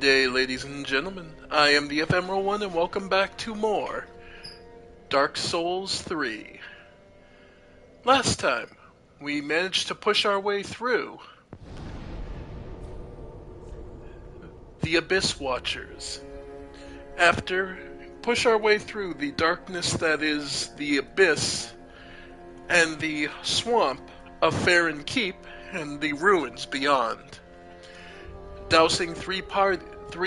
day, ladies and gentlemen. I am the Ephemeral One, and welcome back to more Dark Souls 3. Last time, we managed to push our way through the Abyss Watchers. After push our way through the darkness that is the Abyss and the swamp of Farron Keep and the ruins beyond, dousing three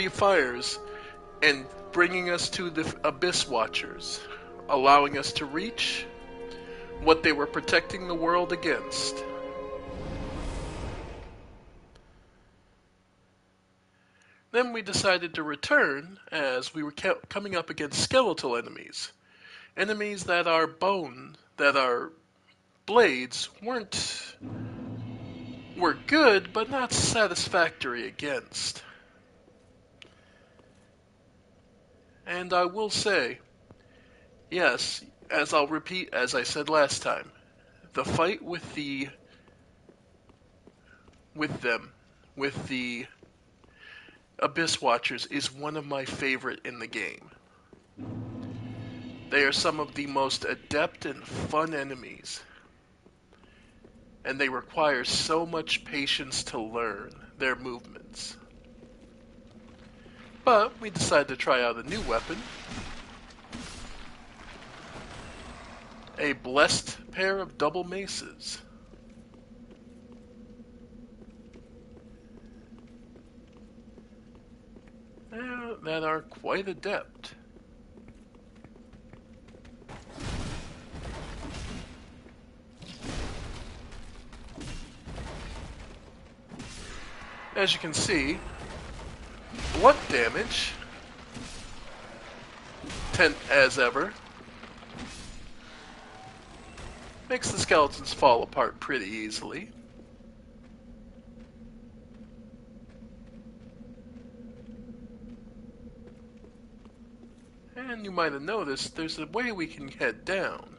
fires and bringing us to the Abyss Watchers, allowing us to reach what they were protecting the world against. Then we decided to return as we were coming up against skeletal enemies. Enemies that our blades were good, but not satisfactory against. And I will say, yes, as I'll repeat as I said last time, the fight with the Abyss Watchers is one of my favorite in the game. They are some of the most adept and fun enemies, and they require so much patience to learn their movements. But we decided to try out a new weapon. A blessed pair of double maces. That are quite adept. As you can see, blunt damage, as ever, makes the skeletons fall apart pretty easily. And you might have noticed there's a way we can head down.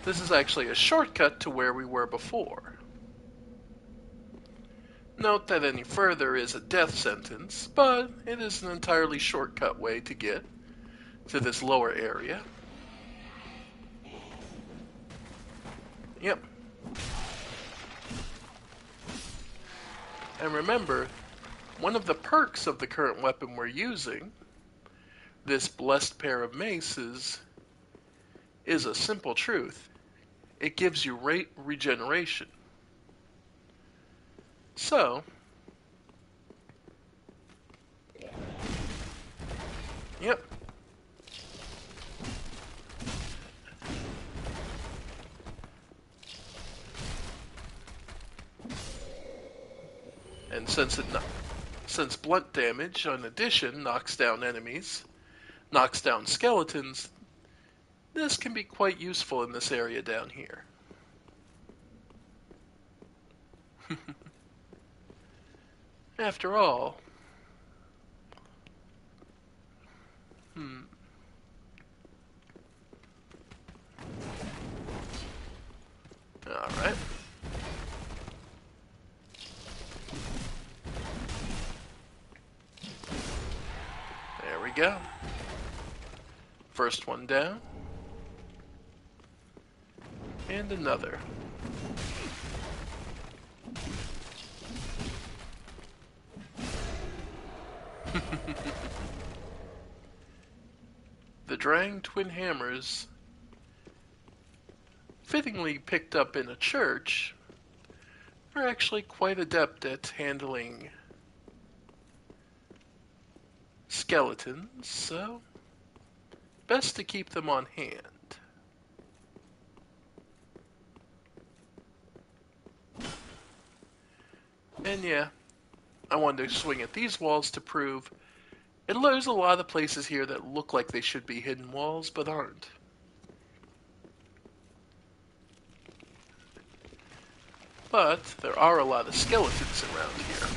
This is actually a shortcut to where we were before. Note that any further is a death sentence, but it is an entirely shortcut way to get to this lower area. Yep. And remember, one of the perks of the current weapon we're using, this blessed pair of maces, is a simple truth. It gives you rate regeneration. So, yep. And since blunt damage, in addition, knocks down enemies, knocks down skeletons, this can be quite useful in this area down here. After all, Alright. There we go. First one down. And another. The Drang twin hammers, fittingly picked up in a church, are actually quite adept at handling skeletons, so best to keep them on hand. And yeah, I wanted to swing at these walls to prove there's a lot of places here that look like they should be hidden walls, but aren't. But there are a lot of skeletons around here.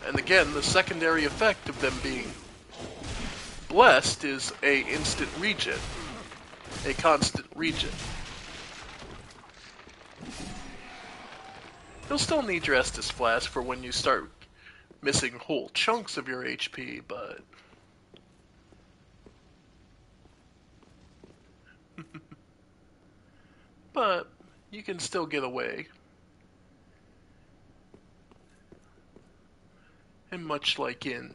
And again, the secondary effect of them being blessed is a instant regen, a constant regen. You'll still need your Estus Flask for when you start missing whole chunks of your HP, but... but you can still get away. And much like in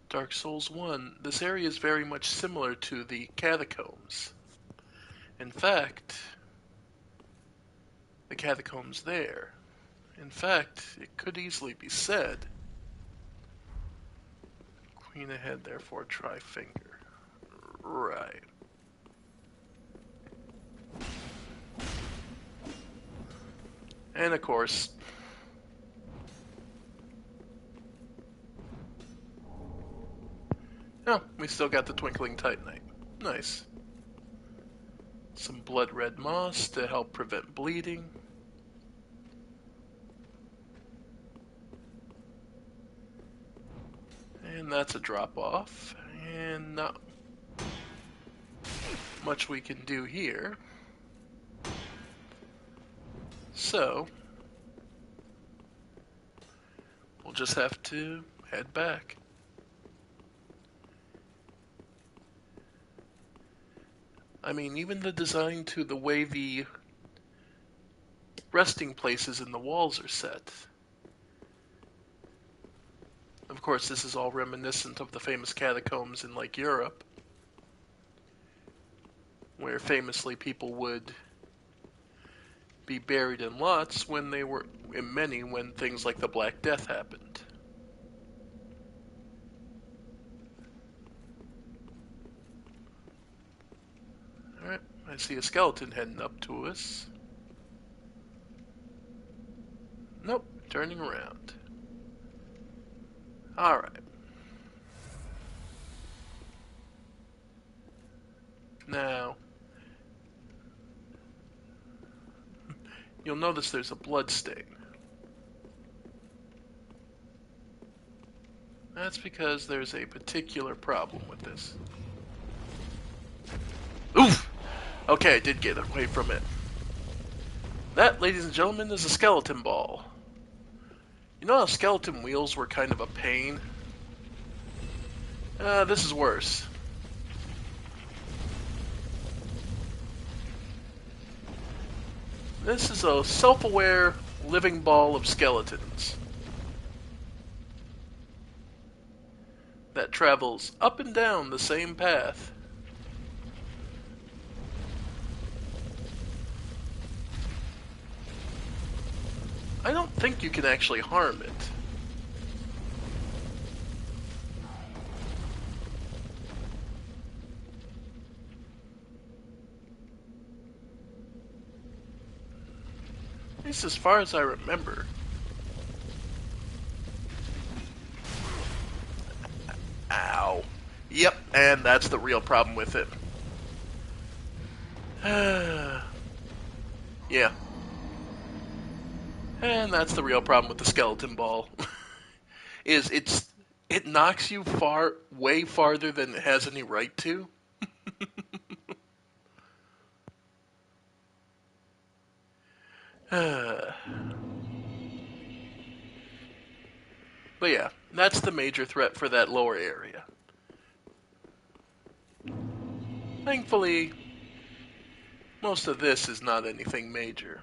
Dark Souls 1, this area is very much similar to the catacombs. In fact, the catacombs there. In fact, it could easily be said, Queen ahead, therefore try finger. Right. And of course, oh, we still got the Twinkling Titanite. Nice. Some blood red moss to help prevent bleeding. And that's a drop off. And not much we can do here. So, we'll just have to head back. I mean, even the design to the way the resting places in the walls are set. Of course, this is all reminiscent of the famous catacombs in, like, Europe, where famously people would be buried in lots when they were, in many, when things like the Black Death happened. Alright, I see a skeleton heading up to us. Nope, turning around. Alright. Now, you'll notice there's a blood stain. That's because there's a particular problem with this. Oof! Okay, I did get away from it. That, ladies and gentlemen, is a skeleton ball. You know how skeleton wheels were kind of a pain? This is worse. This is a self-aware living ball of skeletons that travels up and down the same path. I don't think you can actually harm it. At least as far as I remember. Ow. Yep, and that's the real problem with it. Yeah. And that's the real problem with the skeleton ball. Is it knocks you way farther than it has any right to. But yeah, that's the major threat for that lower area. Thankfully, most of this is not anything major.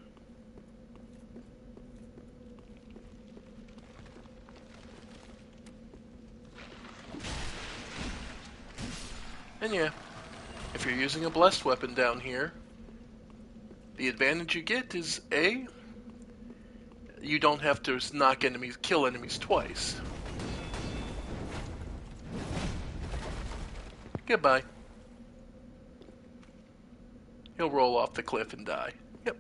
And yeah, if you're using a blessed weapon down here, the advantage you get is A, you don't have to kill enemies twice. Goodbye. He'll roll off the cliff and die. Yep.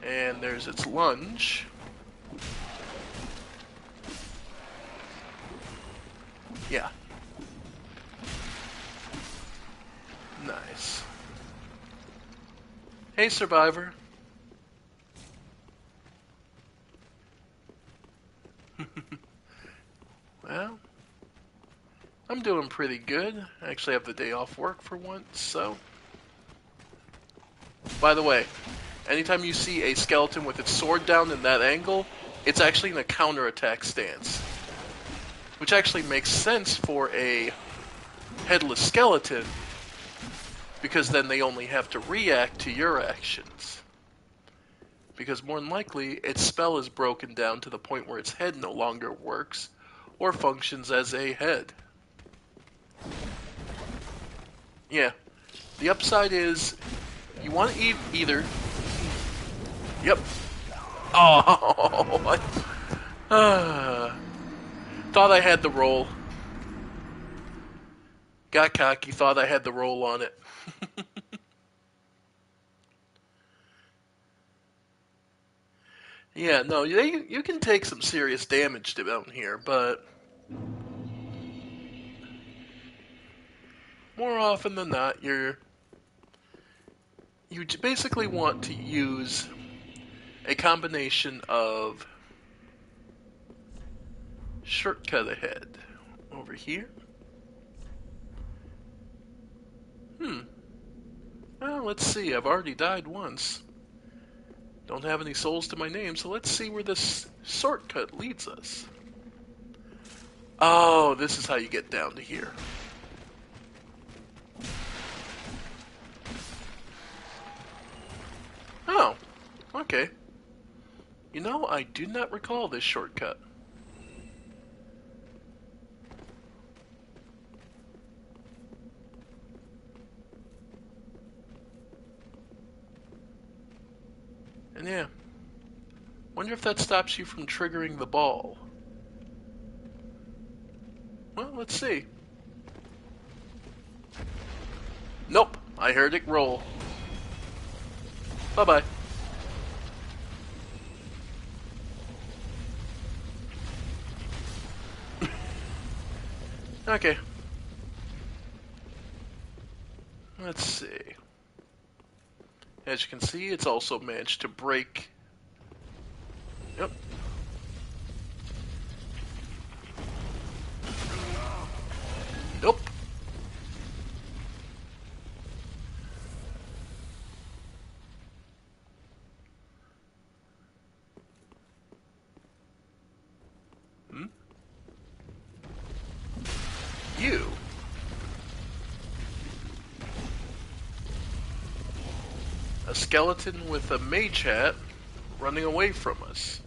And there's its lunge. Yeah. Nice. Hey, Survivor. Well, I'm doing pretty good. I actually have the day off work for once, so... By the way, anytime you see a skeleton with its sword down in that angle, it's actually in a counterattack stance. Which actually makes sense for a headless skeleton, because then they only have to react to your actions. Because more than likely, its spell is broken down to the point where its head no longer works, or functions as a head. Yeah. The upside is, you want to either... Yep. Oh, thought I had the roll. Got cocky, thought I had the roll on it. Yeah, no, you can take some serious damage down here, but more often than not, you basically want to use a combination of shortcut ahead over here. Well, let's see. I've already died once. Don't have any souls to my name, so let's see where this shortcut leads us. Oh, this is how you get down to here. Oh, okay. You know, I do not recall this shortcut. And yeah, wonder if that stops you from triggering the ball. Well, let's see. Nope, I heard it roll. Bye-bye. Okay. Let's see. As you can see, it's also managed to break. Yep. Nope. You. A skeleton with a mage hat running away from us.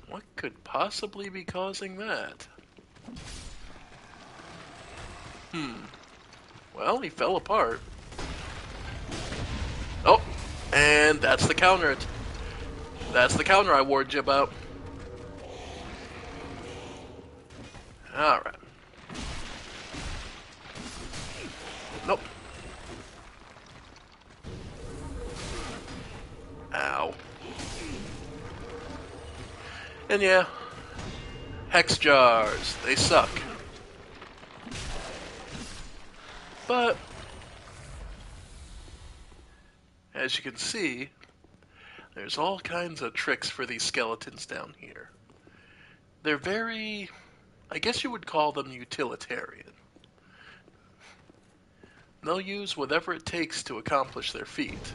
What could possibly be causing that? Well, he fell apart. Oh, and that's the counter. That's the counter I warned you about. Alright. Nope. Ow. And yeah, hex jars, they suck. But, as you can see, there's all kinds of tricks for these skeletons down here. They're very, I guess you would call them utilitarian. They'll use whatever it takes to accomplish their feat.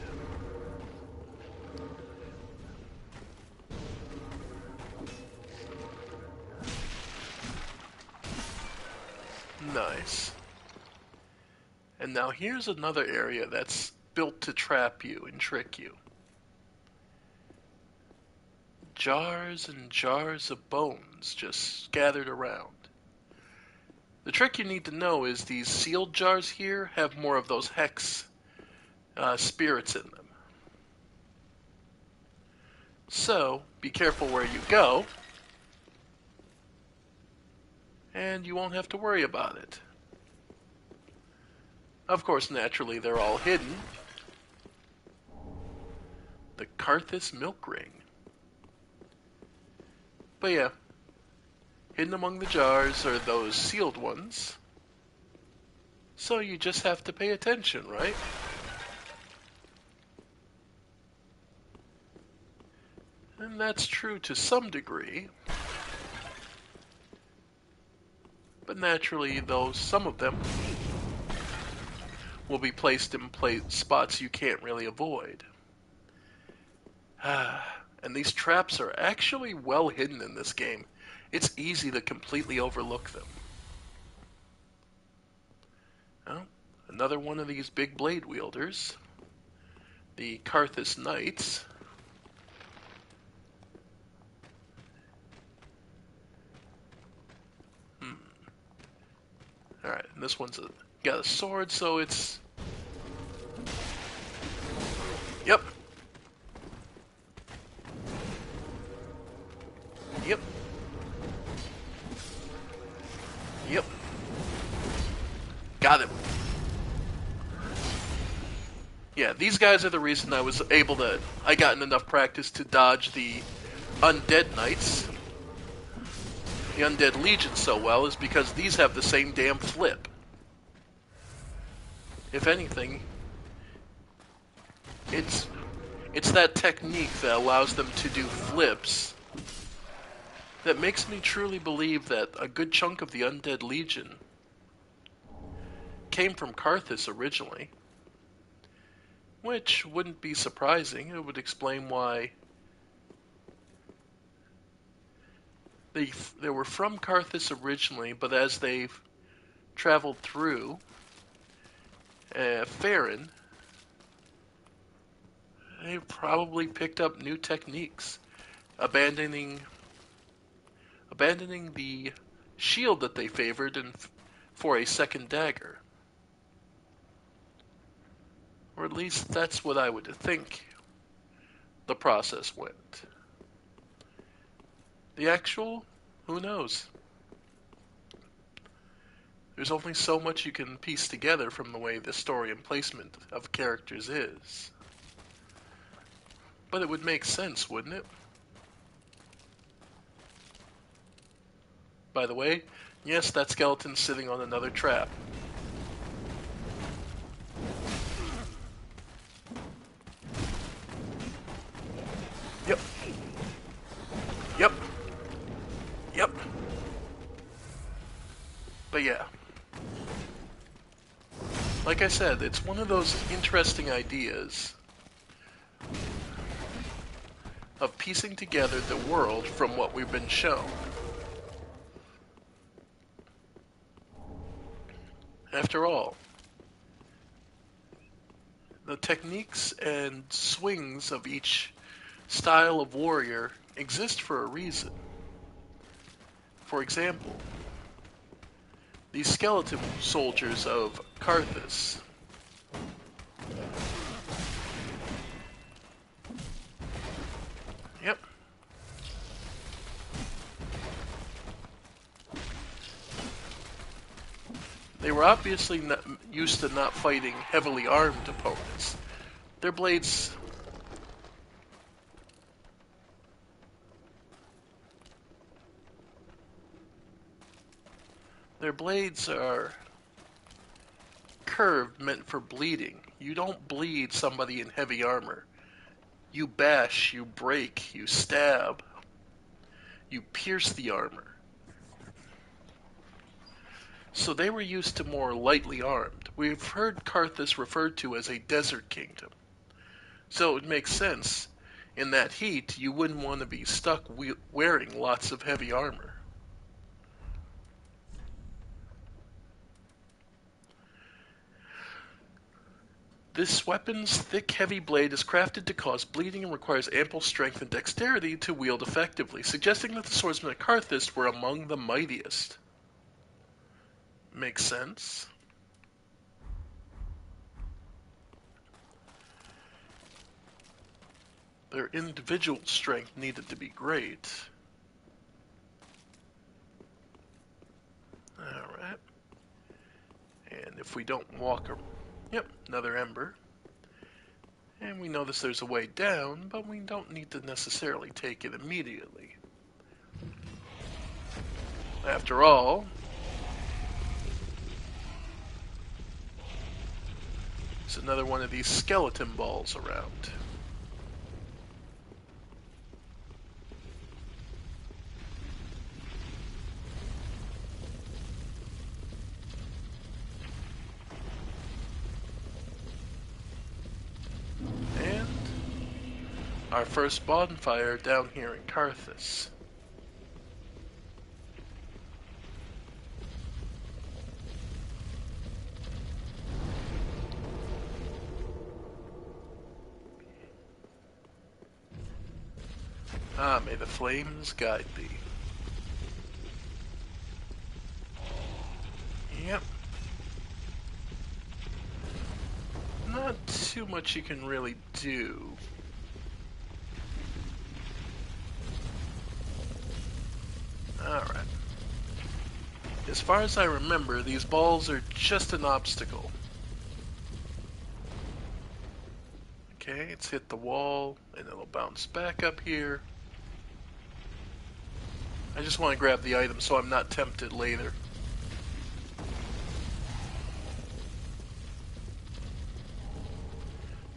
Nice. And now here's another area that's built to trap you and trick you. Jars and jars of bones just scattered around. The trick you need to know is these sealed jars here have more of those hex spirits in them. So, be careful where you go, and you won't have to worry about it. Of course, naturally, they're all hidden. The Karthus milk ring. But yeah, hidden among the jars are those sealed ones. So you just have to pay attention, right? And that's true to some degree. But naturally, though, some of them will be placed in spots you can't really avoid. And these traps are actually well hidden in this game. It's easy to completely overlook them. Well, another one of these big blade wielders, the Karthus Knights. Alright, and this one's got a sword, so it's... Yep. Yep. Yep. Got him. Yeah, these guys are the reason I was able to... I got enough practice to dodge the Undead Knights. The Undead Legion so well is because these have the same damn flip. If anything, it's that technique that allows them to do flips that makes me truly believe that a good chunk of the Undead Legion came from Karthus originally. Which wouldn't be surprising. It would explain why they were from Karthus originally, but as they've traveled through Farron, they've probably picked up new techniques, abandoning the shield that they favored for a second dagger. Or at least that's what I would think the process went. The actual? Who knows? There's only so much you can piece together from the way the story and placement of characters is. But it would make sense, wouldn't it? By the way, yes, that skeleton's sitting on another trap. Yep. Yep. Yep. But yeah. Like I said, it's one of those interesting ideas of piecing together the world from what we've been shown. After all, the techniques and swings of each style of warrior exist for a reason. For example, the skeleton soldiers of Karthus. Yep. They were obviously not used to not fighting heavily armed opponents. Their blades are curved, meant for bleeding. You don't bleed somebody in heavy armor. You bash, you break, you stab, you pierce the armor. So they were used to more lightly armed. We've heard Karthus referred to as a desert kingdom. So it makes sense, in that heat, you wouldn't want to be stuck wearing lots of heavy armor. This weapon's thick, heavy blade is crafted to cause bleeding and requires ample strength and dexterity to wield effectively, suggesting that the swordsmen at Karthus were among the mightiest. Makes sense. Their individual strength needed to be great. Alright. And if we don't walk... Yep, another ember. And we notice there's a way down, but we don't need to necessarily take it immediately. After all, there's another one of these skeleton balls around. our first bonfire down here in Carthus. Ah, may the flames guide thee. Yep. Not too much you can really do. Alright. As far as I remember, these balls are just an obstacle. Okay, it's hit the wall, and it'll bounce back up here. I just want to grab the item so I'm not tempted later.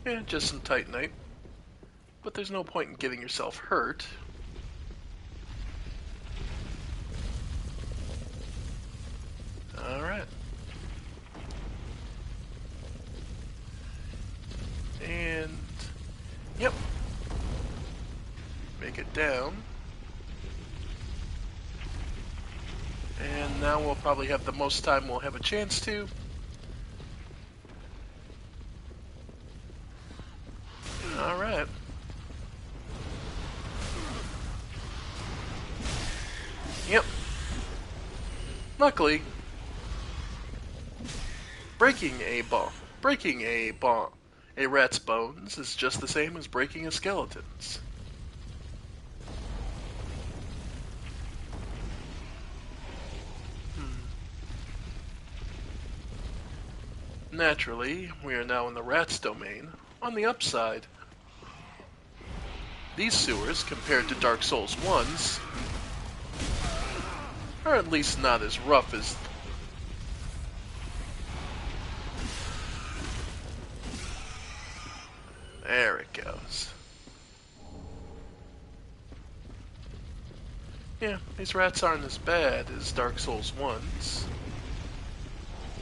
Yeah, just some Titanite. But there's no point in getting yourself hurt. Alright. And... yep. Make it down. And now we'll probably have the most time we'll have a chance to. Alright. Yep. Luckily, breaking a rat's bones is just the same as breaking a skeleton's. Naturally, we are now in the rat's domain. On the upside, these sewers, compared to Dark Souls 1's, are at least not as rough as... There it goes. Yeah, these rats aren't as bad as Dark Souls 1's.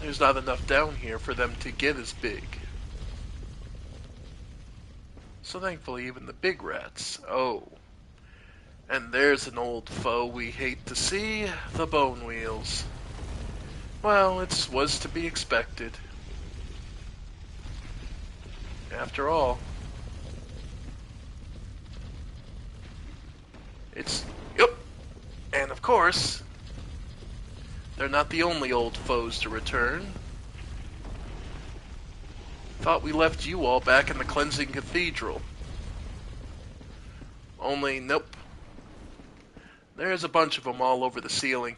There's not enough down here for them to get as big. So thankfully even the big rats... oh. And there's an old foe we hate to see, the bone wheels. Well, it was to be expected. After all, it's... yep! And of course, they're not the only old foes to return. Thought we left you all back in the Cleansing Cathedral. Only, nope. There's a bunch of them all over the ceiling.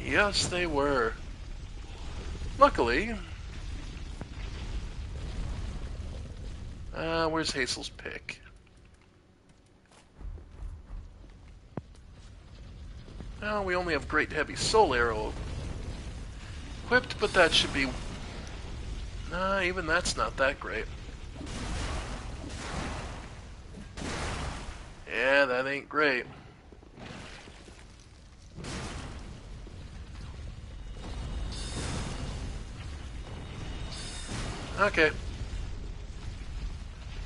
Yes, they were. Luckily... where's Hazel's pick? Oh, we only have Great Heavy Soul Arrow equipped, but that should be... nah, even that's not that great. Yeah, that ain't great. Okay.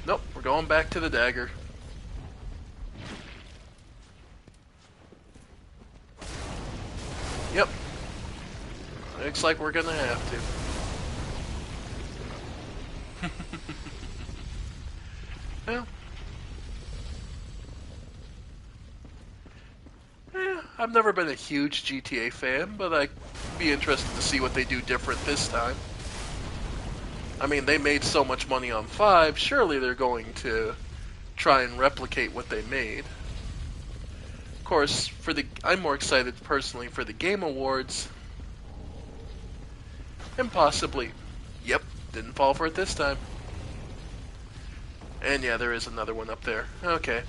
Nope, we're going back to the dagger. Yep. Looks like we're gonna have to. Well. I've never been a huge GTA fan, but I'd be interested to see what they do different this time. I mean, they made so much money on 5, surely they're going to try and replicate what they made. Of course, I'm more excited personally for the Game Awards. And possibly, yep, didn't fall for it this time. And yeah, there is another one up there. Okay.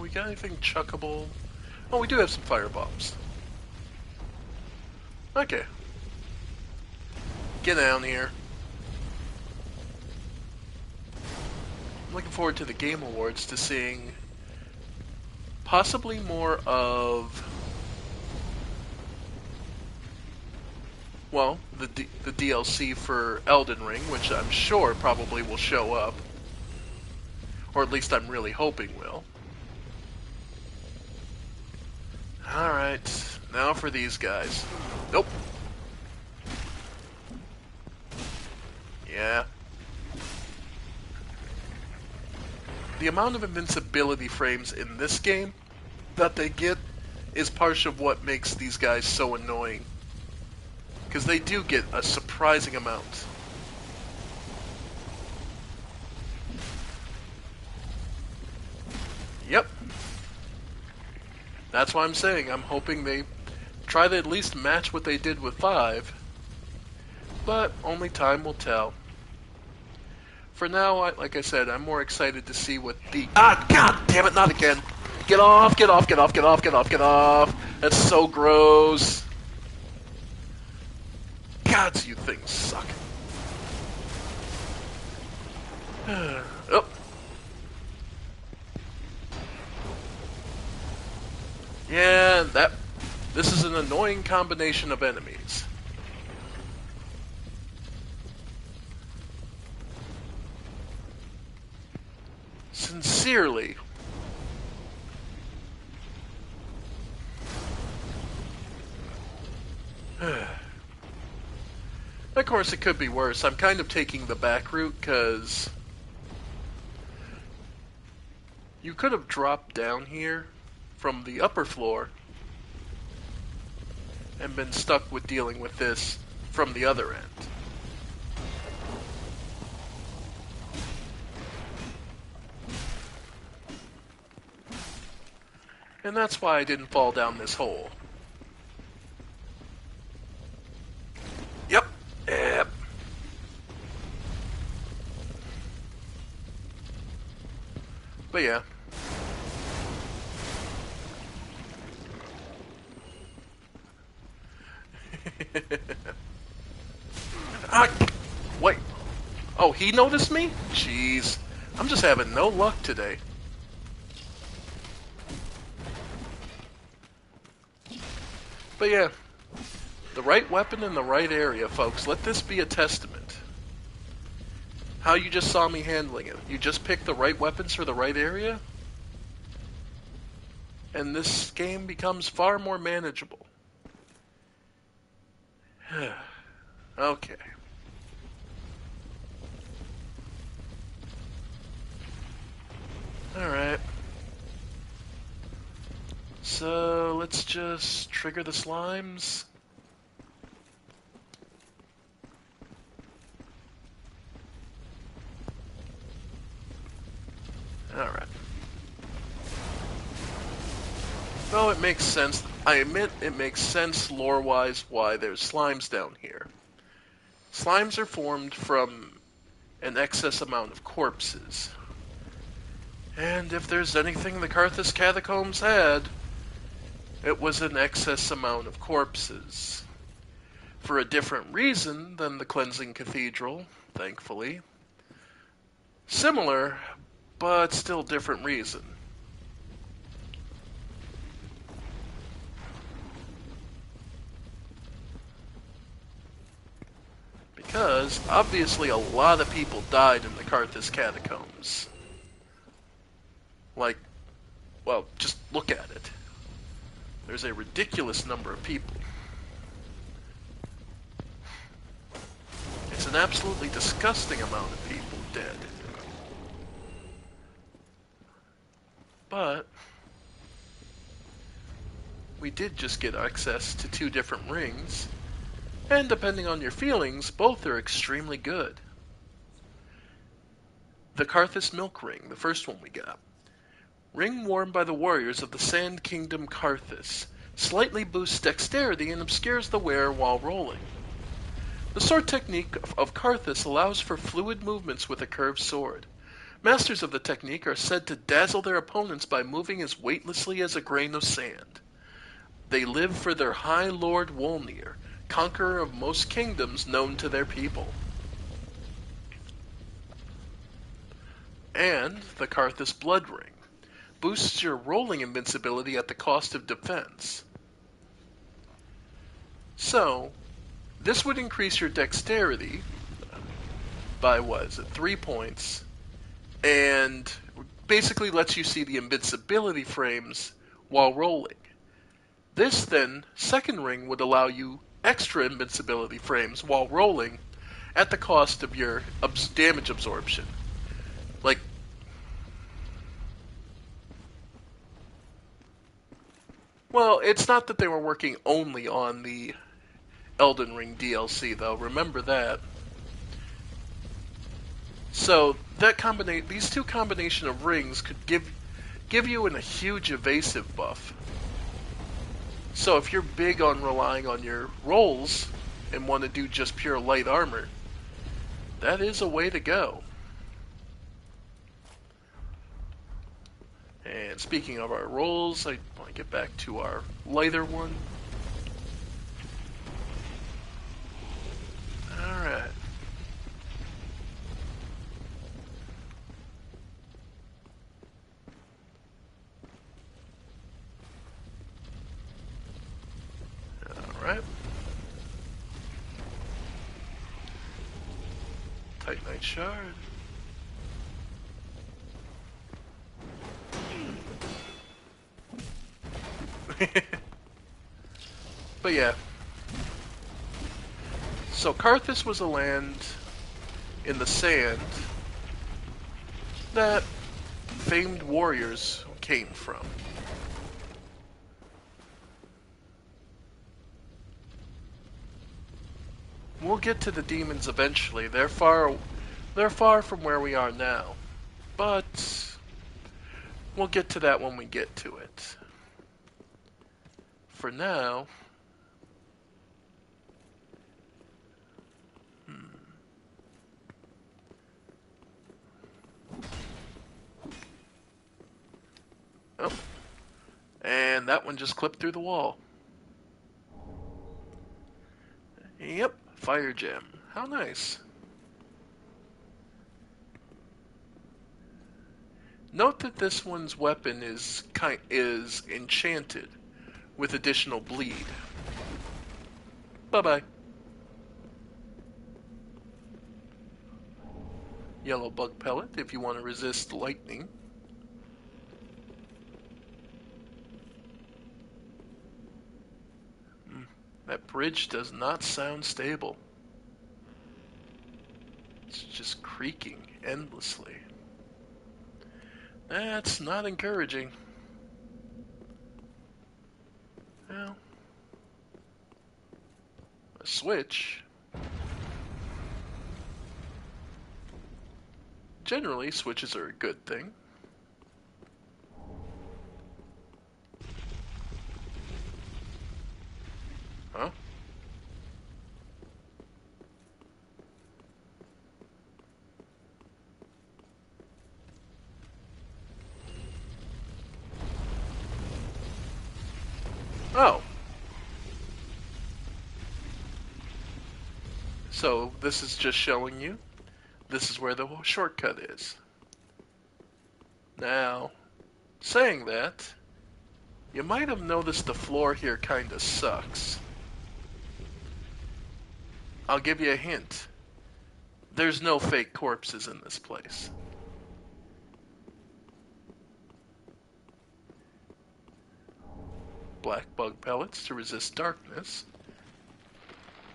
We got anything chuckable? Oh, we do have some firebombs. Okay. Get down here. I'm looking forward to the Game Awards to seeing possibly more of, well, the DLC for Elden Ring, which I'm sure probably will show up. Or at least I'm really hoping will. Alright, now for these guys. Nope. Yeah. The amount of invincibility frames in this game that they get is part of what makes these guys so annoying. Because they do get a surprising amount. Yep. That's why I'm saying I'm hoping they try to at least match what they did with 5. But only time will tell. For now, like I said, I'm more excited to see what the... Ah, god damn it, not again! Get off, get off, get off, get off, get off, get off! That's so gross! Gods, you things suck. Oh. Yeah, this is an annoying combination of enemies. Sincerely. Of course, it could be worse. I'm kind of taking the back route, because you could have dropped down here from the upper floor and been stuck with dealing with this from the other end. And that's why I didn't fall down this hole. Yep. Yep. But yeah. Ah, wait. Oh, he noticed me? Jeez. I'm just having no luck today. But yeah, the right weapon in the right area, folks. Let this be a testament. How you just saw me handling it. You just picked the right weapons for the right area, and this game becomes far more manageable. Okay. Alright. So, let's just trigger the slimes. Alright. Well, it makes sense. I admit it makes sense lore-wise why there's slimes down here. Slimes are formed from an excess amount of corpses. And if there's anything the Carthus catacombs had, it was an excess amount of corpses. For a different reason than the cleansing cathedral, thankfully. Similar, but still different reason. Because, obviously, a lot of people died in the Carthus catacombs. Like, well, just look at it. There's a ridiculous number of people. It's an absolutely disgusting amount of people dead. But we did just get access to 2 different rings, and depending on your feelings, both are extremely good. The Carthus Milk Ring, the first one we got. Ring worn by the warriors of the Sand Kingdom Carthus. Slightly boosts dexterity and obscures the wearer while rolling. The sword technique of Carthus allows for fluid movements with a curved sword. Masters of the technique are said to dazzle their opponents by moving as weightlessly as a grain of sand. They live for their High Lord Wolnir, conqueror of most kingdoms known to their people. And the Carthus Blood Ring. boosts your rolling invincibility at the cost of defense. So, this would increase your dexterity by, what is it, 3 points, and basically lets you see the invincibility frames while rolling. This then, second ring, would allow you extra invincibility frames while rolling at the cost of your damage absorption. Like, well, it's not that they were working only on the Elden Ring DLC, though. Remember that. So these two combination of rings could give you a huge evasive buff. So if you're big on relying on your rolls and want to do just pure light armor, that is a way to go. And speaking of our rolls, I want to get back to our lighter one. Alright. Alright. Titanite shard. But yeah. So Karthus was a land in the sand that famed warriors came from. We'll get to the demons eventually. They're far from where we are now. But we'll get to that when we get to it. For now, oh, and that one just clipped through the wall. Yep, fire gem. How nice. Note that this one's weapon is enchanted with additional bleed. Bye-bye. Yellow bug pellet if you want to resist lightning. That bridge does not sound stable. It's just creaking endlessly. That's not encouraging. Well, a switch. Generally, switches are a good thing. Huh? Oh. So, this is just showing you this is where the shortcut is. Now, saying that, you might have noticed the floor here kinda sucks. I'll give you a hint. There's no fake corpses in this place. Black bug pellets to resist darkness.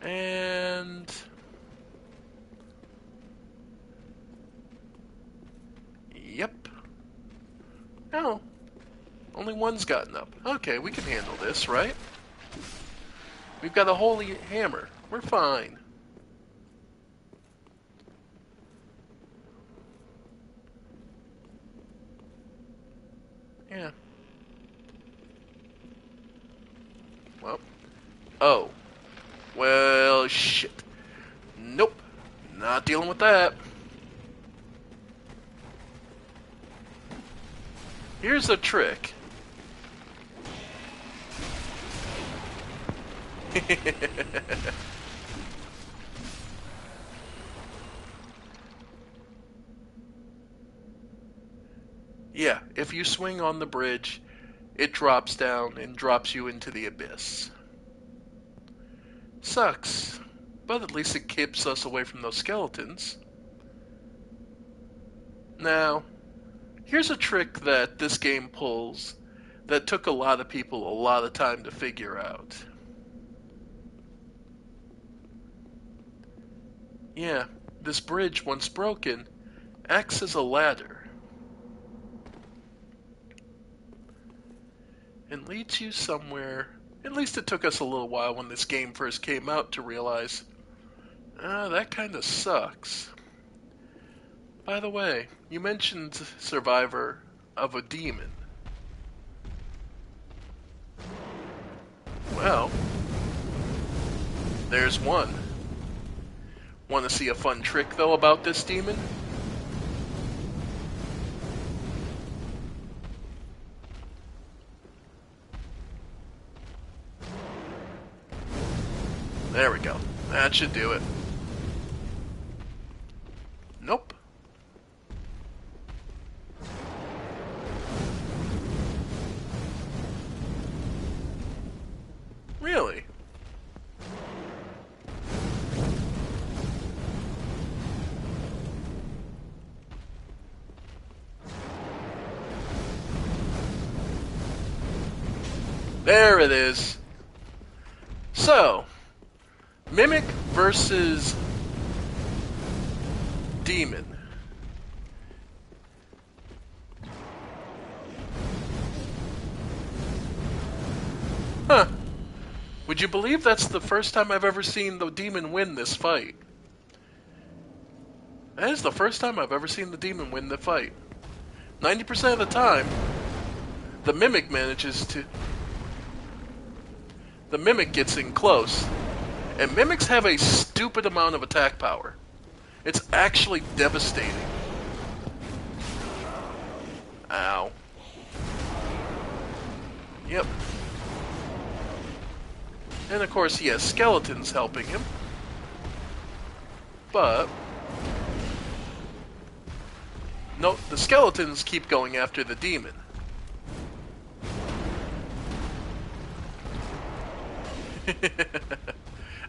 And yep. Oh, only one's gotten up. Okay, we can handle this, right? We've got a holy hammer. We're fine. Yeah. Well. Oh. Well, shit. Nope. Not dealing with that. Here's a trick. Yeah, if you swing on the bridge, it drops down and drops you into the abyss. Sucks, but at least it keeps us away from those skeletons. Now, here's a trick that this game pulls that took a lot of people a lot of time to figure out. Yeah, this bridge, once broken, acts as a ladder and leads you somewhere. At least it took us a little while when this game first came out to realize, that kinda sucks. By the way, you mentioned Survivor of a Demon. Well, there's one. Want to see a fun trick, though, about this demon? There we go. That should do it. Nope. Really? There it is. So, Mimic versus Demon. Huh. Would you believe that's the first time I've ever seen the Demon win this fight? That is the first time I've ever seen the Demon win the fight. 90% of the time, the Mimic manages to... The Mimic gets in close. And Mimics have a stupid amount of attack power. It's actually devastating. Ow. Yep. And of course he has skeletons helping him. But... note, the skeletons keep going after the demon.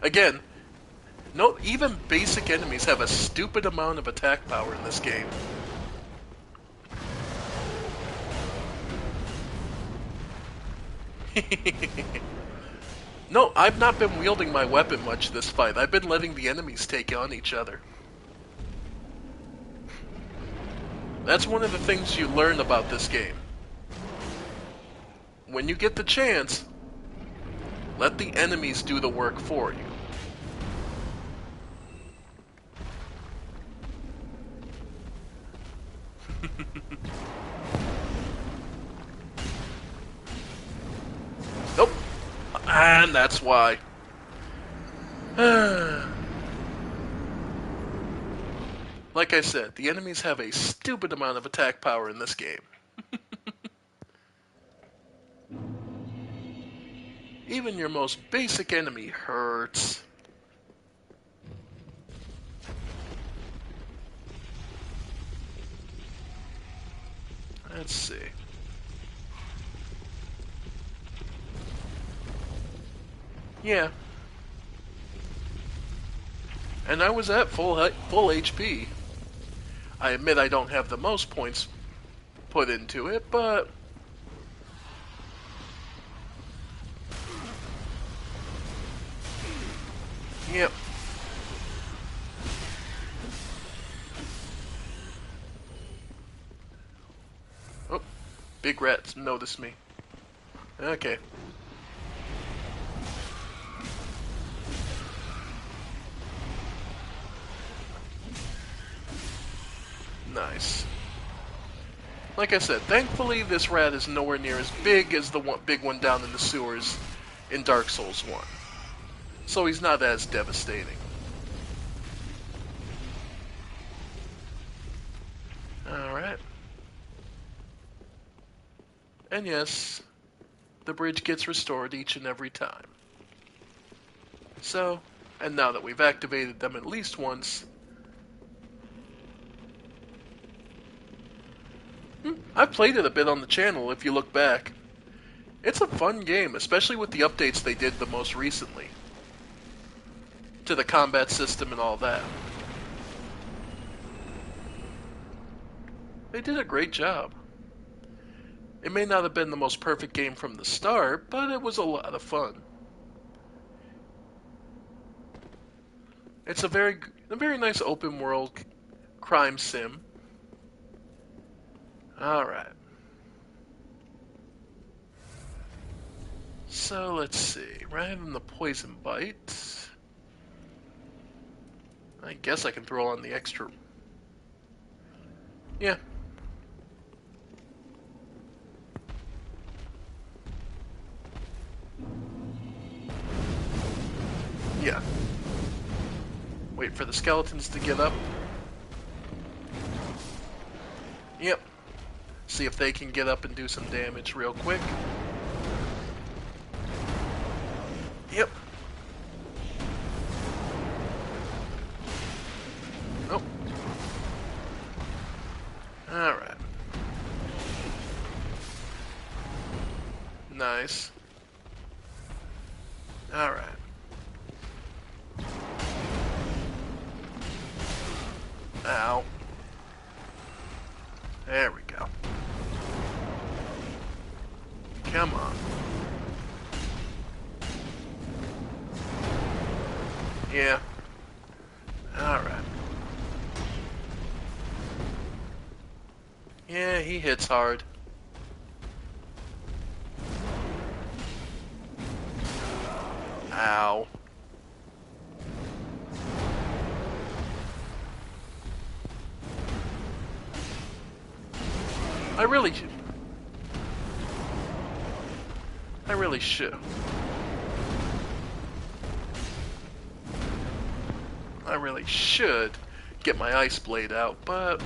Again, note, even basic enemies have a stupid amount of attack power in this game. No, I've not been wielding my weapon much this fight. I've been letting the enemies take on each other. That's one of the things you learn about this game. When you get the chance, let the enemies do the work for you. Nope. And that's why. Like I said, the enemies have a stupid amount of attack power in this game. Even your most basic enemy hurts. Let's see. Yeah. And I was at full HP. I admit I don't have the most points put into it, but... yep. Oh, big rats noticed me. Okay. Nice. Like I said, thankfully this rat is nowhere near as big as the big one down in the sewers in Dark Souls 1. So he's not as devastating. Alright. And yes, the bridge gets restored each and every time. So, and now that we've activated them at least once, I've played it a bit on the channel if you look back. It's a fun game, especially with the updates they did the most recently. To the combat system and all that. They did a great job. It may not have been the most perfect game from the start, but it was a lot of fun. It's a very nice open world crime sim. Alright. So let's see. Rather than the poison bite, I guess I can throw on the extra. Yeah. Yeah. Wait for the skeletons to get up. Yep. See if they can get up and do some damage real quick. Yep. Oh. Alright. Nice. Alright. Ow. There we go. Come on. Yeah. Alright. Yeah, he hits hard. Ow. I really should. I really should get my ice blade out, but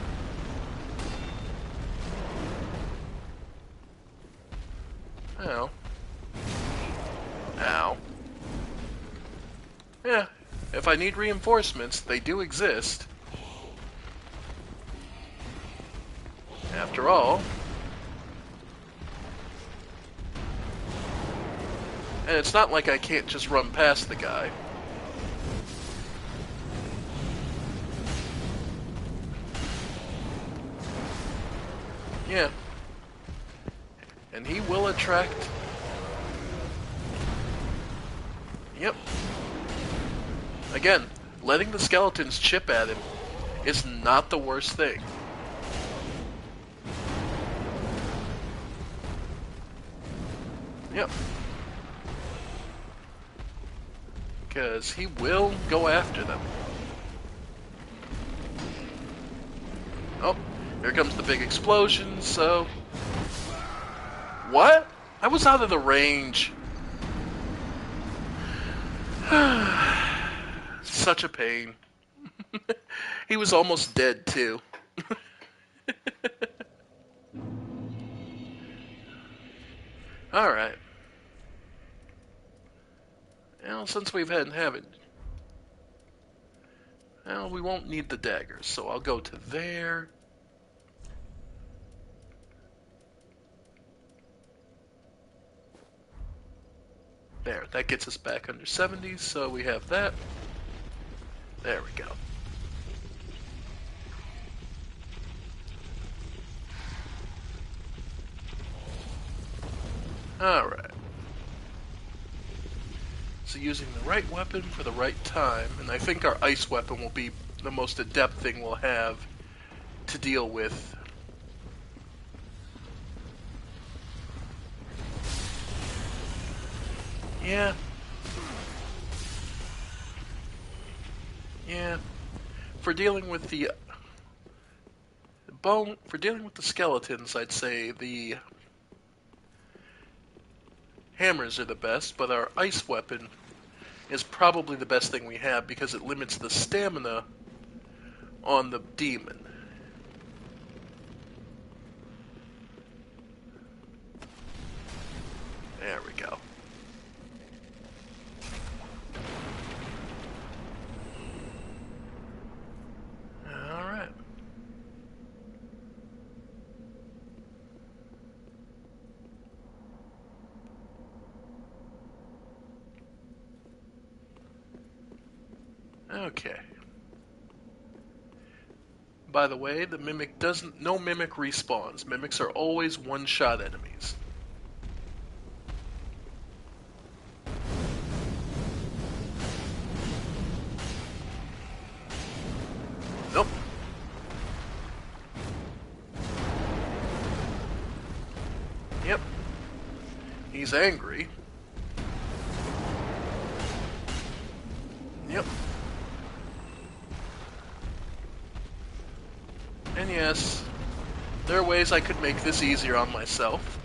ow. Ow. Yeah, if I need reinforcements, they do exist. After all. And it's not like I can't just run past the guy. Yeah. And he will attract... Yep. Again, letting the skeletons chip at him is not the worst thing. Yep. Because he will go after them. Oh, here comes the big explosion, so... What? I was out of the range. Such a pain. He was almost dead, too. Alright. Well, since we haven't... Well, we won't need the daggers, so I'll go to there. There, that gets us back under 70, so we have that. There we go. Alright. So using the right weapon for the right time, and I think our ice weapon will be the most adept thing we'll have to deal with. Yeah. Yeah. For dealing with the skeletons, I'd say the hammers are the best, but our ice weapon is probably the best thing we have because it limits the stamina on the demon. There we go. Alright. Okay. By the way, the mimic doesn't. No mimic respawns. Mimics are always one-shot enemies. Nope. Yep. He's angry. Yep. And yes, there are ways I could make this easier on myself.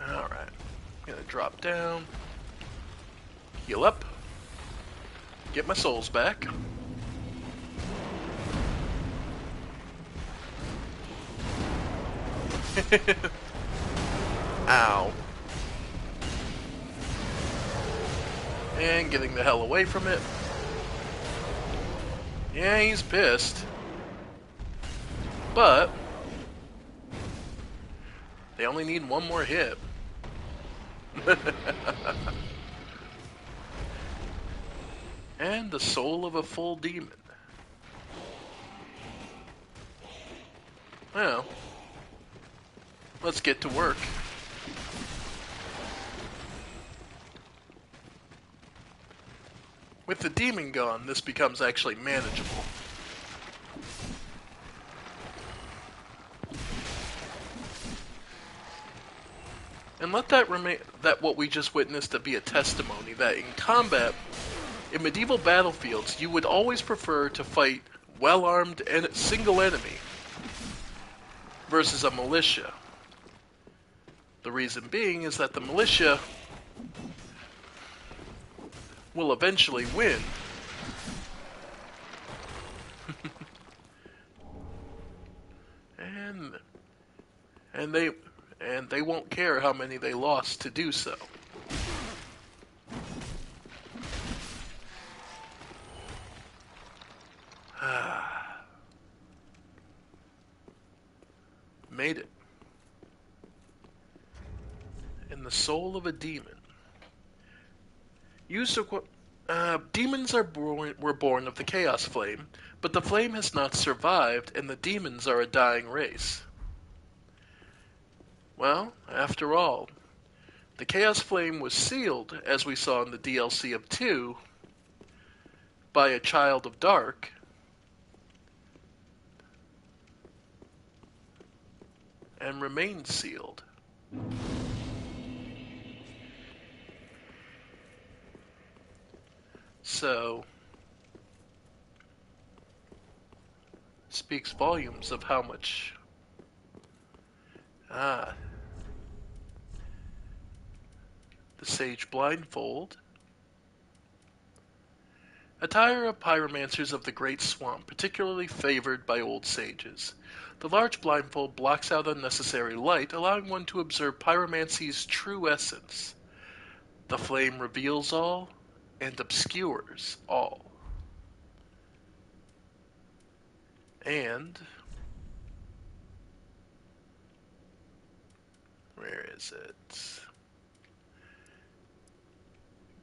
Alright. Gonna drop down. Heal up. Get my souls back. Ow. And getting the hell away from it. Yeah, he's pissed. But they only need one more hit. And the soul of a full demon. Well, let's get to work. With the demon gone, this becomes actually manageable. And let that what we just witnessed to be a testimony that in combat, in medieval battlefields, you would always prefer to fight well-armed and single enemy versus a militia. The reason being is that the militia will eventually win. and they won't care how many they lost to do so. Made it. In the soul of a demon. Demons were born of the Chaos Flame, but the flame has not survived, and the demons are a dying race. Well, after all, the Chaos Flame was sealed, as we saw in the DLC of 2, by a Child of Dark, and remains sealed. So, speaks volumes of how much... the Sage Blindfold. Attire of pyromancers of the Great Swamp, particularly favored by old sages. The large blindfold blocks out unnecessary light, allowing one to observe pyromancy's true essence. The flame reveals all and obscures all. And... where is it?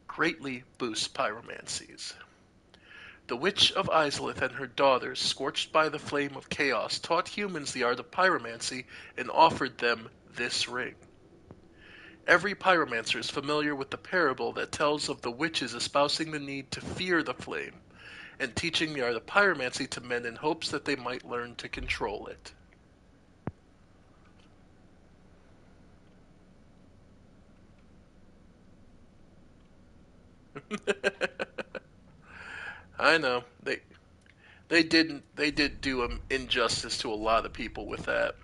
Greatly boosts pyromancies. The Witch of Izalith and her daughters, scorched by the flame of chaos, taught humans the art of pyromancy and offered them this ring. Every pyromancer is familiar with the parable that tells of the witches espousing the need to fear the flame and teaching the art of pyromancy to men in hopes that they might learn to control it. I know. They did do an injustice to a lot of people with that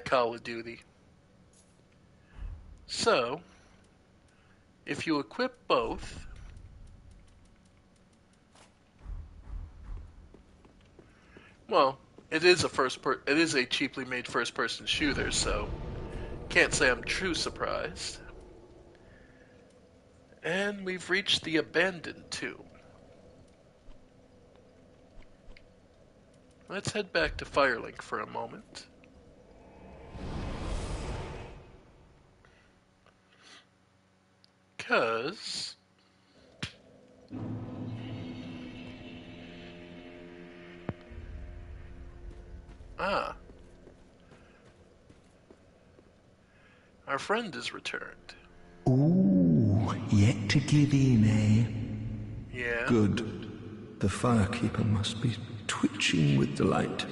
Call of Duty. So, if you equip both, well, it is a cheaply made first-person shooter, so can't say I'm too surprised. And we've reached the abandoned tomb. Let's head back to Firelink for a moment. because... Ah. Our friend is returned. Ooh, yet to give in, eh? Yeah. Good. The firekeeper must be twitching with delight.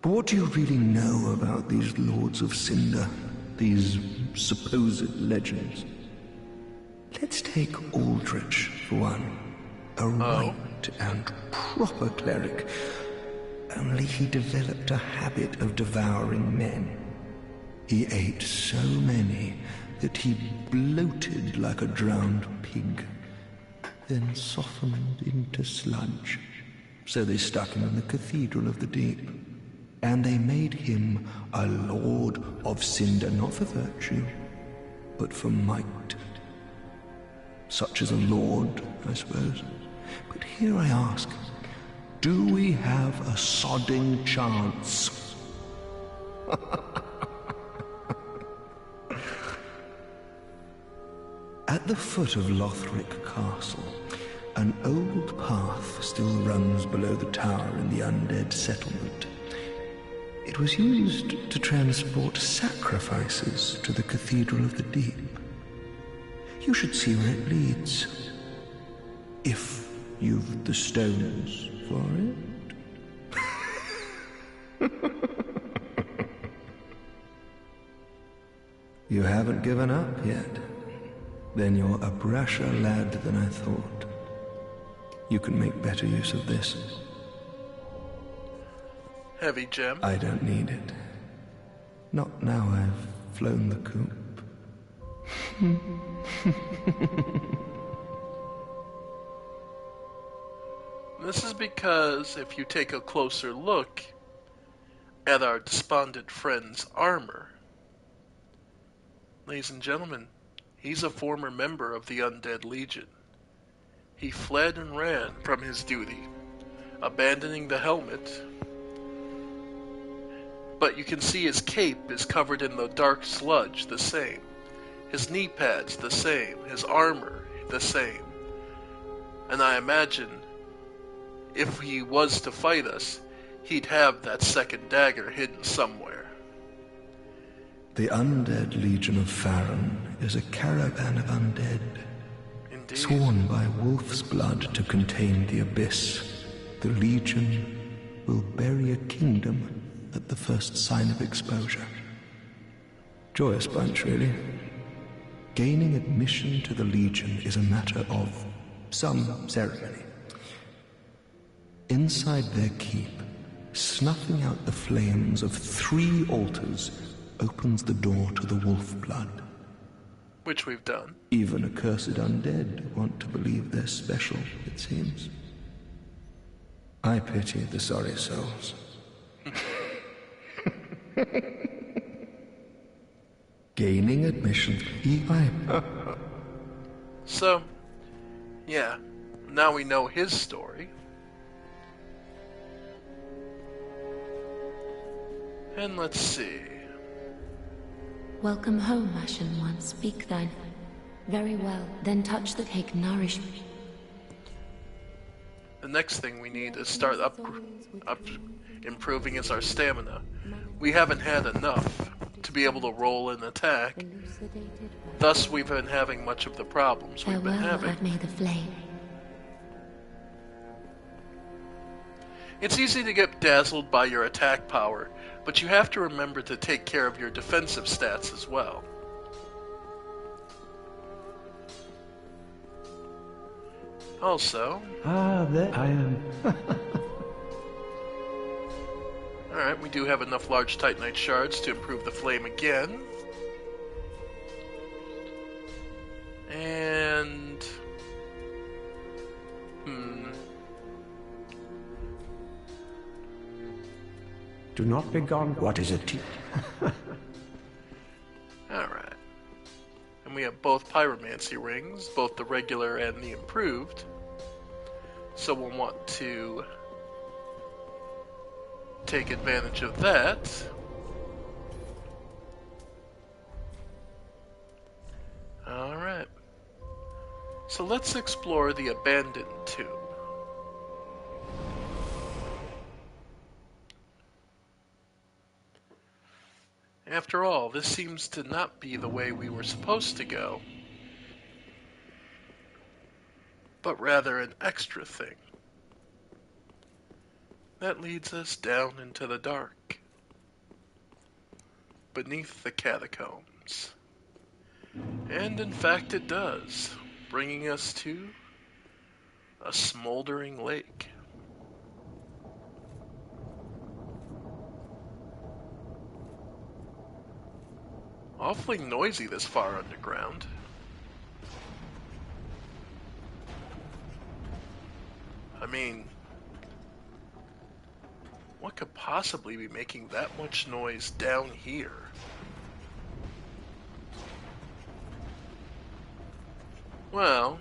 But what do you really know about these Lords of Cinder? These supposed legends? Let's take Aldrich, for one. A right and proper cleric. Only he developed a habit of devouring men. He ate so many that he bloated like a drowned pig, then softened into sludge. So they stuck him in the Cathedral of the Deep. And they made him a Lord of Cinder, not for virtue, but for might. Such as a lord, I suppose. But here I ask, do we have a sodding chance? At the foot of Lothric Castle, an old path still runs below the tower in the undead settlement. It was used to transport sacrifices to the Cathedral of the Deep. You should see where it leads, if you've the stones for it. You haven't given up yet? Then you're a brasher lad than I thought. You can make better use of this. Heavy gem. I don't need it. Not now I've flown the coop. This is because if you take a closer look at our despondent friend's armor, ladies and gentlemen, he's a former member of the Undead Legion. He fled and ran from his duty, abandoning the helmet. But you can see his cape is covered in the dark sludge the same. His knee pads the same. His armor the same. And I imagine if he was to fight us, he'd have that second dagger hidden somewhere. The Undead Legion of Farron is a caravan of undead. Indeed. Sworn by wolf's blood to contain the abyss. The Legion will bury a kingdom at the first sign of exposure. Joyous bunch, really. Gaining admission to the Legion is a matter of some ceremony. Inside their keep, snuffing out the flames of 3 altars opens the door to the wolf blood. Which we've done. Even accursed undead want to believe they're special, it seems. I pity the sorry souls. Gaining admission. So, yeah, now we know his story. And let's see. Welcome home, Ashen One. Speak thine. Very well, then touch the cake, nourish me. The next thing we need is start improving is our stamina. We haven't had enough to be able to roll an attack. Thus, we've been having much of the problems we've been having. I've made the flame. It's easy to get dazzled by your attack power, but you have to remember to take care of your defensive stats as well. Also... there I am. Alright, we do have enough large Titanite shards to improve the flame again. And... Do not be gone. What is it? Alright. And we have both pyromancy rings, both the regular and the improved. So we'll want to take advantage of that. Alright. So let's explore the abandoned tomb. After all, this seems to not be the way we were supposed to go, but rather an extra thing that leads us down into the dark, beneath the catacombs. And in fact it does, bringing us to a smoldering lake. Awfully noisy this far underground. I mean, what could possibly be making that much noise down here? Well,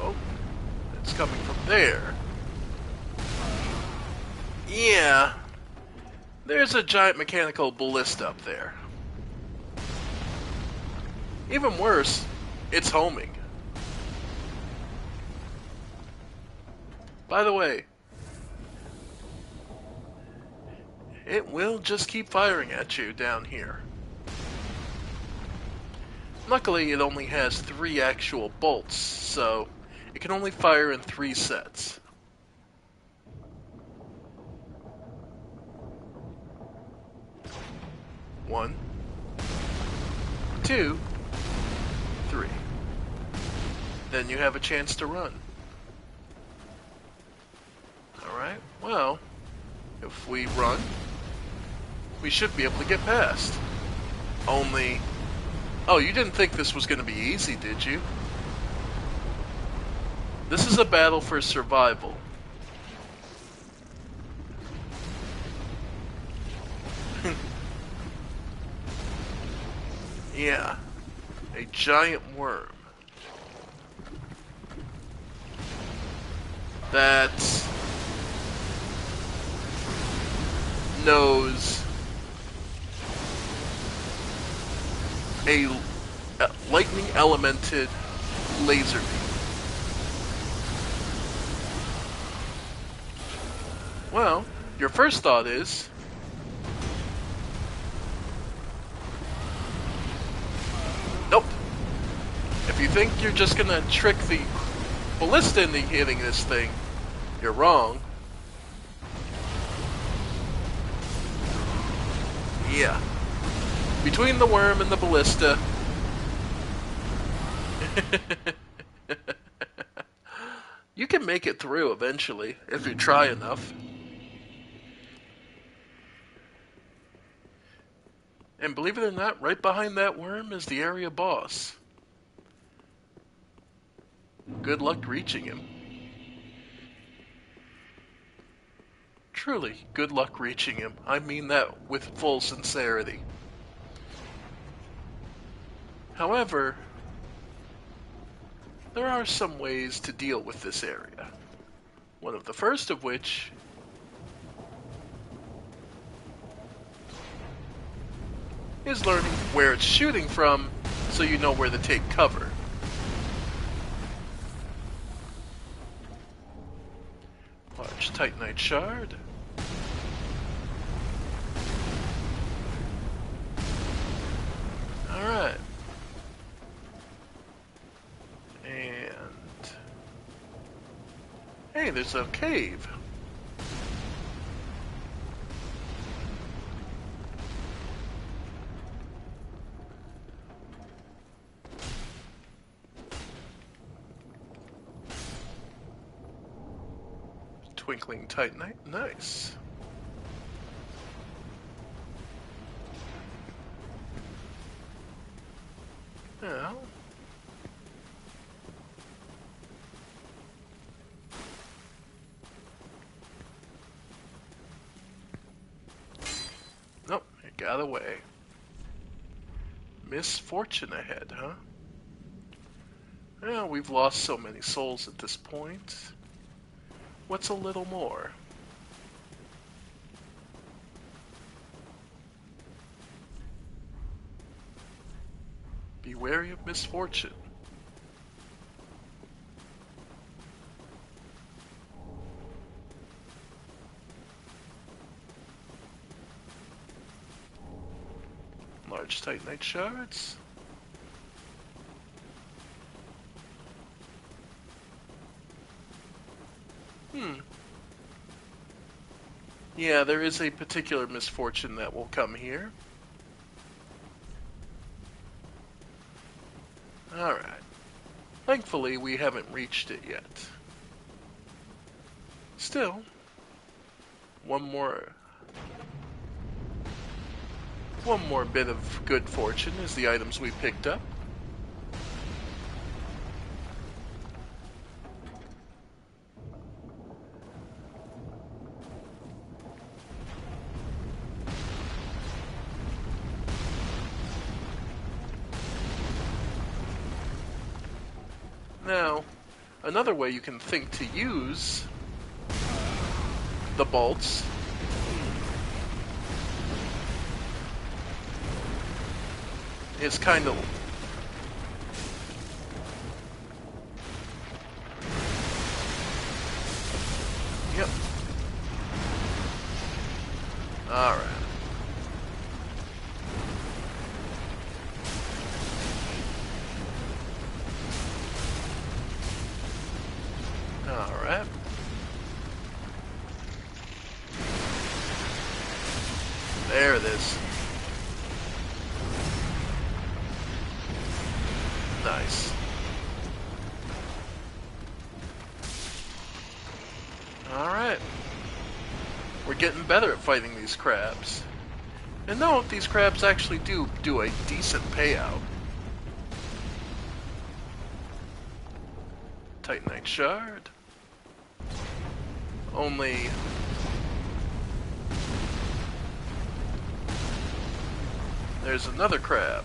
oh, it's coming from there. Yeah, there's a giant mechanical ballista up there. Even worse, it's homing. By the way, it will just keep firing at you down here. Luckily, it only has 3 actual bolts, so it can only fire in 3 sets. One, 2, 3. Then you have a chance to run. Alright, well, if we run, we should be able to get past. Only... Oh, you didn't think this was going to be easy, did you? This is a battle for survival. Yeah, a giant worm that knows a lightning elemented laser beam. Well, your first thought is, nope. If you think you're just gonna trick the ballista into hitting this thing, you're wrong. Yeah. Between the worm and the ballista, you can make it through eventually, if you try enough. And believe it or not, right behind that worm is the area boss. Good luck reaching him. Truly, good luck reaching him. I mean that with full sincerity. However, there are some ways to deal with this area. One of the first of which is learning where it's shooting from so you know where to take cover. Large Titanite shard. Alright. And... hey, there's a cave. Twinkling Titanite, nice. Now, nope, it got away. Misfortune ahead, huh? Well, we've lost so many souls at this point. What's a little more? wary of misfortune. Large titanite shards. Yeah, there is a particular misfortune that will come here. Alright. Thankfully, we haven't reached it yet. Still, one more bit of good fortune is the items we picked up. Now, another way you can think to use the bolts is kind of yep. All right. All right. There it is. Nice. Alright. We're getting better at fighting these crabs. And note, these crabs actually do a decent payout. Titanite shard. Only... There's another crab.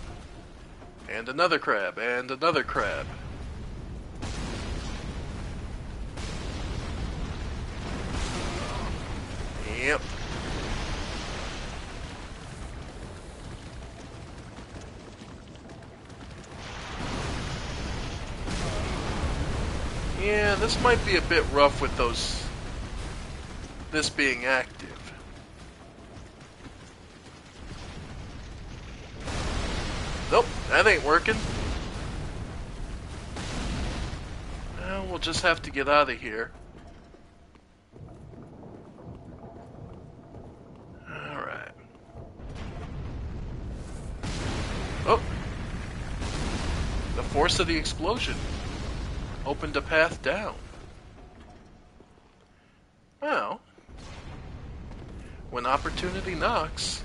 And another crab, and another crab. Yep. Yeah, this might be a bit rough with this being active. Nope, that ain't working. Well, we'll just have to get out of here. Alright. Oh! The force of the explosion opened a path down. Well, when opportunity knocks...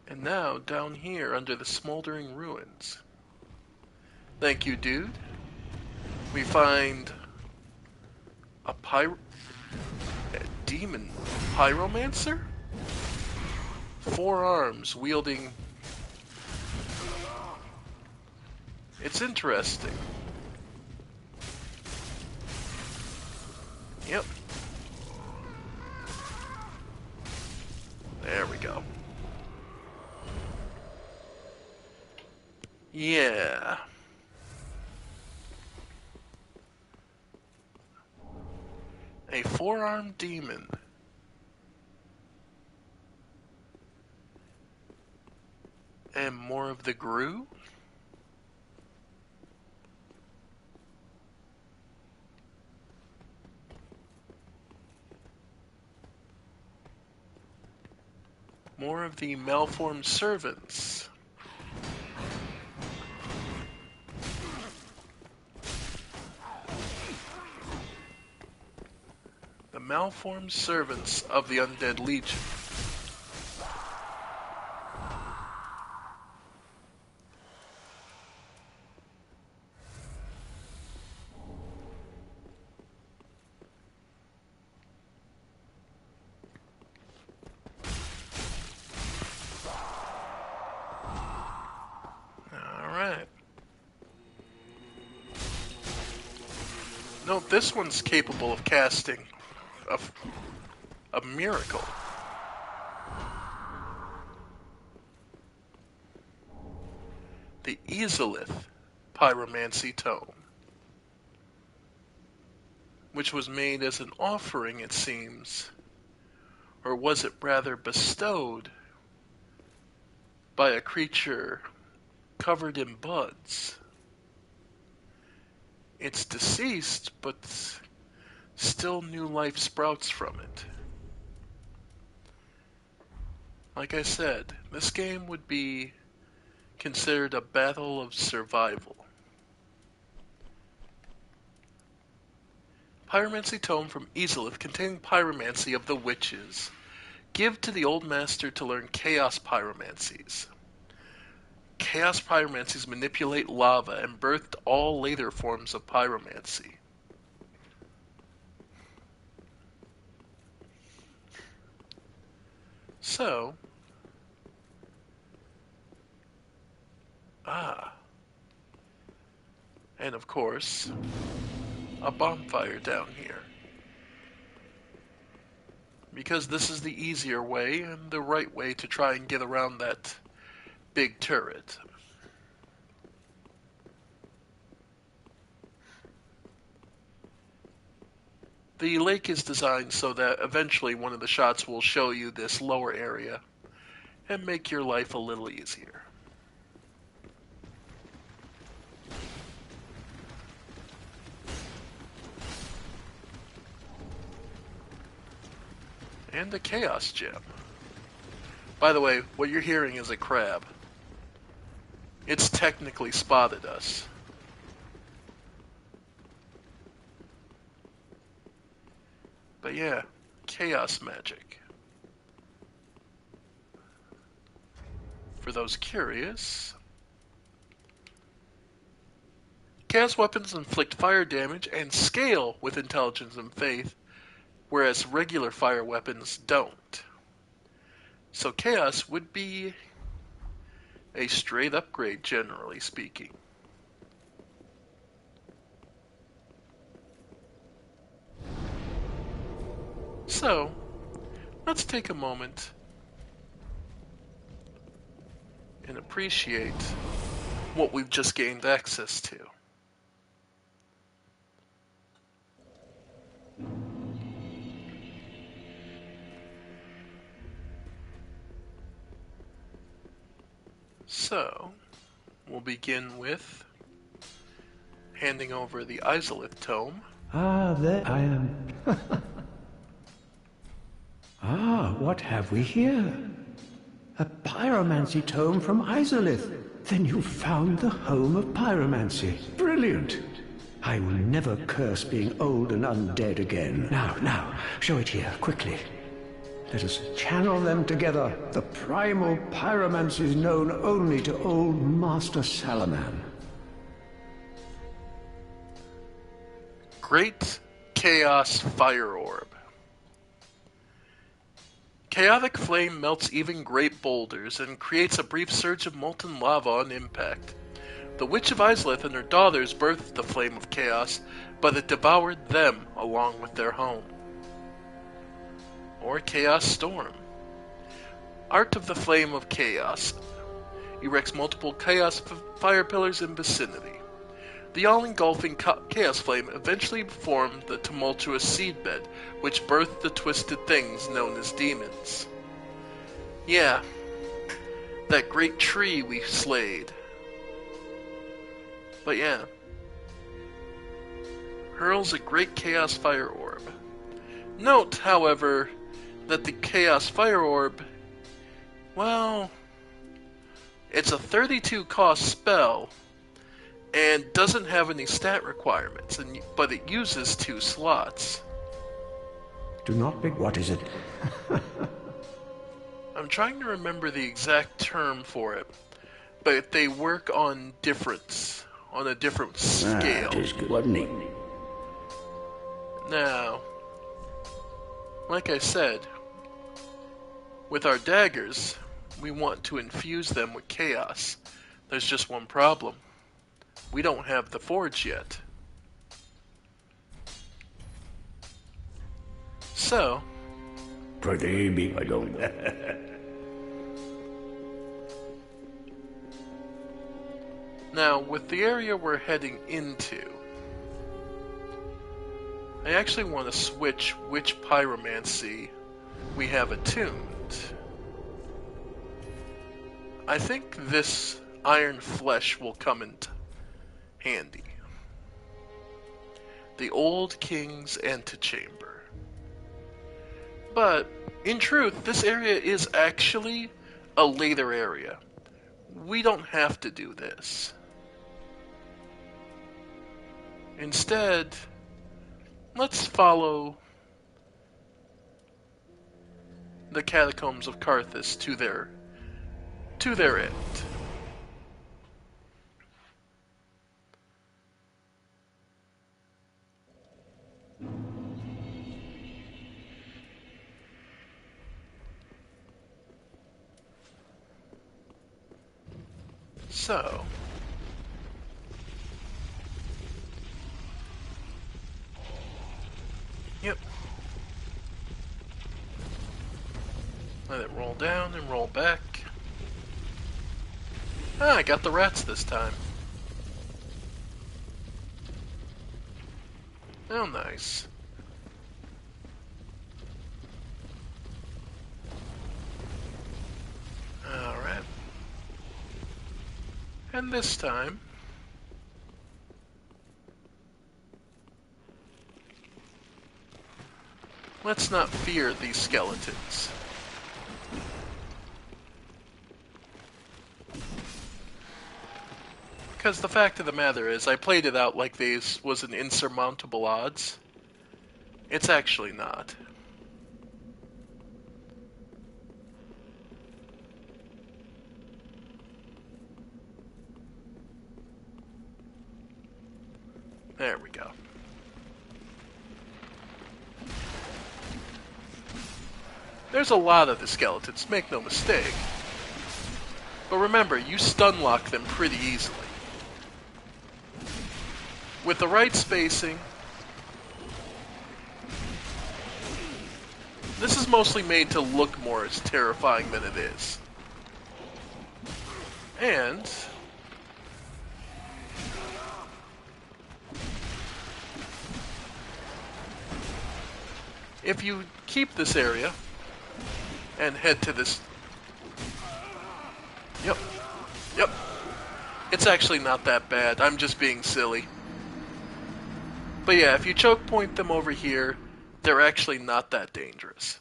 And now, down here, under the smoldering ruins. Thank you, dude. We find a demon pyromancer? 4 arms wielding... It's interesting. Yep. There we go. Yeah. A 4-armed demon. And more of the Gru? More of the malformed servants. The malformed servants of the Undead Legion. Alright. No, this one's capable of casting a miracle. Easelith pyromancy tome, which was made as an offering, it seems, or was it rather bestowed by a creature covered in buds. It's deceased, but still new life sprouts from it. Like I said, this game would be considered a battle of survival. Pyromancy Tome from Easelith containing pyromancy of the witches. Give to the old master to learn chaos pyromancies. Chaos pyromancies manipulate lava and birthed all later forms of pyromancy. So, and of course, a bonfire down here. Because this is the easier way and the right way to try and get around that big turret. The lake is designed so that eventually one of the shots will show you this lower area and make your life a little easier. And a chaos gem. By the way, what you're hearing is a crab. It's technically spotted us. But yeah, chaos magic. For those curious, chaos weapons inflict fire damage and scale with intelligence and faith, whereas regular fire weapons don't. So chaos would be a straight upgrade, generally speaking. So, let's take a moment and appreciate what we've just gained access to. So, we'll begin with handing over the Isolith tome. There I am. What have we here? A pyromancy tome from Isolith. Then you found the home of pyromancy. Brilliant. I will never curse being old and undead again. Now, show it here, quickly. Let us channel them together. The primal pyromancies known only to old Master Salaman. Great Chaos Fire Orb. Chaotic flame melts even great boulders and creates a brief surge of molten lava on impact. The Witch of Islith and her daughters birthed the flame of chaos, but it devoured them along with their home. Or Chaos Storm. Art of the Flame of Chaos erects multiple chaos fire pillars in vicinity. The all-engulfing chaos flame eventually formed the tumultuous seedbed, which birthed the twisted things known as demons. Yeah, that great tree we slayed. But yeah, hurls a great chaos fire orb. Note, however, that the chaos fire orb, well, it's a 32 cost spell and doesn't have any stat requirements, but it uses 2 slots. Do not be... What is it? I'm trying to remember the exact term for it, but they work on a different scale. It is good, wasn't it? Now, like I said, with our daggers, we want to infuse them with chaos. There's just one problem. We don't have the forge yet. So, Pretty big, I don't. Now, with the area we're heading into, I actually want to switch which pyromancy we have attuned. I think this iron flesh will come in handy. The old king's antechamber. But, in truth, this area is actually a later area. We don't have to do this. Instead, let's follow the catacombs of Carthus to their end. So, yep. Let it roll down and roll back. Ah, I got the rats this time. Oh, nice. Alright. And this time, let's not fear these skeletons. Because the fact of the matter is, I played it out like these was an insurmountable odds. It's actually not. There we go. There's a lot of the skeletons, make no mistake. But remember, you stun lock them pretty easily. With the right spacing, this is mostly made to look more as terrifying than it is. And if you keep this area and head to this... Yep. It's actually not that bad. I'm just being silly. But yeah, if you choke point them over here, they're actually not that dangerous.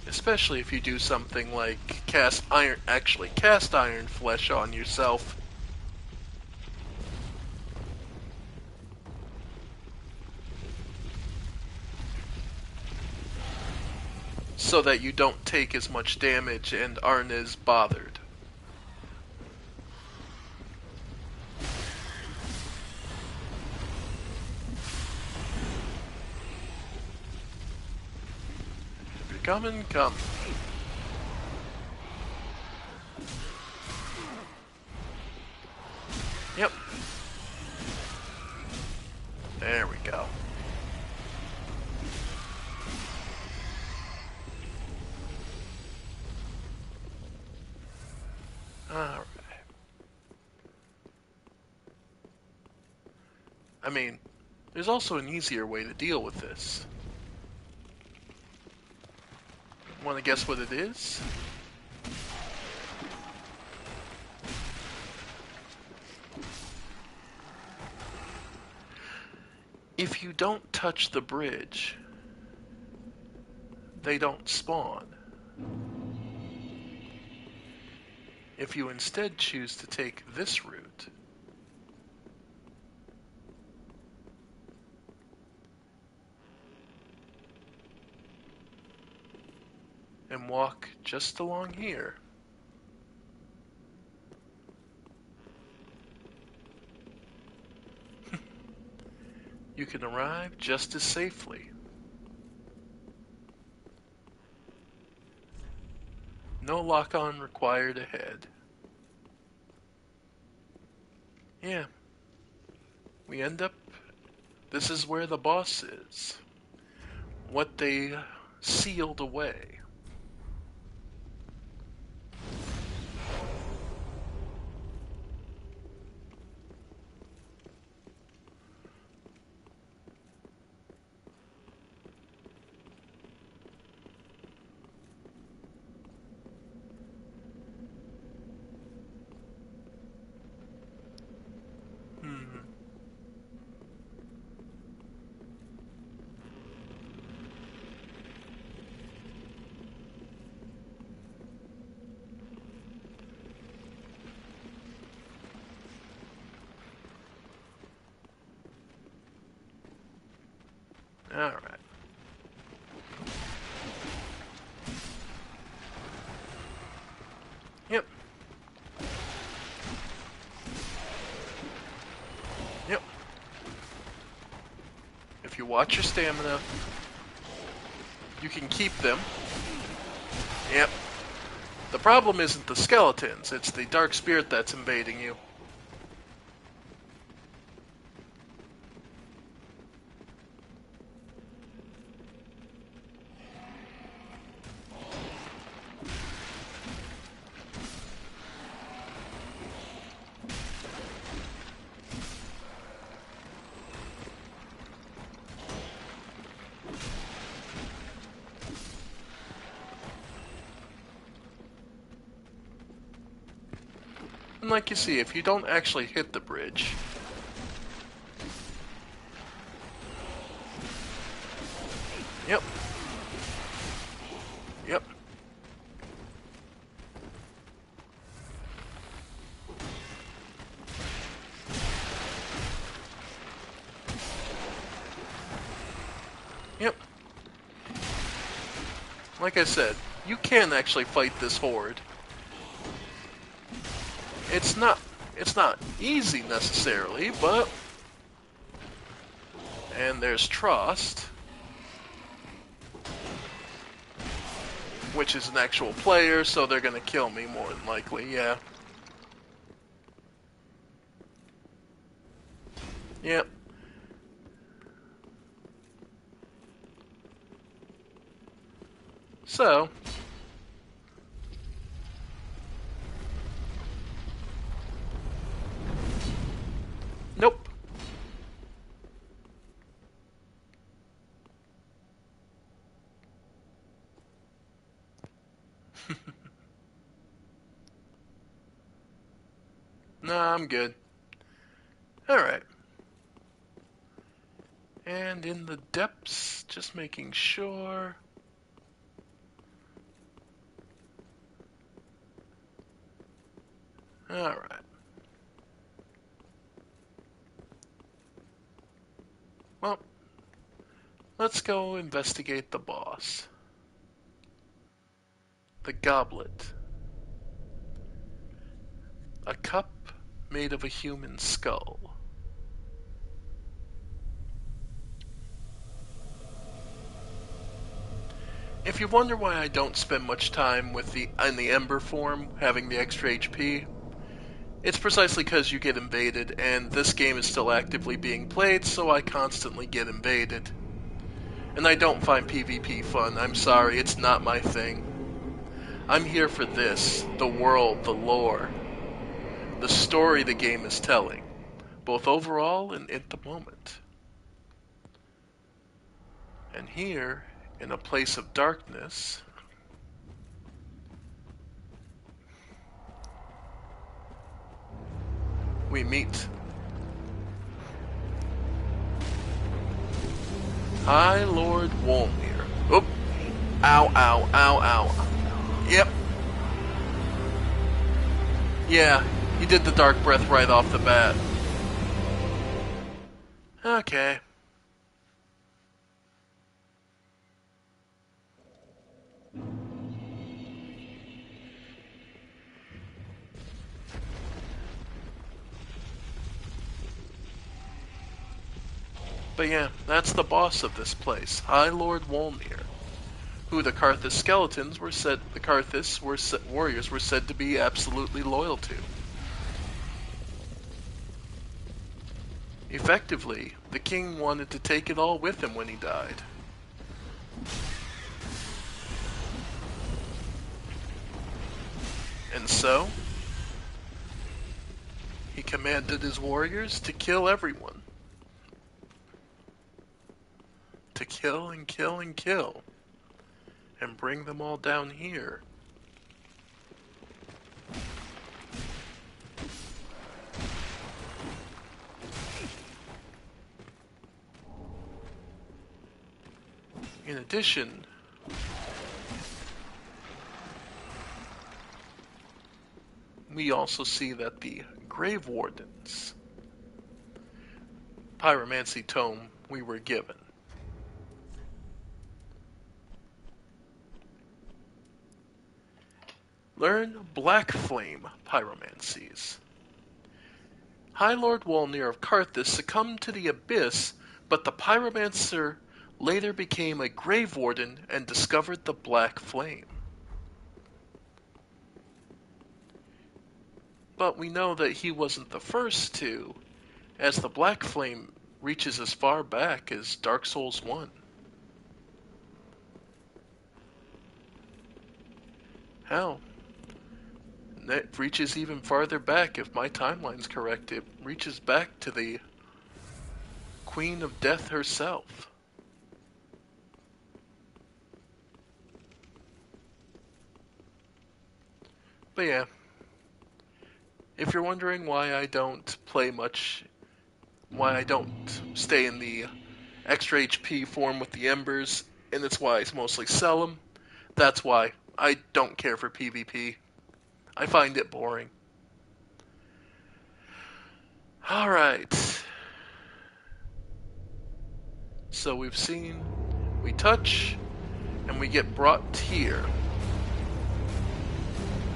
Especially if you do something like cast iron flesh on yourself. So that you don't take as much damage and aren't as bothered. If you're coming, come. Yep. There we go. Alright. I mean, there's also an easier way to deal with this. Want to guess what it is? If you don't touch the bridge, they don't spawn. If you instead choose to take this route, and walk just along here, you can arrive just as safely. No lock-on required ahead. Yeah. We end up This is where the boss is. What they sealed away. Alright. Yep. Yep. If you watch your stamina, you can keep them. Yep. The problem isn't the skeletons, it's the dark spirit that's invading you. And like you see, if you don't actually hit the bridge, yep. Yep. Yep. Like I said, you can actually fight this horde. It's not easy necessarily, but and there's trust, which is an actual player, so they're gonna kill me more than likely, yeah. Yep. So nope. Nah, I'm good. Alright. And in the depths, just making sure. Alright. Well, let's go investigate the boss. The goblet. A cup made of a human skull. If you wonder why I don't spend much time with in the Ember form, having the extra HP, it's precisely because you get invaded, and this game is still actively being played, so I constantly get invaded. And I don't find PvP fun, I'm sorry, it's not my thing. I'm here for this, the world, the lore, the story the game is telling, both overall and at the moment. And here, in a place of darkness, we meet High Lord Wolnir. Oop! Ow, ow, ow, ow. Yep. Yeah, he did the Dark Breath right off the bat. Okay. But yeah, that's the boss of this place, High Lord Wolnir, who the Karthus skeletons were said, the Karthus warriors were said to be absolutely loyal to. Effectively, The king wanted to take it all with him when he died. And so, he commanded his warriors to kill everyone. To kill and kill and kill. And bring them all down here. In addition, we also see that the Grave Wardens, pyromancy tome we were given, learn Black Flame pyromancies. High Lord Wolnir of Karthus succumbed to the Abyss, but the pyromancer later became a Grave Warden and discovered the Black Flame. But we know that he wasn't the first to, as the Black Flame reaches as far back as Dark Souls 1. Hell, it reaches even farther back. If my timeline's correct, it reaches back to the Queen of Death herself. But yeah, if you're wondering why I don't play much, why I don't stay in the extra HP form with the Embers, and it's why I mostly sell them, that's why. I don't care for PvP. I find it boring. Alright. So we've seen, we touch, and we get brought here,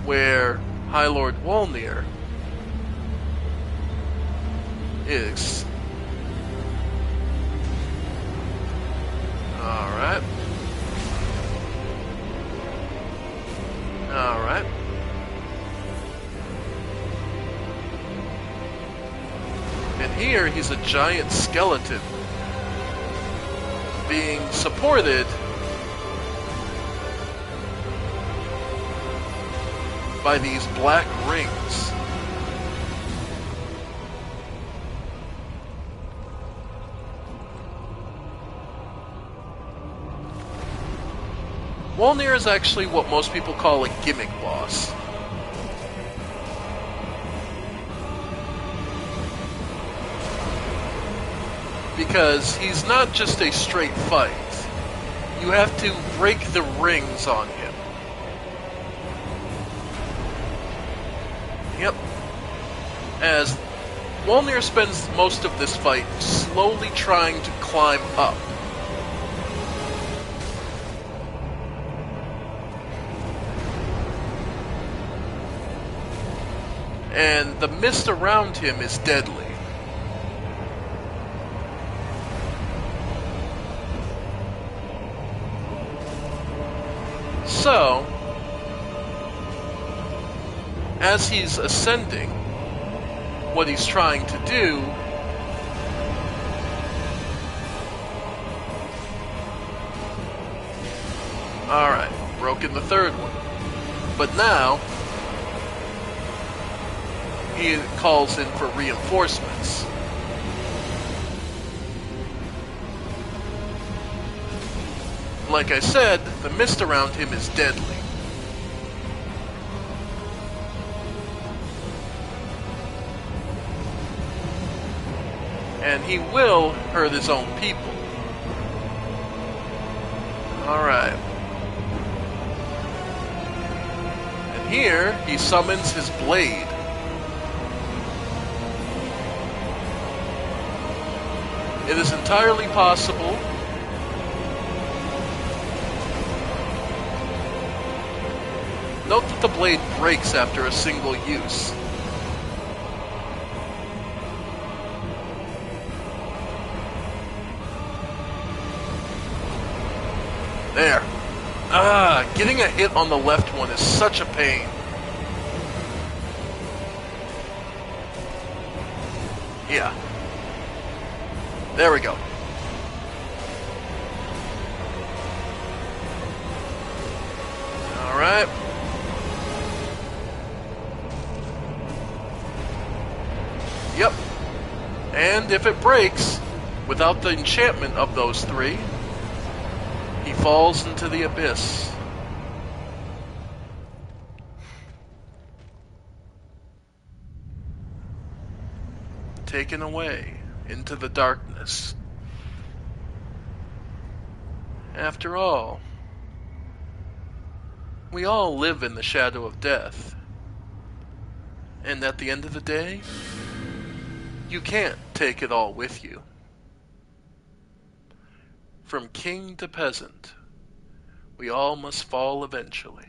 where High Lord Wolnir is. Alright. Alright. And here he's a giant skeleton being supported by these black rings. Wolnir is actually what most people call a gimmick boss. Because he's not just a straight fight. You have to break the rings on him. Yep. As Wolnir spends most of this fight slowly trying to climb up. And the mist around him is deadly. So, as he's ascending, what he's trying to do alright, broken the third one. But now he calls in for reinforcements. Like I said, the mist around him is deadly. And he will hurt his own people. Alright. And here, he summons his blade. It is entirely possible note that the blade breaks after a single use. There. Getting a hit on the left one is such a pain. Yeah. There we go. Alright. Yep. And if it breaks, without the enchantment of those three, he falls into the abyss. Taken away into the darkness. After all, we all live in the shadow of death. And at the end of the day, you can't take it all with you. From king to peasant, we all must fall eventually.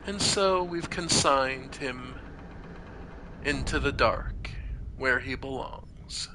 And so we've consigned him into the dark, where he belongs.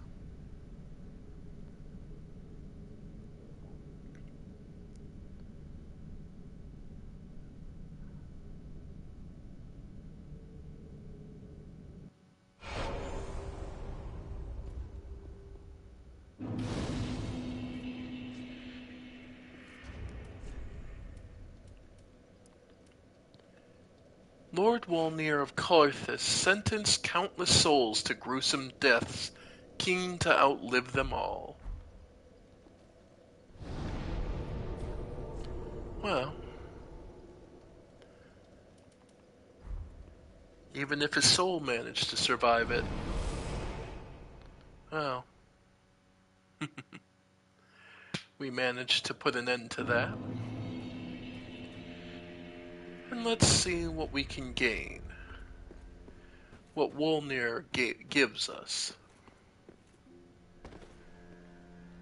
Lord Wolnir of Coithus sentenced countless souls to gruesome deaths, keen to outlive them all. Well, even if his soul managed to survive it, well, we managed to put an end to that. And let's see what we can gain. What Wolnir gives us.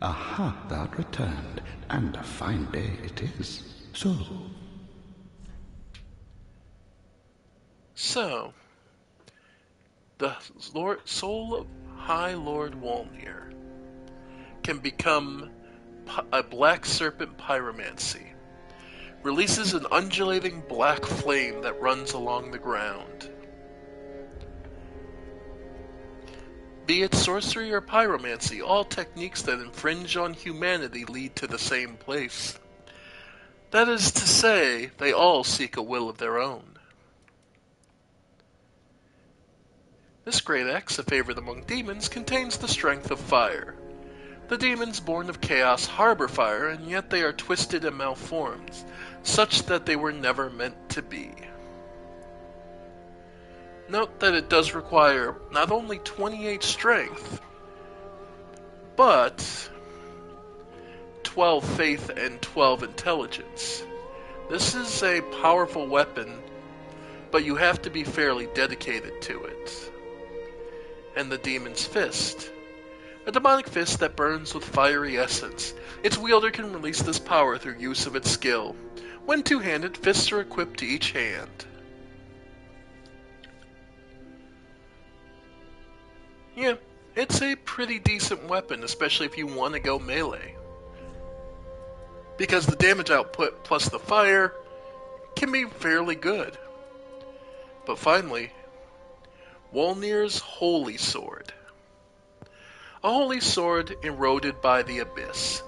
Aha, thou'rt returned, and a fine day it is. So, the soul of High Lord Wolnir can become a black serpent pyromancy. Releases an undulating black flame that runs along the ground. Be it sorcery or pyromancy, all techniques that infringe on humanity lead to the same place. That is to say, they all seek a will of their own. This great axe, favored among demons, contains the strength of fire. The demons born of chaos harbor fire, and yet they are twisted and malformed, such that they were never meant to be. Note that it does require not only 28 strength, but 12 faith and 12 intelligence. This is a powerful weapon, but you have to be fairly dedicated to it. And the Demon's Fist. A demonic fist that burns with fiery essence. Its wielder can release this power through use of its skill. When two-handed, fists are equipped to each hand. Yeah, it's a pretty decent weapon, especially if you want to go melee. Because the damage output plus the fire can be fairly good. But finally, Wolnir's Holy Sword. A holy sword eroded by the abyss.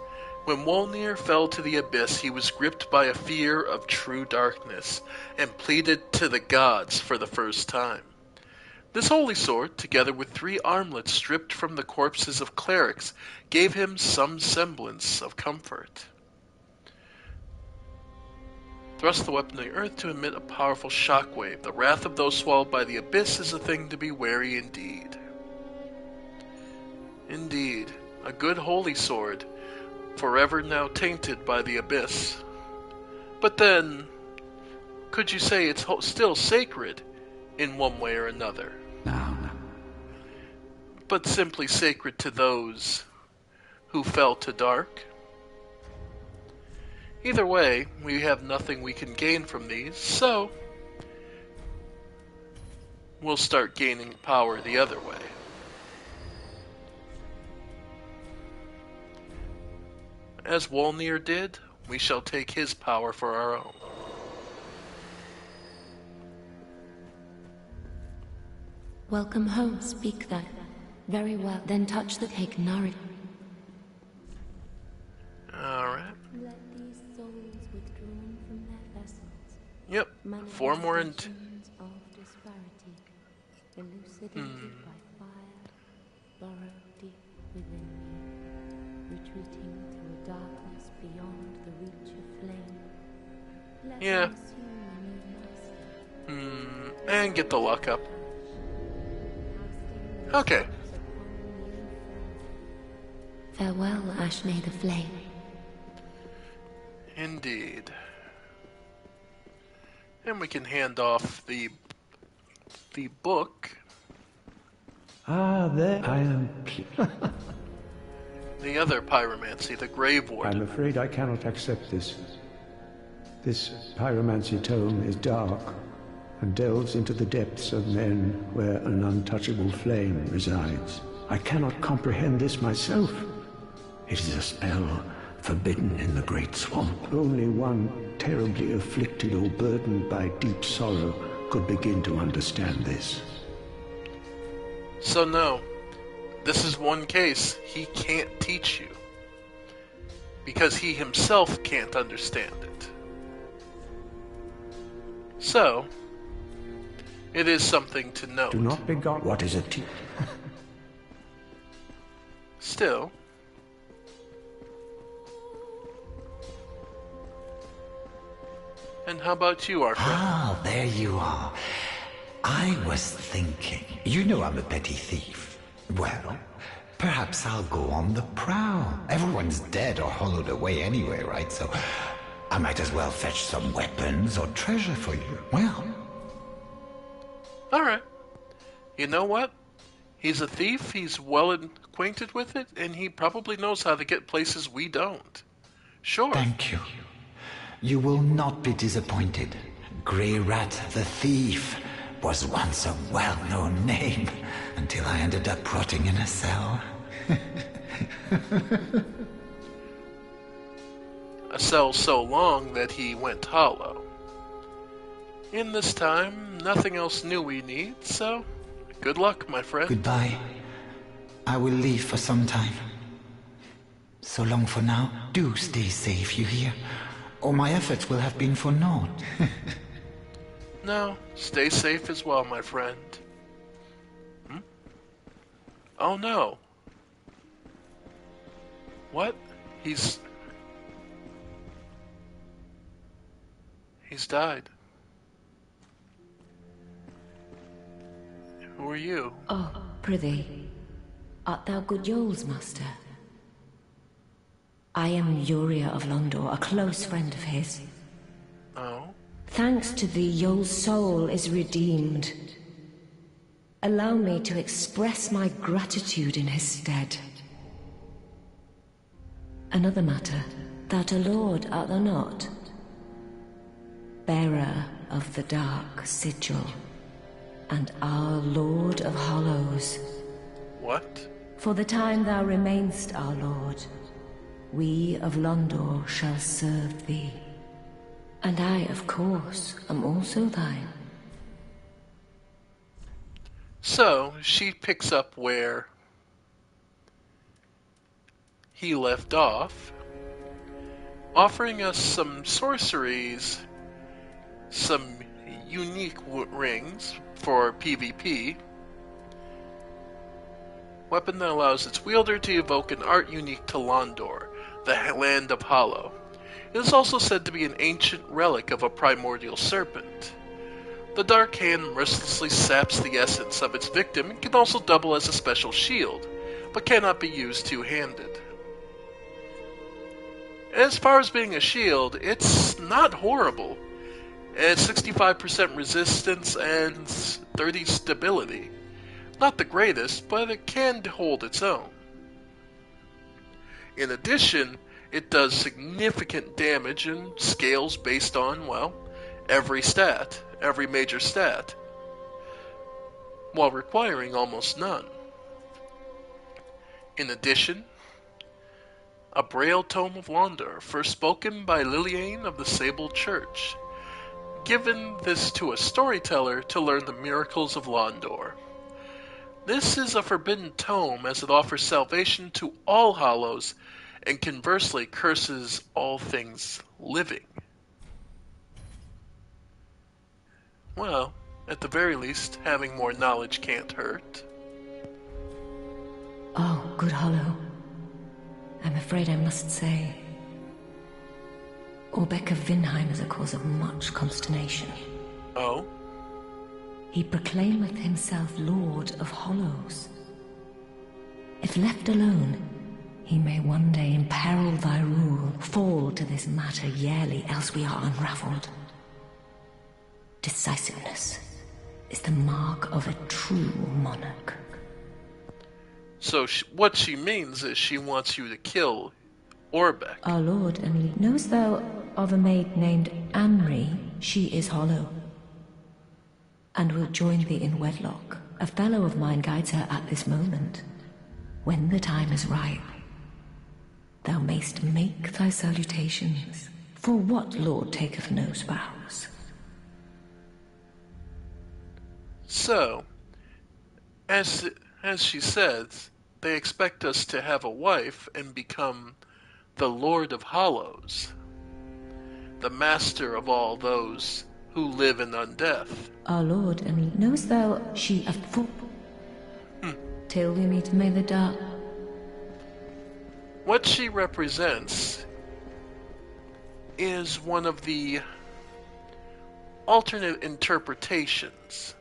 When Wolnir fell to the abyss, he was gripped by a fear of true darkness, and pleaded to the gods for the first time. This holy sword, together with 3 armlets stripped from the corpses of clerics, gave him some semblance of comfort. Thrust the weapon to the earth to emit a powerful shockwave. The wrath of those swallowed by the abyss is a thing to be wary indeed. Indeed, a good holy sword, forever now tainted by the abyss. But then, could you say it's still sacred in one way or another? Now. But simply sacred to those who fell to dark? Either way, we have nothing we can gain from these, so we'll start gaining power the other way. As Wolnir did, we shall take his power for our own. Welcome home, speak then. Very well, then touch the cake, nourish. Alright. Let these souls withdrawn from their vessels. Yep. 4 more and... Manifestations of disparity, elucidated by fire, burrow deep within me, retreating through a darkness beyond the reach of flame. Let Yeah. them assume a new master. And get the luck up. Okay. Farewell, Ashne the Flame. Indeed. And we can hand off the book. Ah, there I am. The other pyromancy, the Grave I'm Warden. afraid I cannot accept this. This pyromancy tome is dark and delves into the depths of men where an untouchable flame resides. I cannot comprehend this myself. It is a spell forbidden in the great swamp. Only one terribly afflicted or burdened by deep sorrow could begin to understand this. So no, this is one case he can't teach you. Because he himself can't understand it. So, it is something to note. Do not be gone. What is it? Still, and how about you, Arthur? Ah, there you are. I was thinking. You know I'm a petty thief. Well, perhaps I'll go on the prowl. Everyone's dead or hollowed away anyway, right? So I might as well fetch some weapons or treasure for you. Well, Alright. You know what? He's a thief, he's well acquainted with it, and he probably knows how to get places we don't. Sure. thank you. You will not be disappointed. Grey Rat the Thief was once a well-known name until I ended up rotting in a cell. A cell so long that he went hollow. In this time, nothing else new we need, so good luck, my friend. Goodbye. I will leave for some time. So long for now. Do stay safe, you hear? Or my efforts will have been for naught. No, stay safe as well, my friend. Oh no. What? He's died. Who are you? Oh, prithee, art thou good Yoel's master? I am Uria of Londor, a close friend of his. Oh? Thanks to thee, Yoel's soul is redeemed. Allow me to express my gratitude in his stead. Another matter, thou'rt a lord, art thou not? Bearer of the dark sigil, and our Lord of Hollows. What? For the time thou remainst our lord, we of Londor shall serve thee. And I, of course, am also thine. So, she picks up where he left off, offering us some sorceries, some unique rings for PvP. Weapon that allows its wielder to evoke an art unique to Londor, the land of Hollow. It is also said to be an ancient relic of a primordial serpent. The dark hand mercilessly saps the essence of its victim and can also double as a special shield, but cannot be used two-handed. As far as being a shield, it's not horrible. It's 65% resistance and 30 stability. Not the greatest, but it can hold its own. In addition, it does significant damage and scales based on, well, every major stat, while requiring almost none. In addition, a Braille Tome of Londor, first spoken by Liliane of the Sable Church, given this to a storyteller to learn the miracles of Londor. This is a forbidden tome as it offers salvation to all hollows and conversely curses all things living. Well, at the very least, having more knowledge can't hurt. Oh, good Hollow. I'm afraid I must say, Orbeck of Vinheim is a cause of much consternation. Oh? He proclaimeth himself Lord of Hollows. If left alone, he may one day imperil thy rule, fall to this matter yearly, else we are unraveled. Decisiveness is the mark of a true monarch. So what she means is she wants you to kill Orbeck. Our lord, Emily, knowest thou of a maid named Anri? She is Hollow, and will join thee in wedlock. A fellow of mine guides her at this moment. When the time is ripe, thou mayst make thy salutations. For what lord taketh no spouse? So, as she says, they expect us to have a wife and become the Lord of Hollows, the master of all those who live in undeath. Our lord, Emily, knowest thou she a fool? Till we meet may the dark. What she represents is one of the alternate interpretations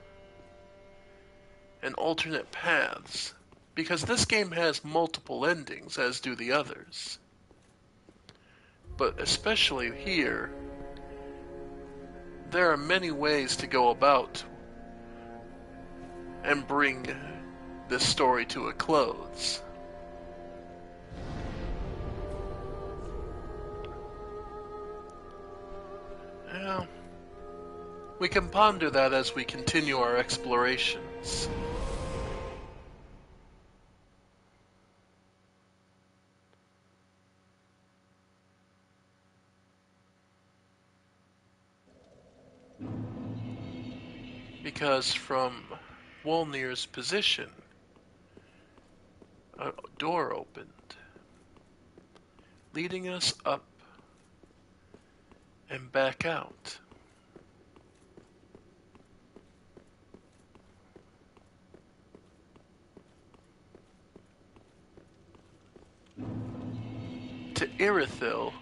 and alternate paths, because this game has multiple endings, as do the others. But especially here, there are many ways to go about and bring this story to a close. Well, we can ponder that as we continue our explorations. Because from Wolnir's position, a door opened, leading us up and back out. To Irithyll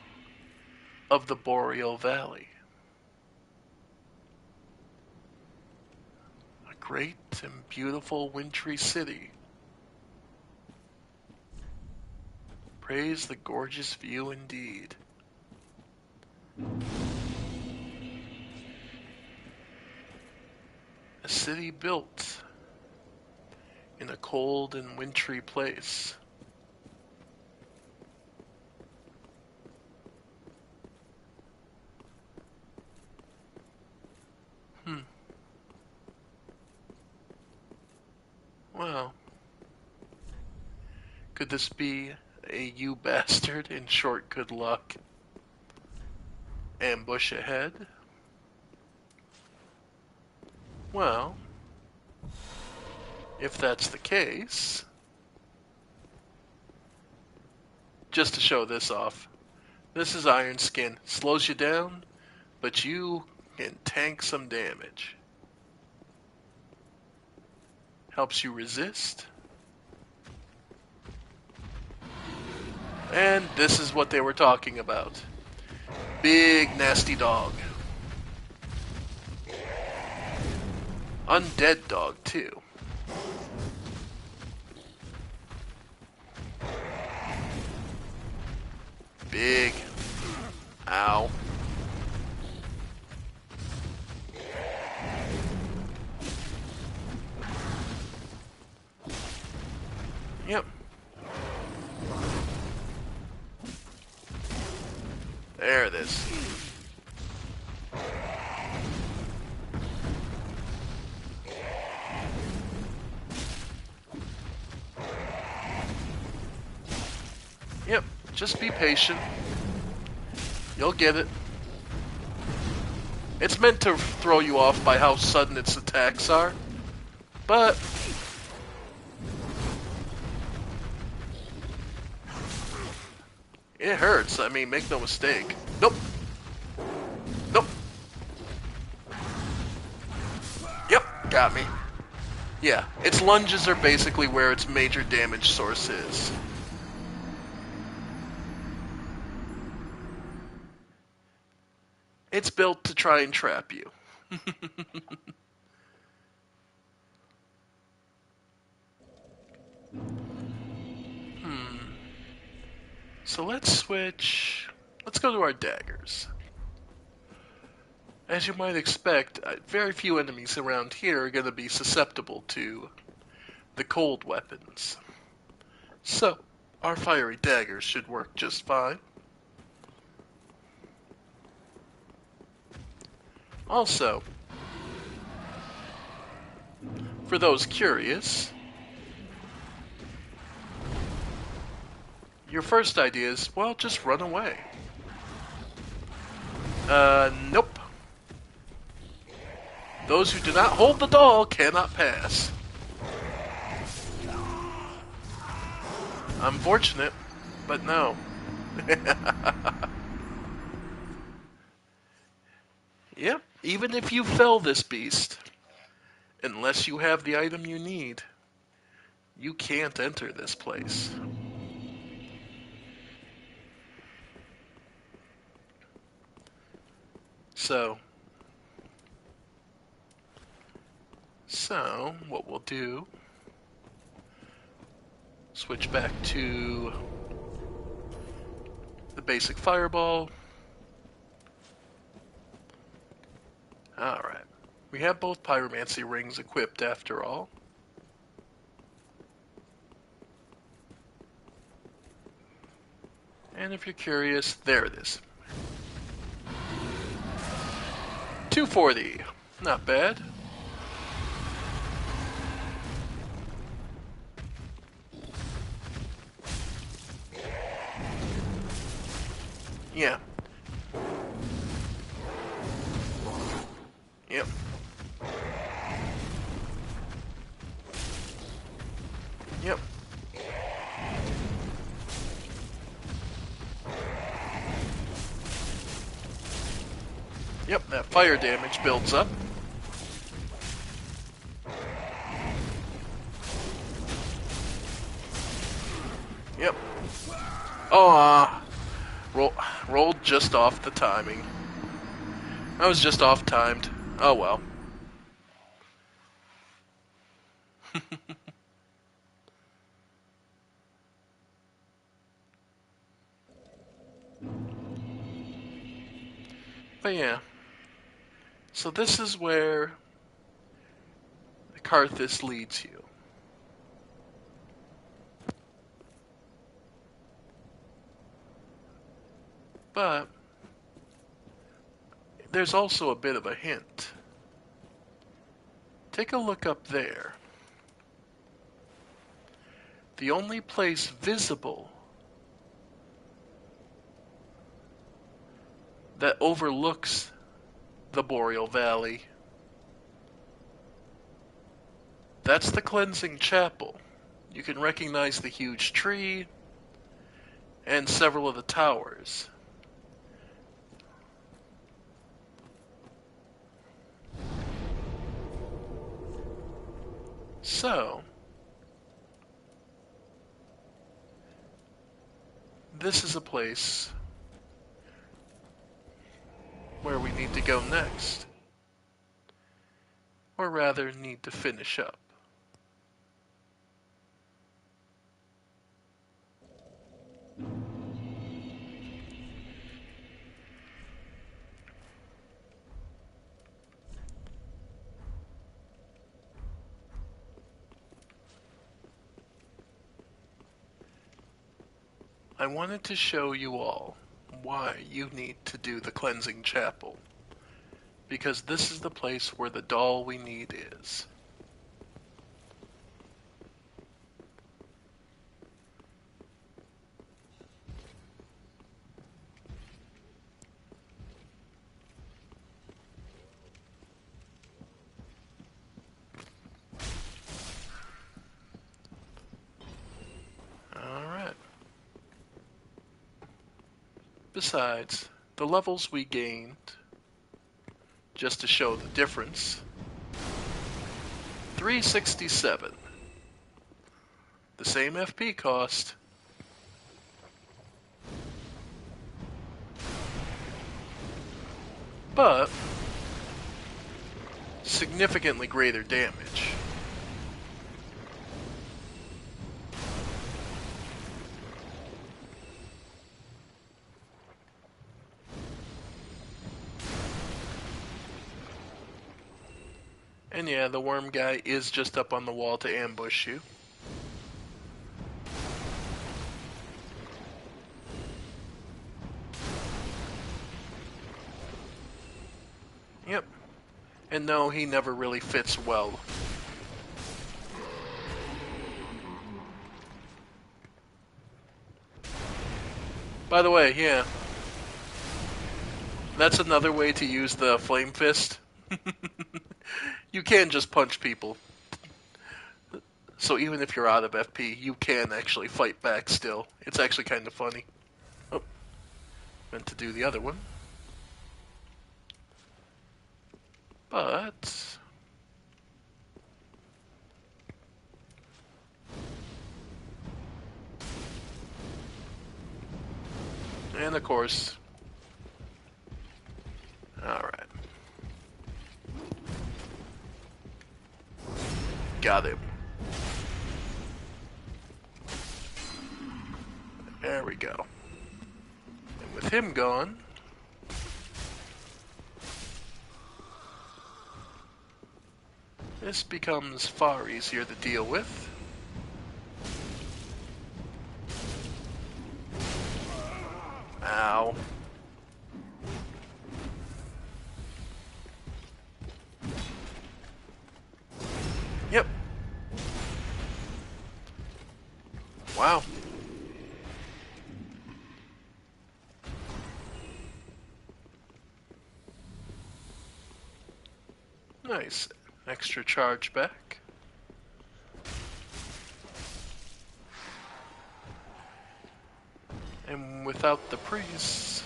of the Boreal Valley. A great and beautiful wintry city. Praise the gorgeous view indeed. A city built in a cold and wintry place. Well, could this be a you bastard in short good luck ambush ahead? Well, if that's the case, just to show this off, this is Iron Skin. Slows you down, but you can tank some damage. Helps you resist. And this is what they were talking about. Big nasty dog. Undead dog, too. Big. Ow. Yep. There it is. Yep, just be patient. You'll get it. It's meant to throw you off by how sudden its attacks are, but It hurts, I mean, make no mistake. Nope. Nope. Yep, got me. Yeah, its lunges are basically where its major damage source is. It's built to try and trap you. So let's switch. Let's go to our daggers. As you might expect, very few enemies around here are going to be susceptible to the cold weapons. So, our fiery daggers should work just fine. Also, for those curious, your first idea is, well, just run away. Nope. Those who do not hold the doll cannot pass. Unfortunate, but no. Yep, even if you fell this beast, unless you have the item you need, you can't enter this place. So, what we'll do, switch back to the basic fireball. Alright. We have both pyromancy rings equipped after all. And if you're curious, there it is. 240. Not bad. Yeah. Yep. Yep. Yep, that fire damage builds up. Yep. Oh, rolled just off the timing. I was just off timed. Oh well. But yeah. So this is where the Karthus leads you. But there's also a bit of a hint. Take a look up there. The only place visible that overlooks the Boreal Valley, that's the Cleansing Chapel. You can recognize the huge tree and several of the towers. So, this is a place where we need to go next. Or rather, need to finish up. I wanted to show you all why you need to do the Cleansing Chapel, because this is the place where the doll we need is. Alright. Besides, the levels we gained, just to show the difference, 367. The same FP cost. But significantly greater damage. And yeah, the worm guy is just up on the wall to ambush you. Yep. And no, he never really fits well. By the way, yeah. That's another way to use the flame fist. You can just punch people. So even if you're out of FP, you can actually fight back still. It's actually kind of funny. Oh, meant to do the other one. But and of course, alright. Got him. There we go. And with him gone, this becomes far easier to deal with. Ow. Yep. Wow. Nice. Extra charge back. And without the priests,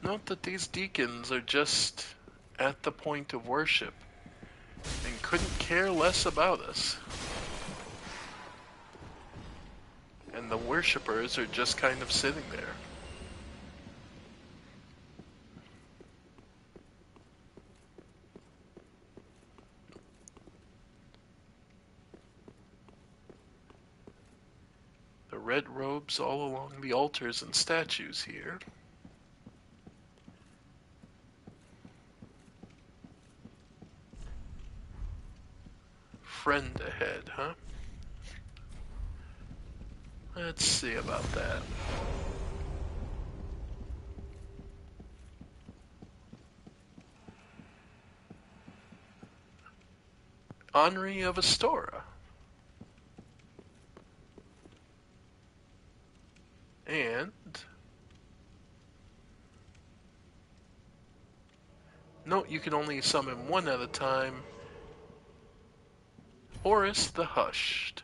note that these deacons are just at the point of worship and couldn't care less about us. And the worshippers are just kind of sitting there. The red robes all along the altars and statues here. Friend ahead, huh? Let's see about that. Henri of Astora. And note you can only summon one at a time. Horus the Hushed.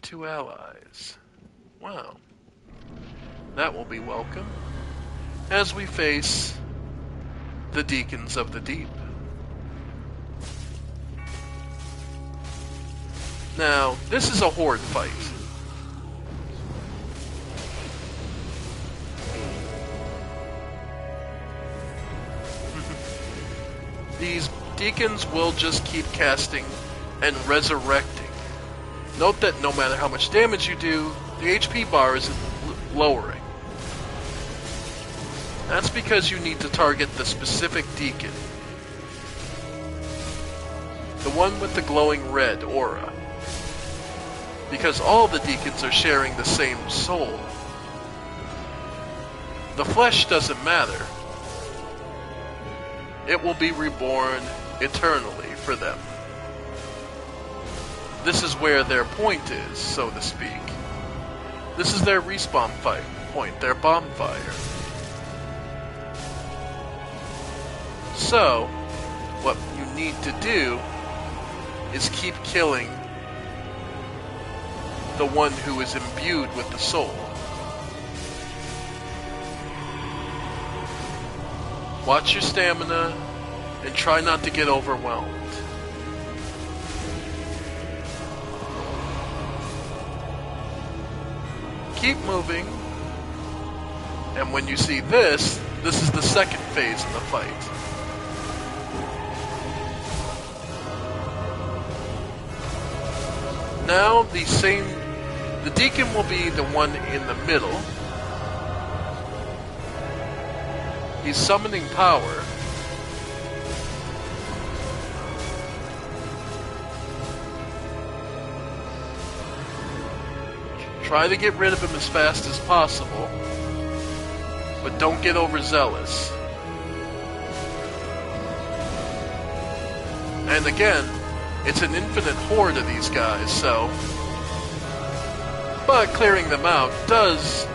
Two allies. Wow. That will be welcome as we face the Deacons of the Deep. Now, this is a horde fight. These deacons will just keep casting and resurrecting. Note that no matter how much damage you do, the HP bar is lowering. That's because you need to target the specific deacon. The one with the glowing red aura. Because all the deacons are sharing the same soul. The flesh doesn't matter. It will be reborn eternally for them. this is where their point is, so to speak. This is their respawn point, their bonfire. So, what you need to do is keep killing the one who is imbued with the soul. Watch your stamina and try not to get overwhelmed. Keep moving, and when you see this is the second phase of the fight. Now the deacon will be the one in the middle. He's summoning power. Try to get rid of him as fast as possible, but don't get overzealous. And again, it's an infinite horde of these guys, so... But clearing them out does...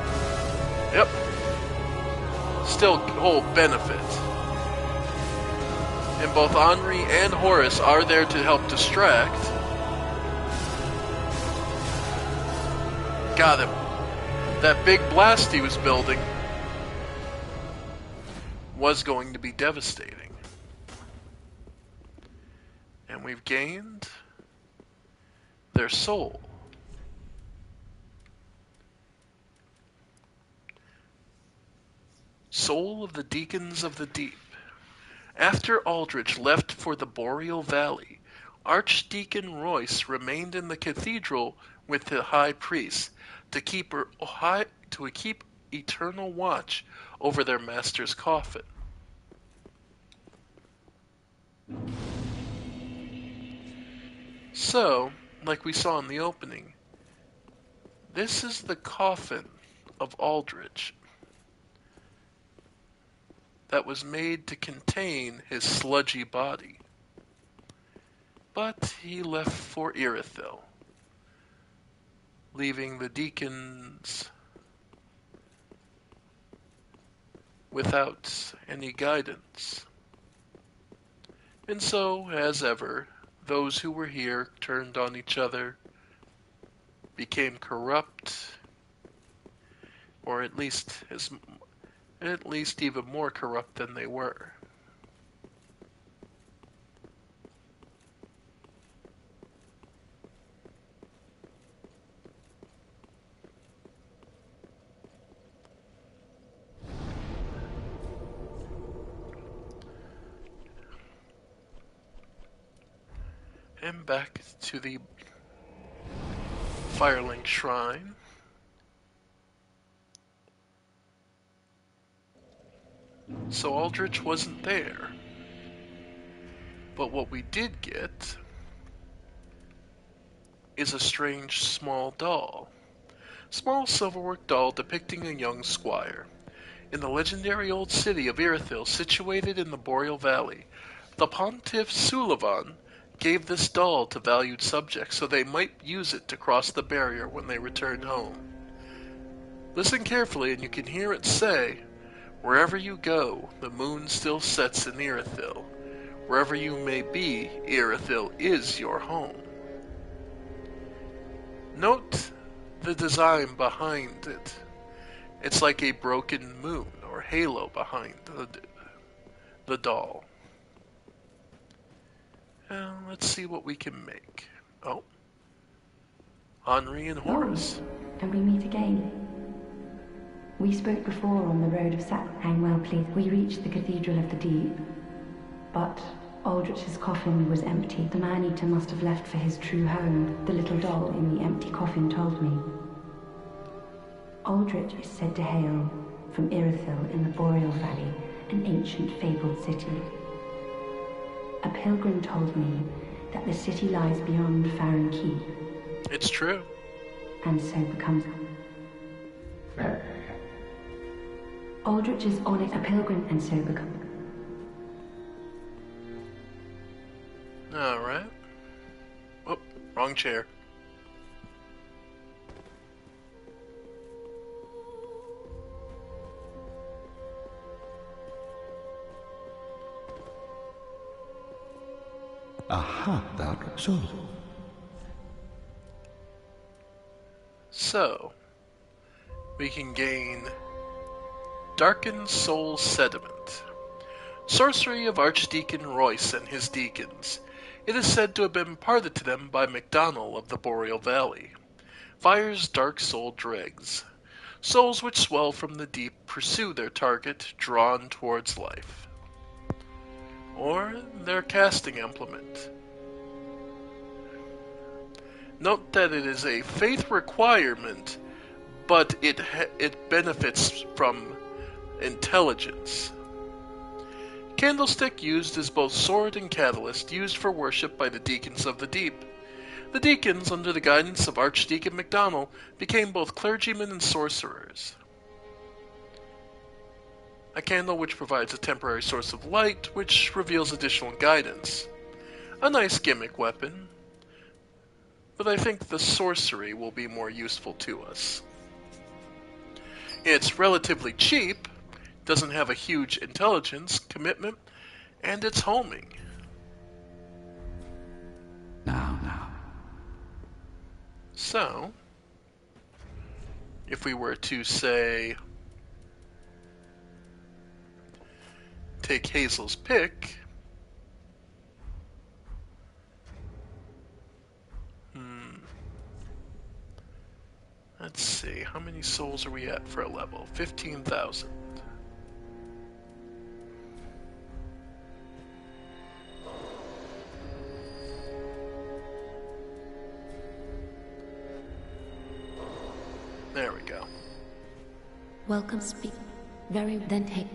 Yep. Still hold benefit. And both Henri and Horace are there to help distract. Got him. That big blast he was building was going to be devastating. And we've gained their soul. Soul of the Deacons of the Deep. After Aldrich left for the Boreal Valley, Archdeacon Royce remained in the cathedral with the high priest to keep eternal watch over their master's coffin. So, like we saw in the opening, this is the coffin of Aldrich that was made to contain his sludgy body. But he left for Irithyll, leaving the deacons without any guidance. And so, as ever, those who were here turned on each other, became corrupt, or at least even more corrupt than they were. And back to the Firelink Shrine. So Aldrich wasn't there. But what we did get is a strange small doll. Small silverwork doll depicting a young squire. In the legendary old city of Irithyll, situated in the Boreal Valley, the Pontiff Sullivan gave this doll to valued subjects so they might use it to cross the barrier when they returned home. Listen carefully and you can hear it say, "Wherever you go, the moon still sets in Irithyll. Wherever you may be, Irithyll is your home." Note the design behind it. It's like a broken moon or halo behind the doll. Let's see what we can make. Oh. Henri and Horace. And we meet again. We spoke before on the road of I'm well pleased. We reached the Cathedral of the Deep, but Aldrich's coffin was empty. The man-eater must have left for his true home. The little doll in the empty coffin told me. Aldrich is said to hail from Irithyll in the Boreal Valley, an ancient fabled city. A pilgrim told me that the city lies beyond Farron Keep. It's true. And so becomes... Aldrich is on it, a pilgrim, and so becomes... Alright. Oh, Wrong chair. Aha, that so. So, we can gain Darkened Soul Sediment. Sorcery of Archdeacon Royce and his deacons. It is said to have been imparted to them by MacDonald of the Boreal Valley. Fire's dark soul dregs. Souls which swell from the deep pursue their target, drawn towards life. Or their casting implement. Note that it is a faith requirement, but it benefits from intelligence. Candlestick used as both sword and catalyst, used for worship by the Deacons of the Deep. The Deacons, under the guidance of Archdeacon MacDonald, became both clergymen and sorcerers. A candle which provides a temporary source of light, which reveals additional guidance. A nice gimmick weapon, but I think the sorcery will be more useful to us. It's relatively cheap, doesn't have a huge intelligence commitment, and it's homing. Now. So, if we were to say, take Hazel's pick, let's see, how many souls are we at for a level? 15,000. There we go. Welcome, speak. Very then take.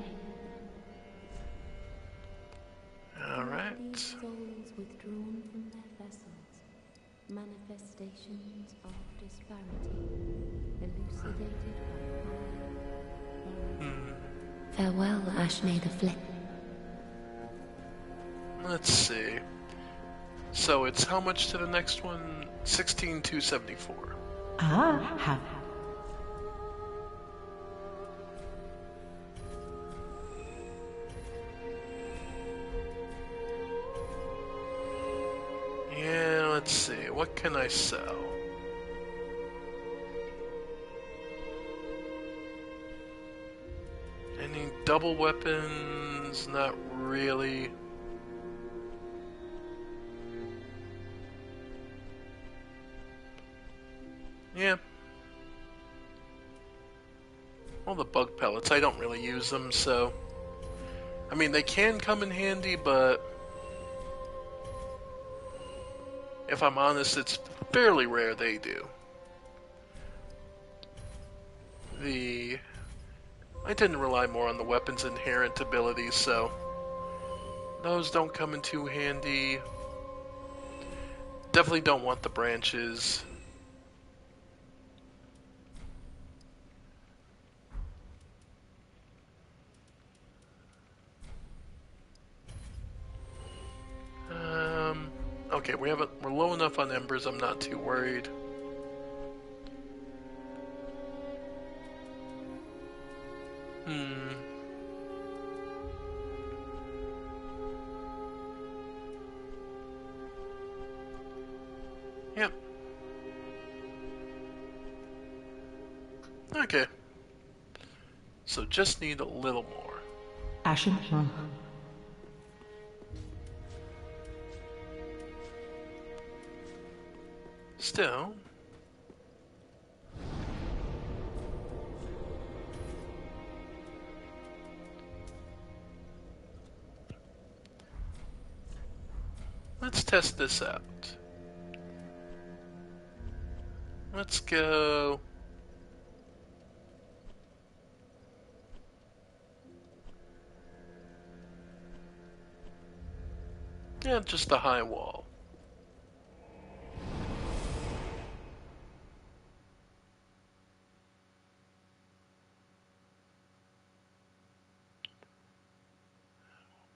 Alright. These souls withdrawn from their vessels, manifestations of disparity, elucidated by fire. Farewell, Ashne the Flip. Let's see. So it's how much to the next one? 16,274. Ah, Yeah, let's see. What can I sell? Any double weapons? Not really. Yeah. All the bug pellets, I don't really use them, so... I mean, they can come in handy, but... if I'm honest, it's fairly rare they do. I tend to rely more on the weapon's inherent abilities, so... those don't come in too handy. Definitely don't want the branches. Okay, we're low enough on embers, I'm not too worried. Yep. Okay. So just need a little more. Ashen. Still. Let's test this out. Let's go... yeah, just the high wall.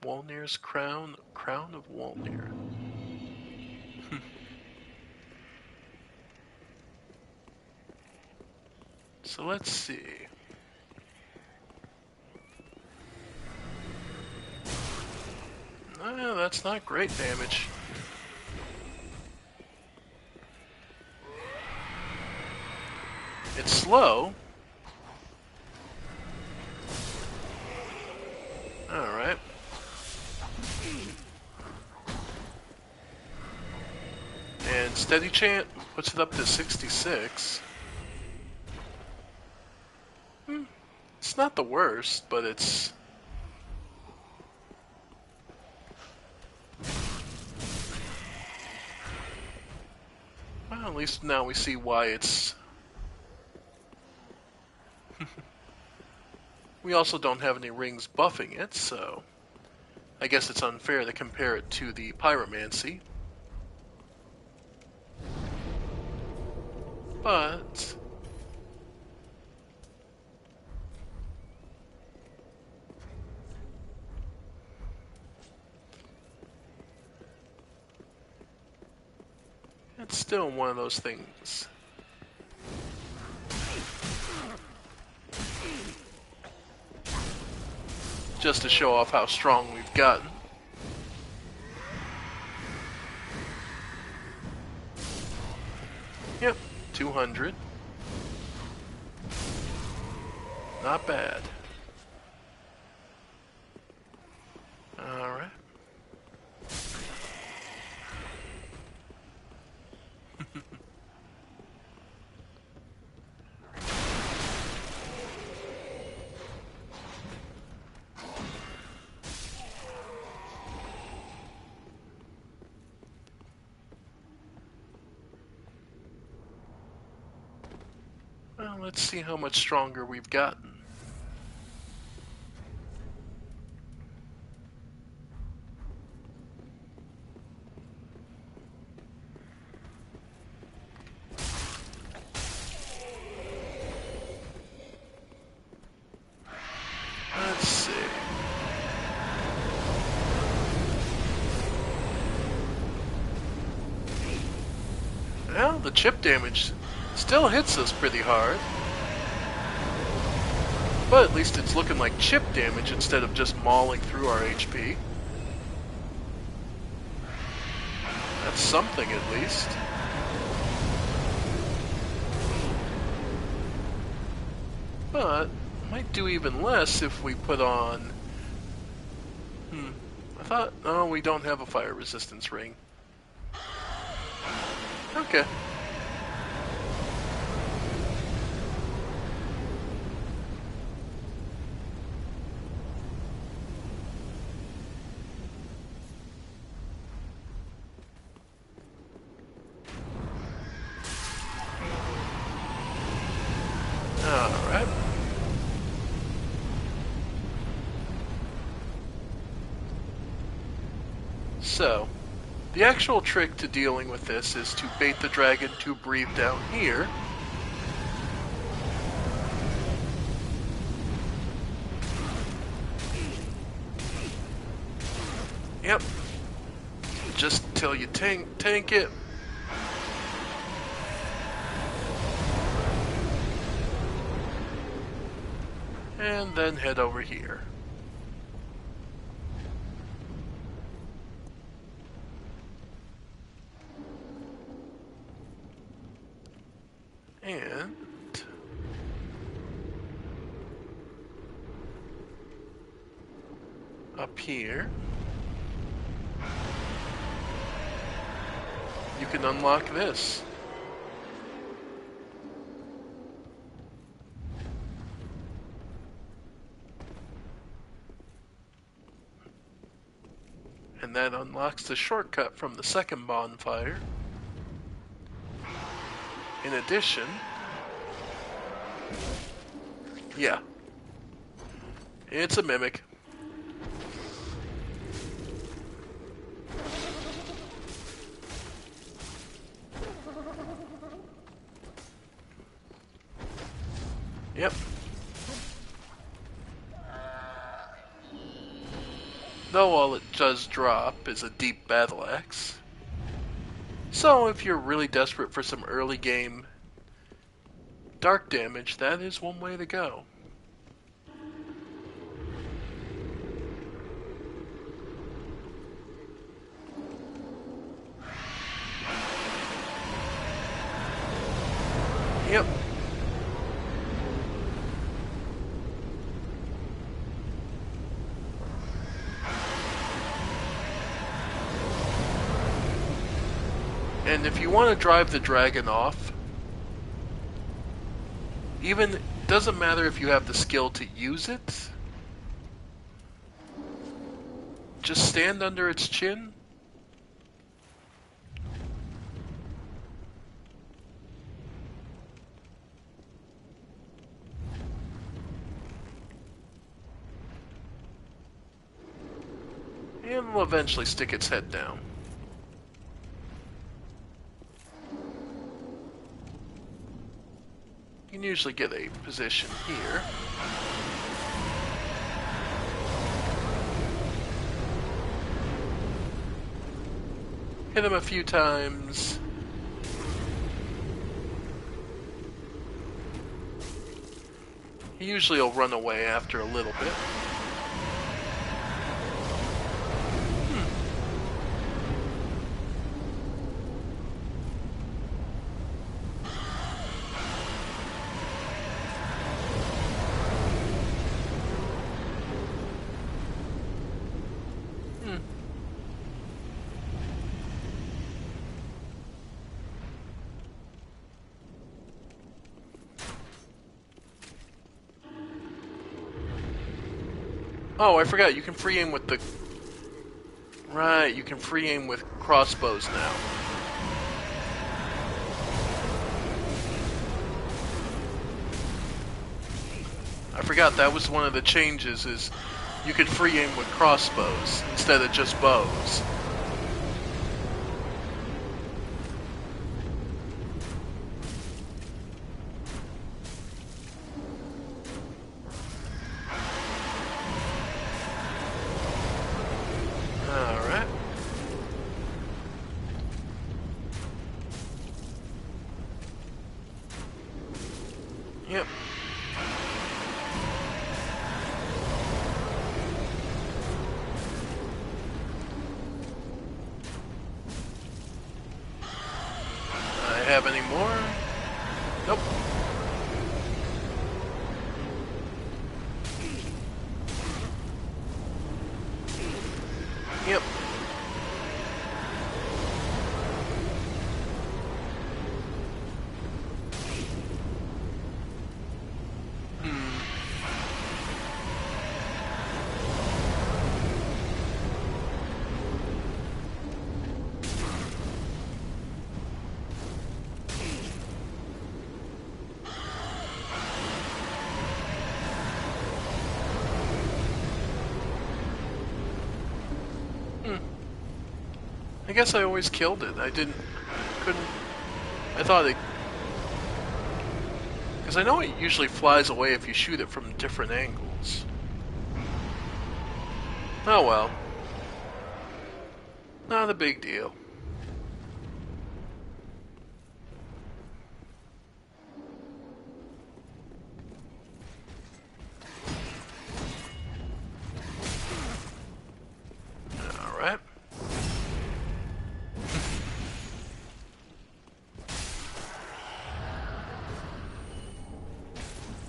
Wolnir's crown of Wolnir. So let's see. That's not great damage. It's slow. Alright. And Steady Chant puts it up to 66. It's not the worst, but it's... Well, at least now we see why it's... We also don't have any rings buffing it, so... I guess it's unfair to compare it to the Pyromancy. But... it's still one of those things. Just to show off how strong we've gotten. Yep, 200. Not bad. Alright. Well, let's see how much stronger we've gotten. Let's see. Well, the chip damage still hits us pretty hard. But at least it's looking like chip damage instead of just mauling through our HP. That's something at least. But might do even less if we put on... I thought... Oh, we don't have a fire resistance ring. Okay. Alright. So, the actual trick to dealing with this is to bait the dragon to breathe down here. Yep. Just till you tank it. And then head over here. And up here, you can unlock this. And that unlocks the shortcut from the second bonfire. In addition, yeah, it's a mimic. Yep. Though all it does drop is a deep battle axe. So if you're really desperate for some early game dark damage, that is one way to go. Yep. And if you want to drive the dragon off, even doesn't matter if you have the skill to use it. Just stand under its chin. And will eventually stick its head down. You can usually get a position here. Hit him a few times. He usually will run away after a little bit. Oh, I forgot, you can free aim with the... Right, you can free aim with crossbows now. I forgot that was one of the changes, is you could free aim with crossbows instead of just bows. Alright. Yep. Have any more? Nope. Yep. I guess I always killed it. I thought it... Because I know it usually flies away if you shoot it from different angles. Oh well. Not a big deal. Alright.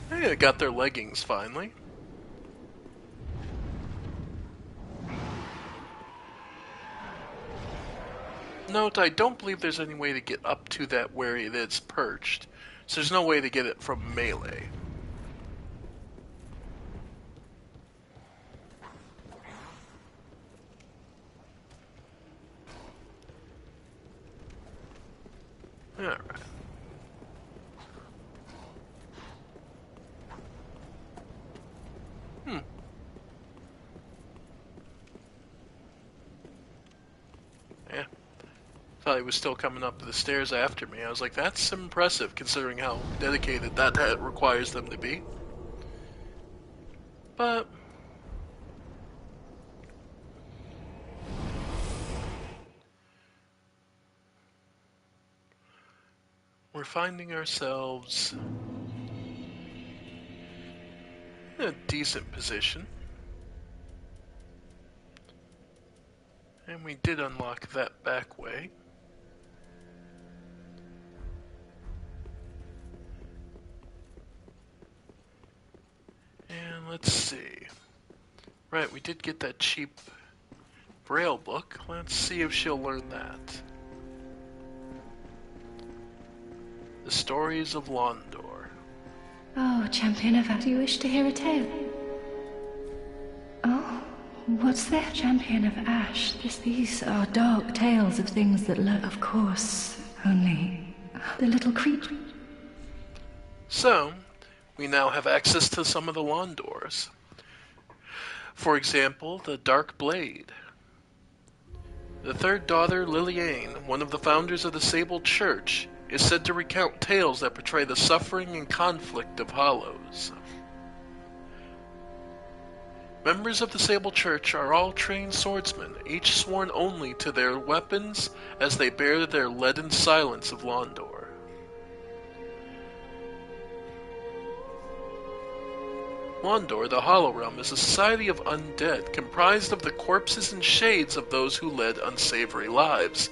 Hey, they got their leggings finally. Note, I don't believe there's any way to get up to that where it is perched. So there's no way to get it from melee. Alright. Yeah. Thought he was still coming up the stairs after me. I was like, that's impressive considering how dedicated that requires them to be. But... we're finding ourselves a decent position. And we did unlock that back way. And let's see. Right, we did get that cheap Braille book. Let's see if she'll learn that. The Stories of Londor. Oh, Champion of Ash, do you wish to hear a tale? Oh, what's there? Champion of Ash, these are dark tales of things that lurk. Of course, only the little creature. So, we now have access to some of the Londors. For example, the Dark Blade. The third daughter, Liliane, one of the founders of the Sable Church, is said to recount tales that portray the suffering and conflict of Hollows. Members of the Sable Church are all trained swordsmen, each sworn only to their weapons as they bear their leaden silence of Londor. Londor, the Hollow Realm, is a society of undead, comprised of the corpses and shades of those who led unsavory lives.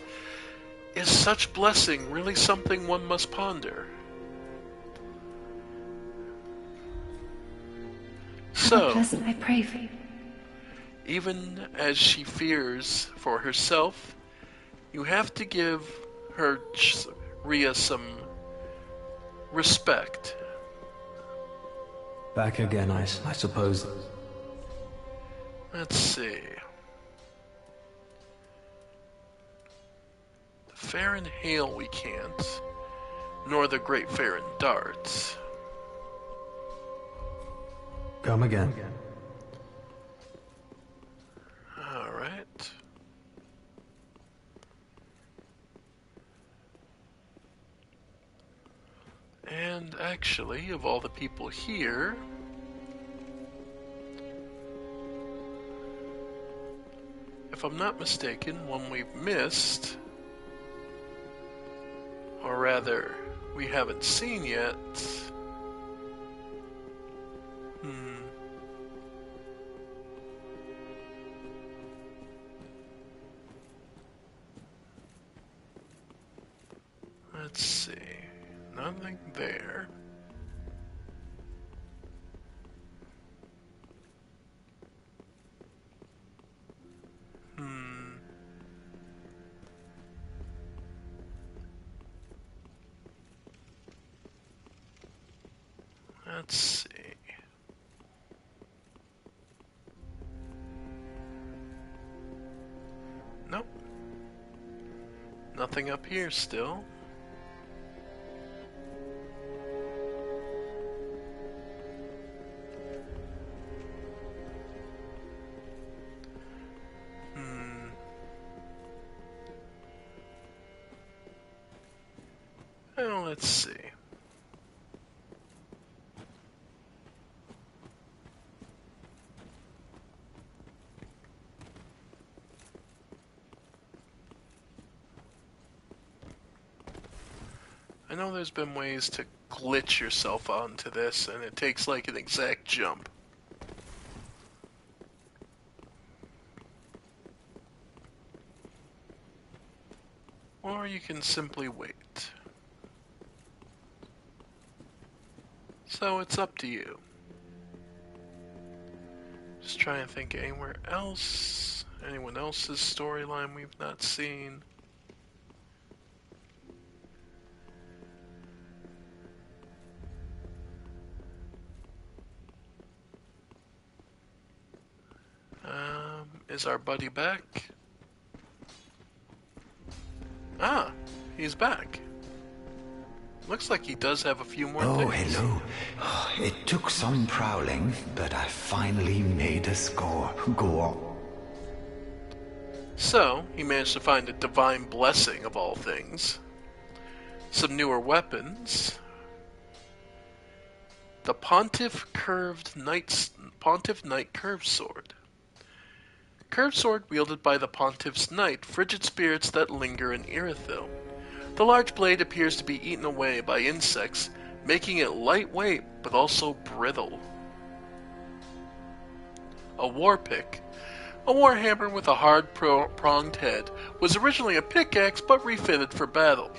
Is such blessing really something one must ponder? So, Pleasant, I pray for you. Even as she fears for herself, you have to give her Rhea some respect. Back again, I suppose. Let's see. The Fair and Hail we can't, nor the Great Fair and Darts. Come again. Alright. And actually, of all the people here, if I'm not mistaken, one we've missed, or rather, we haven't seen yet. Let's see. Nothing there. Let's see. Nope. Nothing up here still. Well, let's see. I know there's been ways to glitch yourself onto this, and it takes like an exact jump. Or you can simply wait. So it's up to you. Just try and think anywhere else, anyone else's storyline we've not seen. Is our buddy back? Ah, he's back. Looks like he does have a few more things. Oh, hello. It took some prowling, but I finally made a score. Go on. So, he managed to find a divine blessing of all things. Some newer weapons. The Pontiff Knight Curved Sword. Curved sword wielded by the Pontiff's Knight, frigid spirits that linger in Irithyll. The large blade appears to be eaten away by insects, making it lightweight but also brittle. a war pick. A warhammer with a hard pronged head was originally a pickaxe but refitted for battle.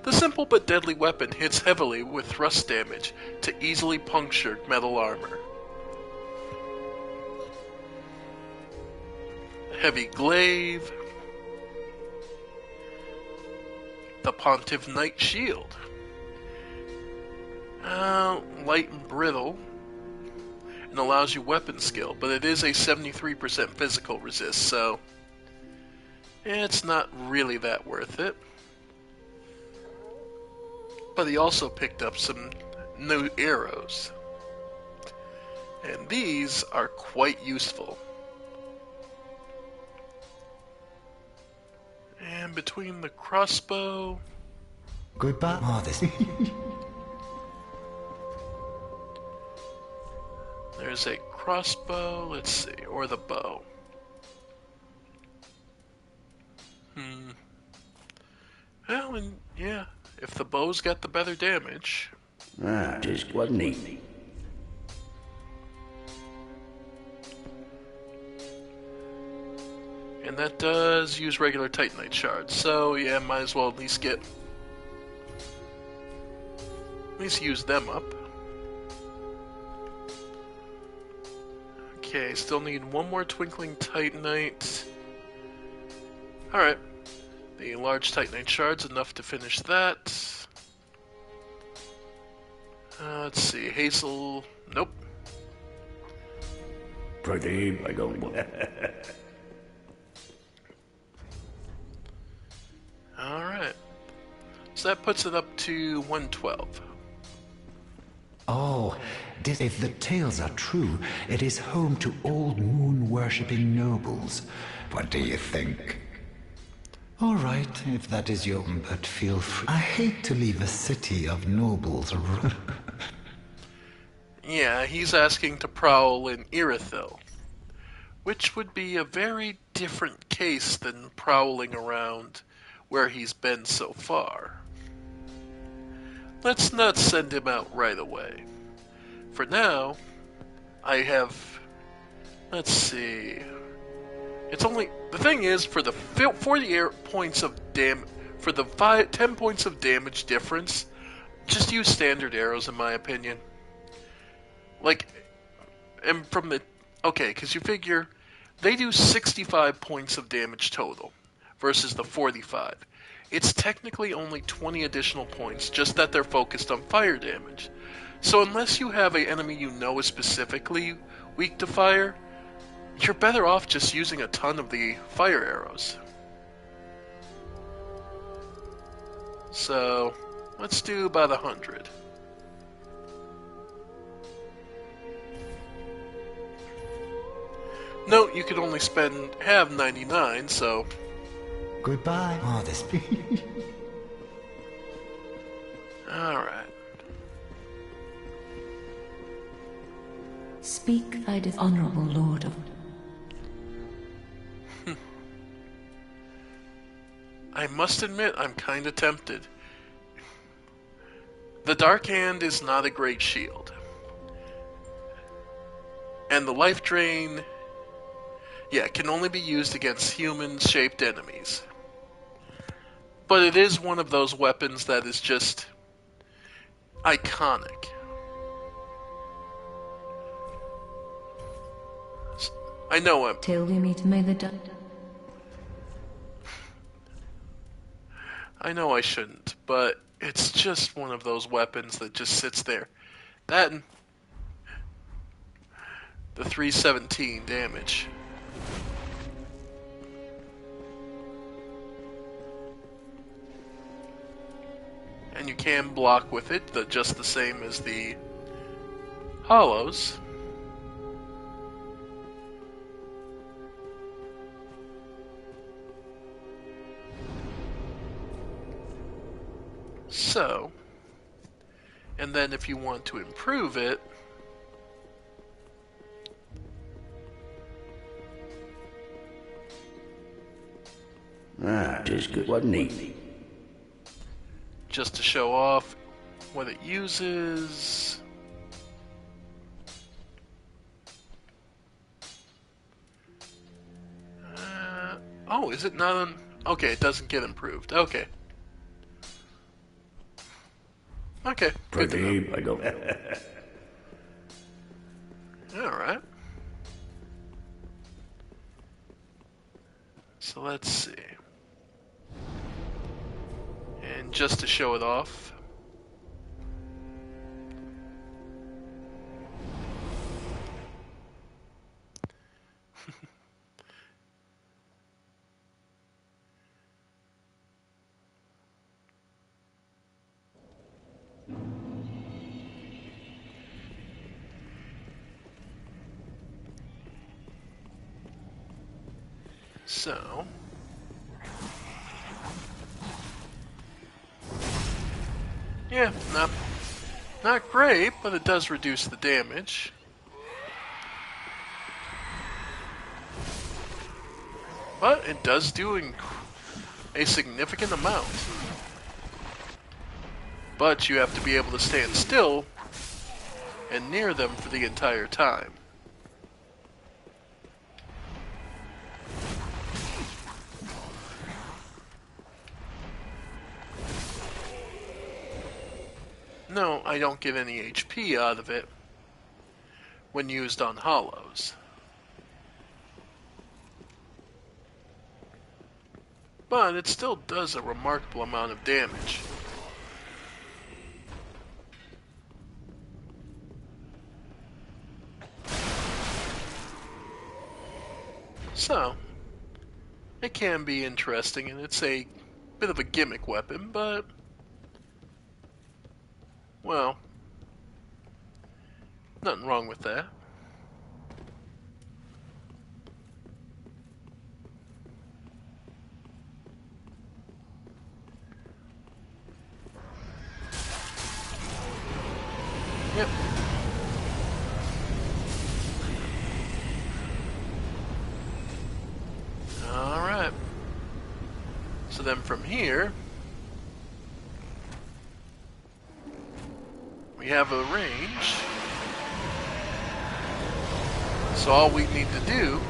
The simple but deadly weapon hits heavily with thrust damage to easily puncture metal armor. Heavy glaive. The Pontiff Knight Shield. Light and brittle. And allows you weapon skill, but it is a 73% physical resist, so it's not really that worth it. But he also picked up some new arrows. And these are quite useful. And between the crossbow... Goodbye. Oh, this... There's a crossbow, let's see, or the bow. Well, and yeah, if the bow's got the better damage... Just wasn't easy. And that does use regular Titanite shards, so yeah, might as well at least use them up. Okay, still need one more Twinkling Titanite. Alright. The large Titanite shard's enough to finish that. Let's see, Hazel... Nope. Pretty big old Alright. So that puts it up to 112. Oh, if the tales are true, it is home to old moon-worshipping nobles. What do you think? All right, if that is your... But feel free. I hate to leave a city of nobles. Yeah, he's asking to prowl in Irithyll, which would be a very different case than prowling around where he's been so far. Let's not send him out right away. For now, I have... Let's see... It's only... The thing is, for the 40 points of for the 10 points of damage difference, just use standard arrows in my opinion. Like, and from the... Okay, because you figure, they do 65 points of damage total versus the 45. It's technically only 20 additional points, just that they're focused on fire damage. So unless you have an enemy you know is specifically weak to fire, you're better off just using a ton of the fire arrows. So, let's do about 100. Note you could only have 99, so... Goodbye. Oh, this... Alright. Speak thy dishonorable lord of... I must admit, I'm kinda tempted. The Dark Hand is not a great shield. And the life drain... Yeah, can only be used against human-shaped enemies. But it is one of those weapons that is just... iconic. I know I'm... Till we meet, may the I know I shouldn't, but it's just one of those weapons that just sits there. That and the 317 damage. And you can block with it, just the same as the hollows. So, and then if you want to improve it, just good. Wasn't easy. just to show off what it uses. Oh, is it not on... Okay, it doesn't get improved. Okay. Okay, good to know. Pradeep, I go. Alright. So let's see. And just to show it off... So... Yeah, not great, but it does reduce the damage. But it does do a significant amount. But you have to be able to stand still and near them for the entire time. No, I don't get any HP out of it when used on hollows. But it still does a remarkable amount of damage. So, it can be interesting, and it's a bit of a gimmick weapon, but, well, nothing wrong with that. Yep. Alright. So then from here, we have a range. So all we need to do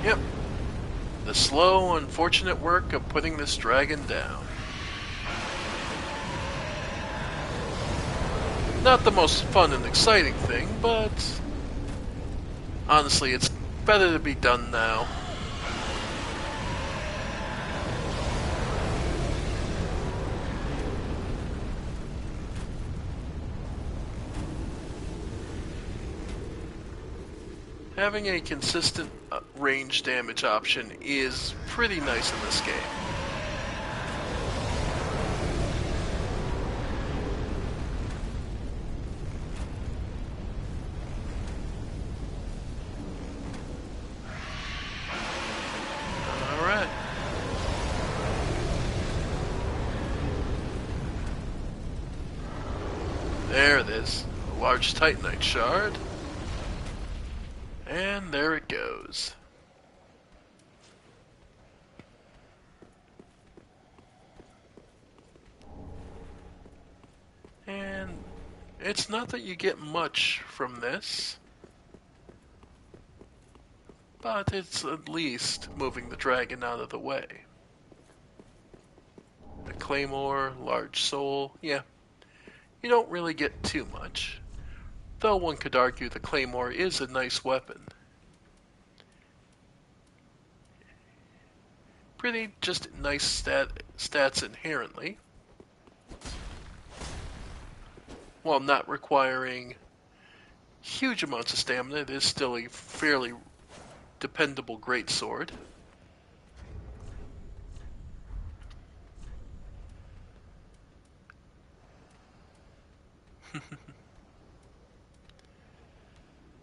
Yep. The slow, unfortunate work of putting this dragon down. Not the most fun and exciting thing, but honestly, it's better to be done now. Having a consistent range damage option is pretty nice in this game. Alright. There it is. A large Titanite shard. And there it goes. And it's not that you get much from this, but it's at least moving the dragon out of the way. The claymore, large soul, yeah, you don't really get too much. Though one could argue the claymore is a nice weapon. Pretty just nice stats inherently. While not requiring huge amounts of stamina, it is still a fairly dependable greatsword.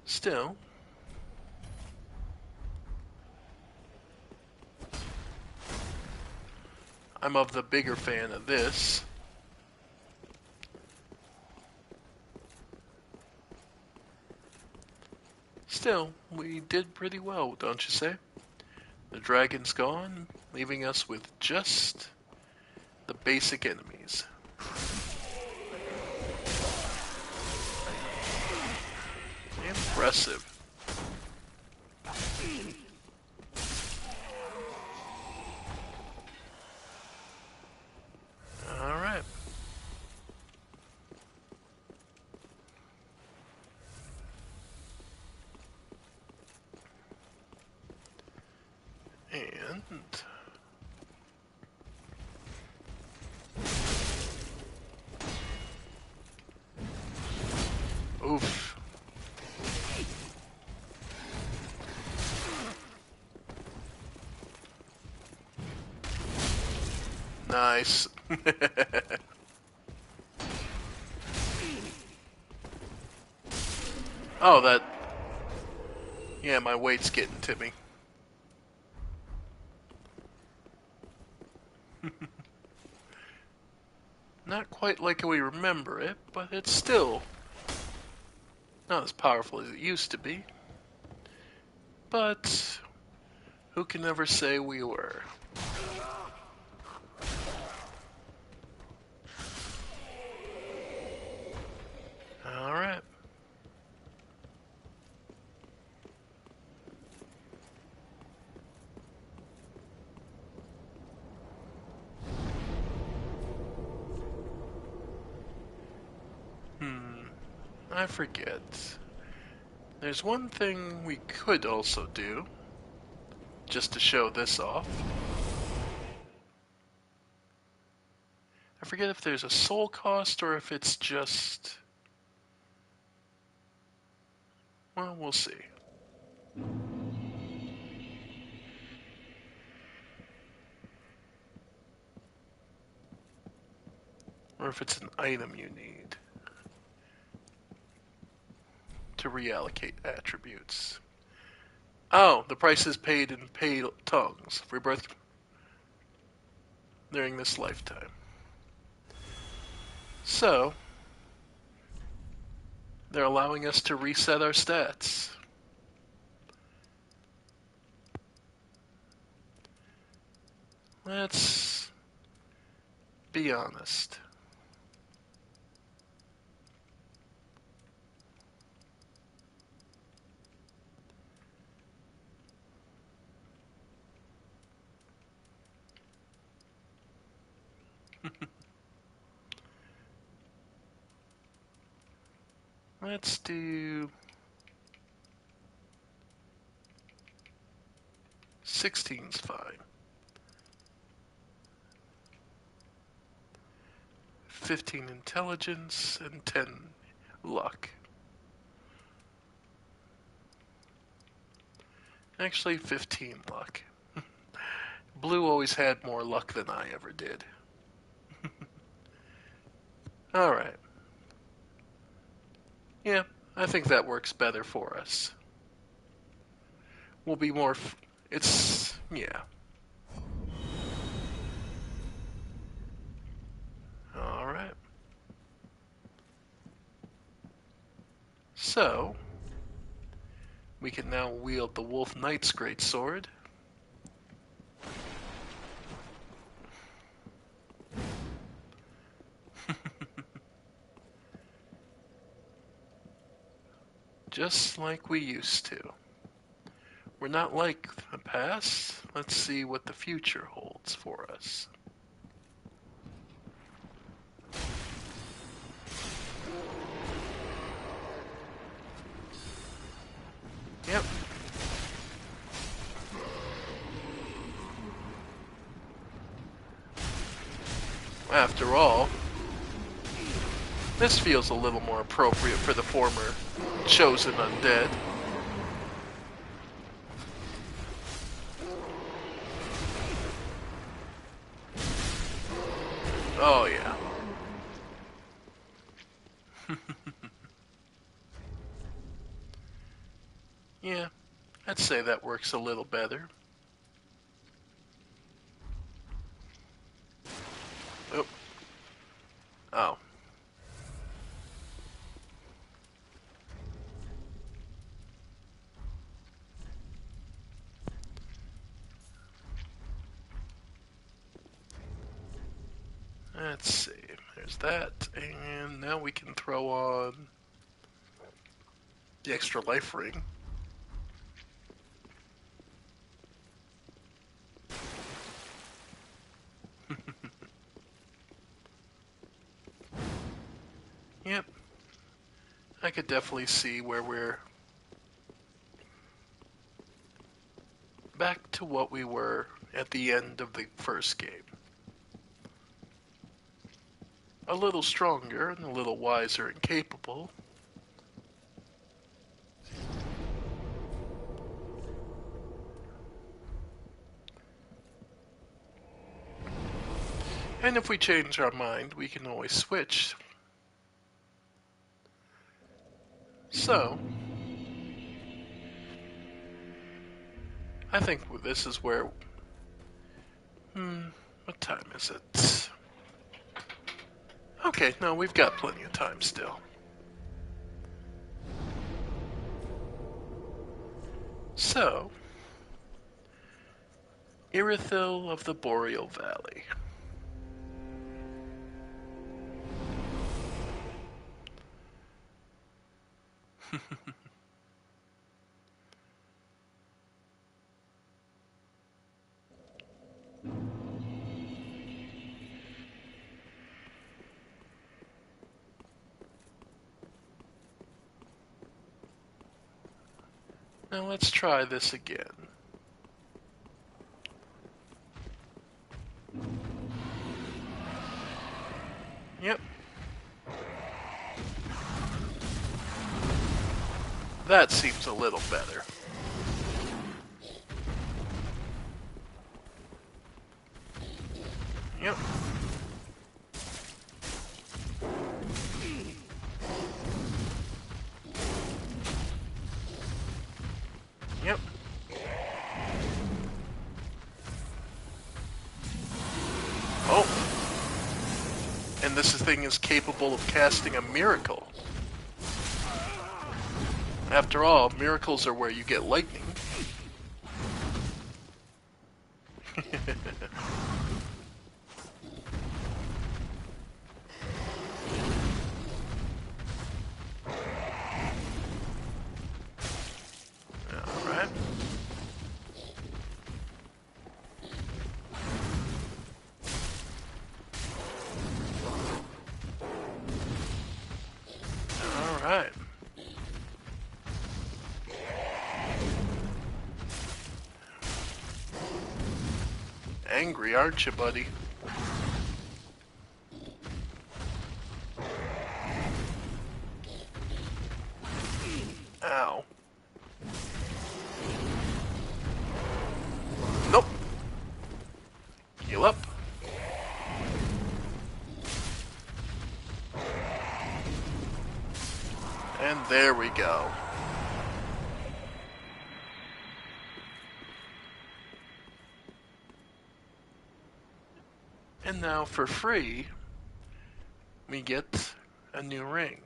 Still, I'm of the bigger fan of this. Still, we did pretty well, don't you say? The dragon's gone, leaving us with just the basic enemies. impressive. Alright. And oof. Nice. Oh, that... Yeah, my weight's getting to me. Not quite like we remember it, but it's still not as powerful as it used to be. But who can ever say we were? Alright. I forget. There's one thing we could also do, just to show this off. I forget if there's a soul cost or if it's just... Well, we'll see. Or if it's an item you need to reallocate attributes. Oh, the price is paid in paid tongues. Rebirth during this lifetime. So, they're allowing us to reset our stats. Let's be honest. Let's do 16's fine. 15 intelligence and 10 luck. Actually, 15 luck. Blue always had more luck than I ever did. Alright. Yeah, I think that works better for us. We'll be more... it's... yeah. Alright. So, we can now wield the Wolf Knight's greatsword. Just like we used to. We're not like the past. Let's see what the future holds for us. Yep. After all, this feels a little more appropriate for the former chosen undead. Oh yeah. Yeah, I'd say that works a little better. Oh. Oh. Let's see. There's that, and now we can throw on The extra life ring. Yep. I could definitely see where we're back to what we were at the end of the first game. A little stronger and a little wiser and capable. And if we change our mind, we can always switch. So, I think this is where... what time is it? Okay, no, we've got plenty of time still. So, Irithyll of the Boreal Valley. Now let's try this again. Yep. That seems a little better. Yep. Yep. Oh. And this thing is capable of casting a miracle. After all, miracles are where you get lightning. Alright. Alright. Angry, aren't you, buddy? Ow. Nope. Heal up. And there we go. And now for free, we get a new ring.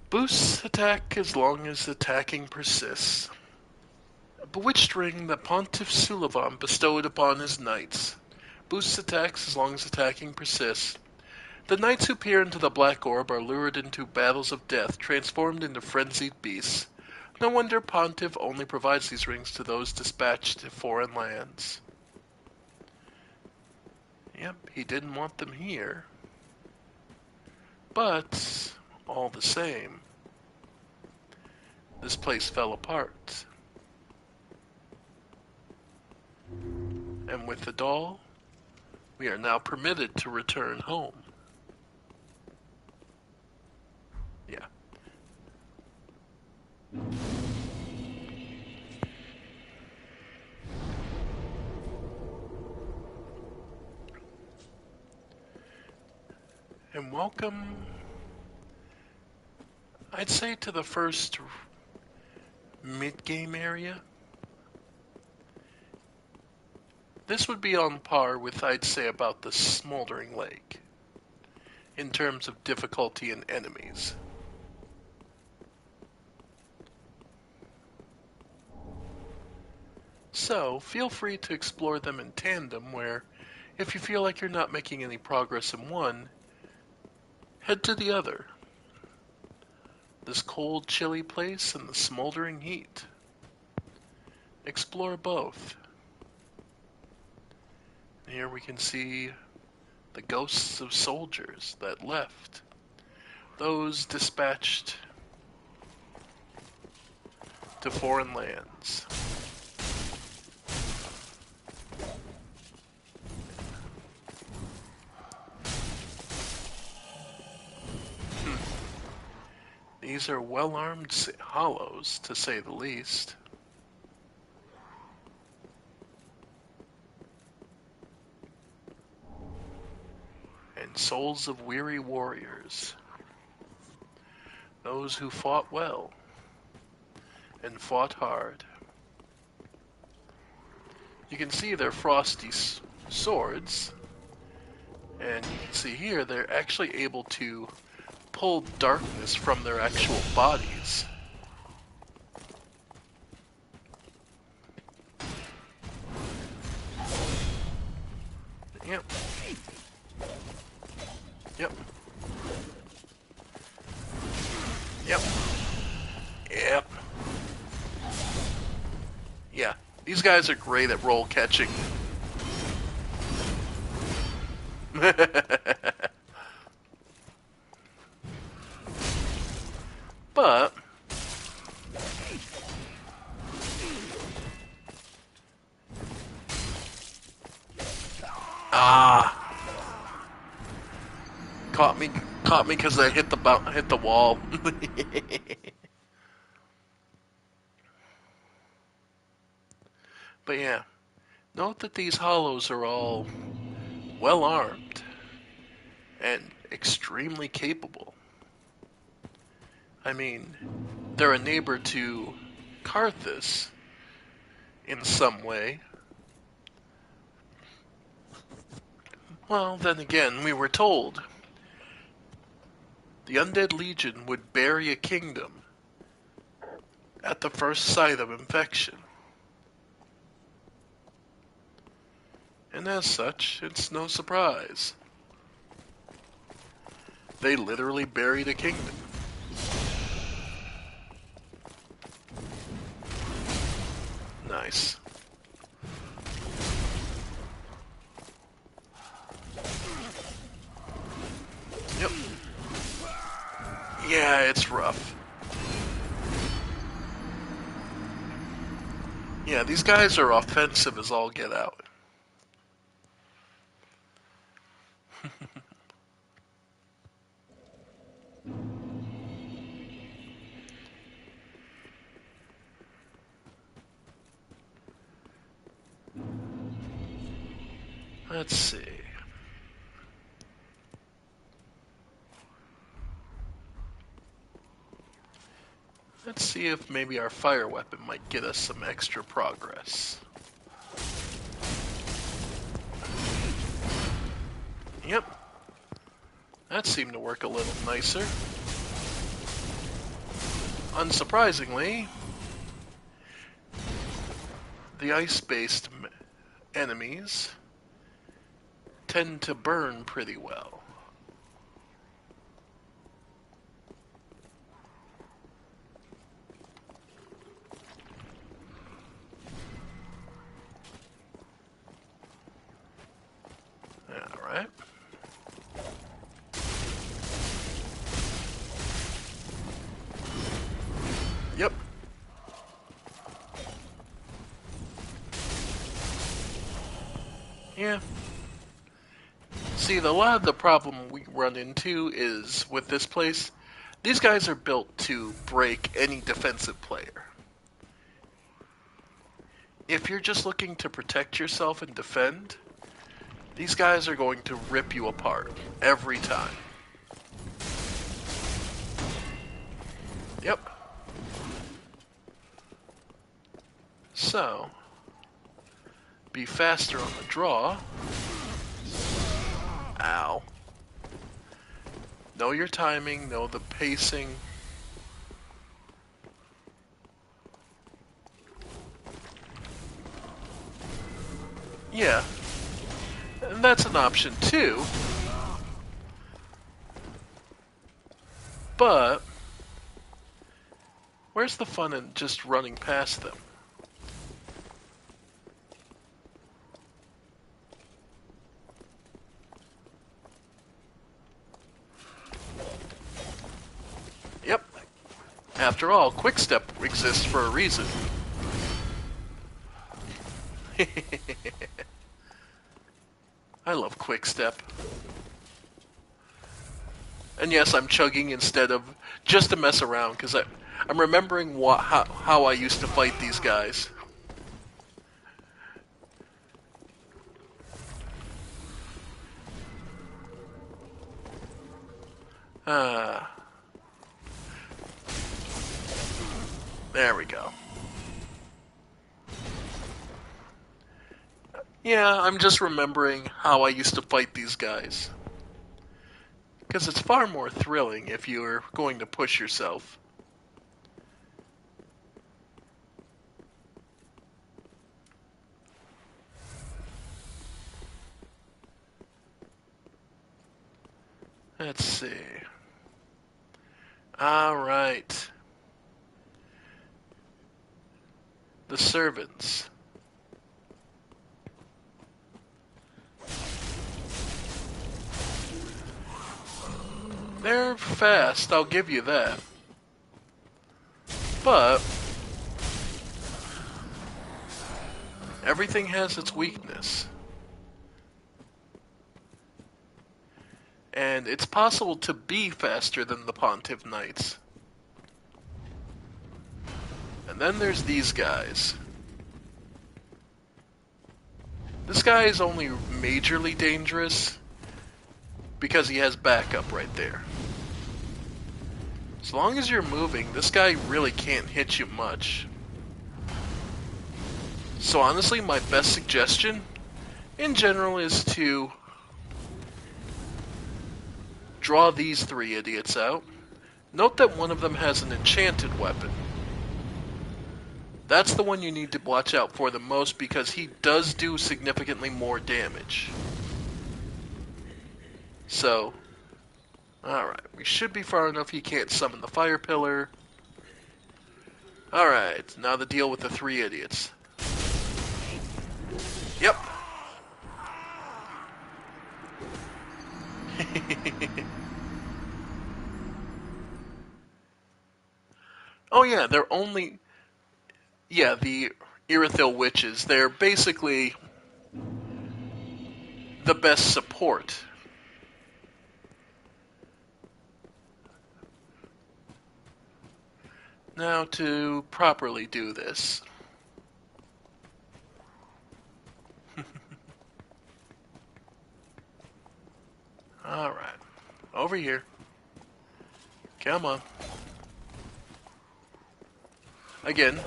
Boosts attack as long as attacking persists. A bewitched ring that Pontiff Sulivan bestowed upon his knights. Boosts attacks as long as attacking persists. The knights who peer into the black orb are lured into battles of death, transformed into frenzied beasts. No wonder Pontiff only provides these rings to those dispatched to foreign lands. Yep, he didn't want them here. But, all the same, this place fell apart. And with the doll, we are now permitted to return home. Yeah. And welcome, I'd say, to the first mid-game area. This would be on par with, I'd say, about the Smoldering Lake, in terms of difficulty and enemies. So, feel free to explore them in tandem, where, if you feel like you're not making any progress in one, head to the other. this cold, chilly place and the smoldering heat. Explore both. Here we can see the ghosts of soldiers that left, those dispatched to foreign lands. These are well-armed hollows, to say the least. And souls of weary warriors. Those who fought well and fought hard. You can see their frosty swords, and you can see here they're actually able to pull darkness from their actual bodies. Yep. Yep. Yep. Yep. Yeah, these guys are great at roll catching. But caught me because I hit the wall. But yeah, note that these hollows are all well armed and extremely capable. I mean, they're a neighbor to Karthus in some way. Well, then again, we were told the Undead Legion would bury a kingdom at the first sight of infection. And as such, it's no surprise. They literally buried a kingdom. Nice. Yep. Yeah, it's rough. Yeah, these guys are offensive as all get out. Let's see. Let's see if maybe our fire weapon might get us some extra progress. Yep. That seemed to work a little nicer. Unsurprisingly, the ice-based enemies tend to burn pretty well. Alright. Yep. Yeah. See, a lot of the problem we run into is with this place, these guys are built to break any defensive player. If you're just looking to protect yourself and defend, these guys are going to rip you apart every time. Yep. So, be faster on the draw. Ow. Know your timing, know the pacing. Yeah. And that's an option too. But Where's the fun in just running past them? Yep. After all, Quickstep exists for a reason. I love Quickstep. And yes, I'm chugging instead of just to mess around, because I'm remembering how I used to fight these guys. There we go. Yeah, I'm just remembering how I used to fight these guys. Because it's far more thrilling if you're going to push yourself. Let's see. Alright. The servants. They're fast, I'll give you that. But everything has its weakness. And it's possible to be faster than the Pontiff Knights. And then there's these guys. This guy is only majorly dangerous because he has backup right there. As long as you're moving, this guy really can't hit you much. So honestly, my best suggestion, in general, is to draw these three idiots out. Note that one of them has an enchanted weapon. That's the one you need to watch out for the most because he does do significantly more damage. So, alright, we should be far enough he can't summon the fire pillar. Alright, now the deal with the three idiots. Yep. Oh yeah, they're only... Yeah, the Irithyll Witches, they're basically the best support. Now to properly do this. Alright. Over here. Come on. Again.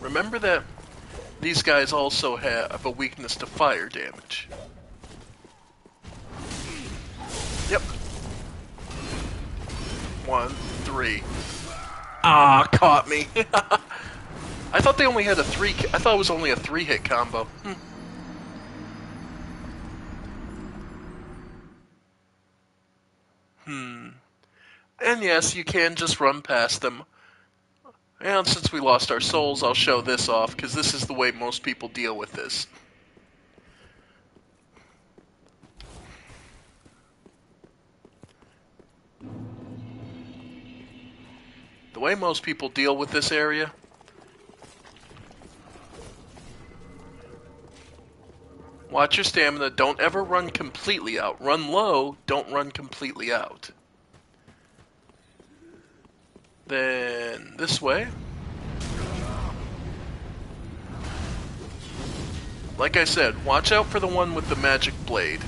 Remember that these guys also have a weakness to fire damage. Yep. 1, 3. Ah, caught me. I thought they only had a 3... I thought it was only a 3-hit combo. And yes, you can just run past them. And since we lost our souls, I'll show this off, because this is the way most people deal with this. The way most people deal with this area... Watch your stamina, don't ever run completely out. Run low, don't run completely out. Then this way. Like I said, watch out for the one with the magic blade.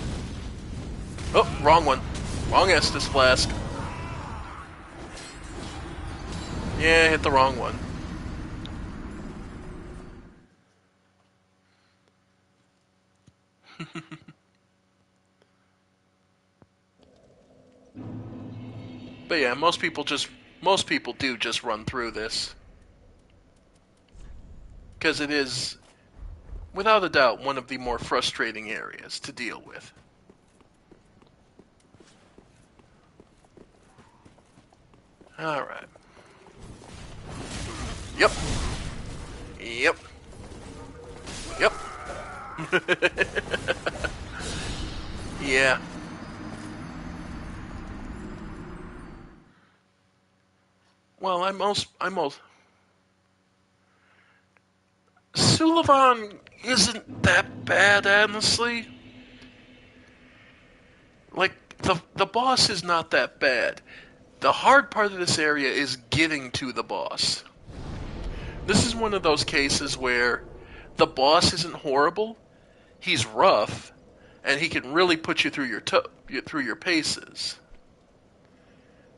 Oh, wrong one. Wrong Estus Flask. Yeah, hit the wrong one. But yeah, most people do just run through this. Because it is, without a doubt, one of the more frustrating areas to deal with. Alright. Yep. Yep. Yep. Yeah. Well, I'm most Sullivan isn't that bad, honestly. Like, the boss is not that bad. The hard part of this area is getting to the boss. This is one of those cases where the boss isn't horrible. He's rough, and he can really put you through through your paces.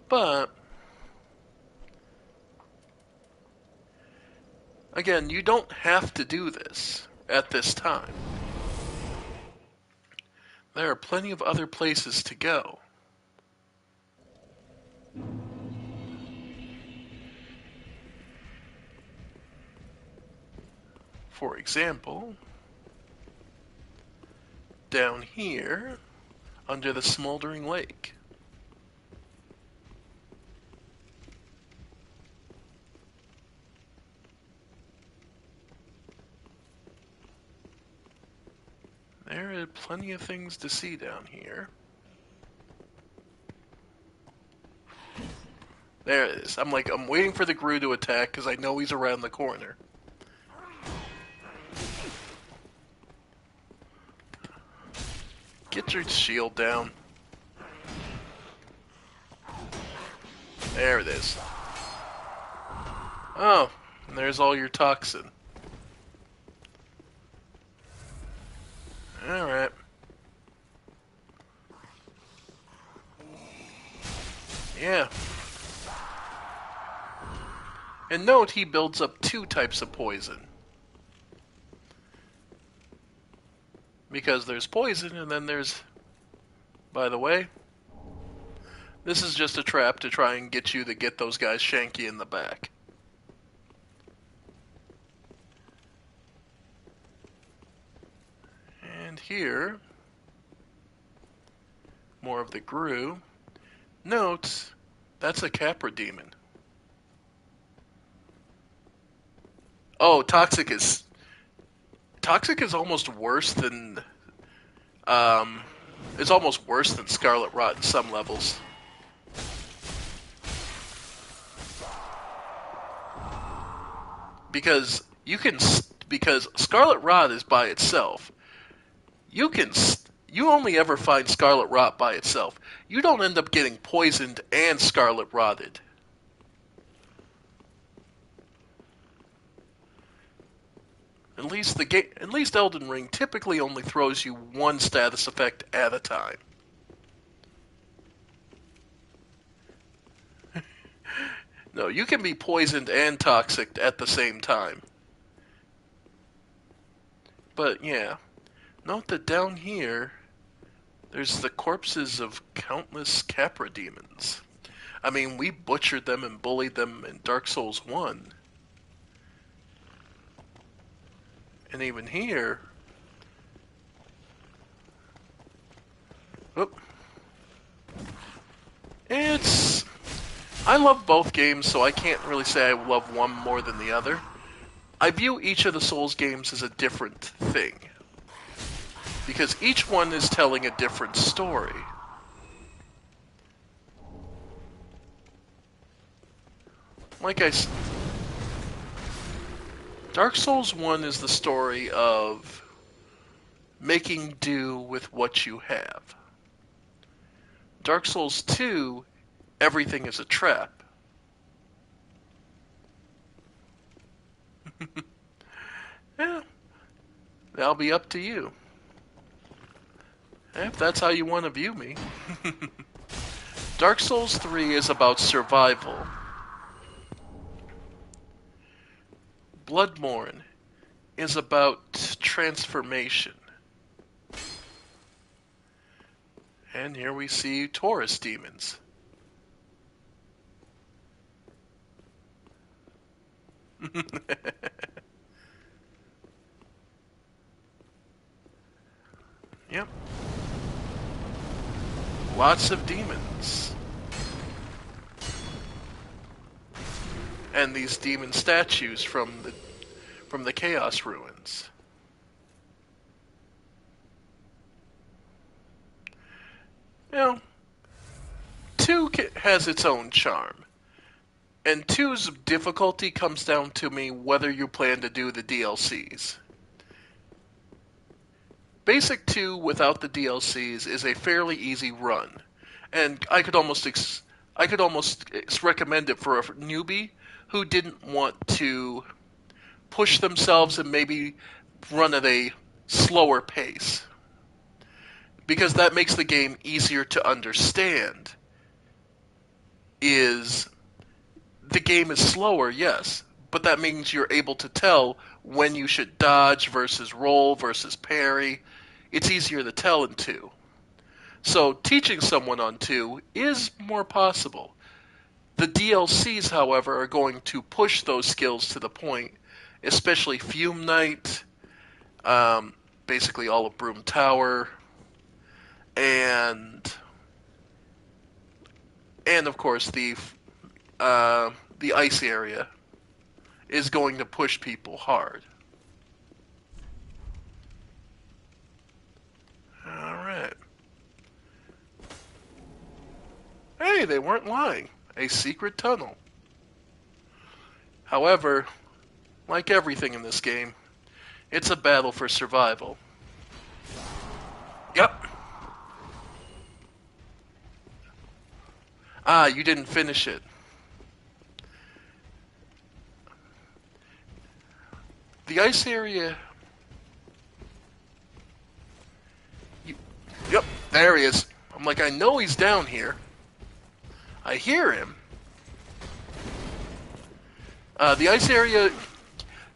But again, you don't have to do this at this time. There are plenty of other places to go. For example, down here, under the smoldering lake. There are plenty of things to see down here. There it is. I'm waiting for the Gru to attack because I know he's around the corner. Get your shield down. There it is. Oh, and there's all your toxin. Alright. Yeah. And note he builds up 2 types of poison. Because there's poison, and then there's... By the way, this is just a trap to try and get you to get those guys shanky in the back. And here, more of the Gru. Note, that's a Capra demon. Oh, Toxic is almost worse than is almost worse than Scarlet Rot in some levels. Because Scarlet Rot is by itself. You only ever find Scarlet Rot by itself. You don't end up getting poisoned and Scarlet Rotted. At least Elden Ring typically only throws you one status effect at a time. No, you can be poisoned and toxic at the same time. But yeah, note that down here, there's the corpses of countless Capra demons. I mean, we butchered them and bullied them in Dark Souls 1. And even here... Oop. I love both games, so I can't really say I love one more than the other. I view each of the Souls games as a different thing. Because each one is telling a different story. Like I said, Dark Souls 1 is the story of making do with what you have. Dark Souls 2, everything is a trap. Yeah, that'll be up to you. If that's how you want to view me. Dark Souls 3 is about survival. Bloodborne is about transformation. And here we see Taurus demons. Yep. Lots of demons. and these demon statues from the Chaos Ruins. You know, 2 has its own charm, and 2's difficulty comes down to me whether you plan to do the DLCs. Basic 2 without the DLCs is a fairly easy run, and I could almost recommend it for a newbie who didn't want to push themselves and maybe run at a slower pace, because that makes the game easier to understand. Is the game is slower, yes, but that means you're able to tell when you should dodge versus roll versus parry. It's easier to tell in 2. So teaching someone on 2 is more possible. The DLCs, however, are going to push those skills to the point, especially Fume Knight, basically all of Broom Tower, and of course the ice area is going to push people hard. Alright. Hey, they weren't lying. A secret tunnel. However, like everything in this game, it's a battle for survival. Yep. Ah, you didn't finish it. The ice area... Yep, there he is. I'm like, I know he's down here. I hear him. The ice area,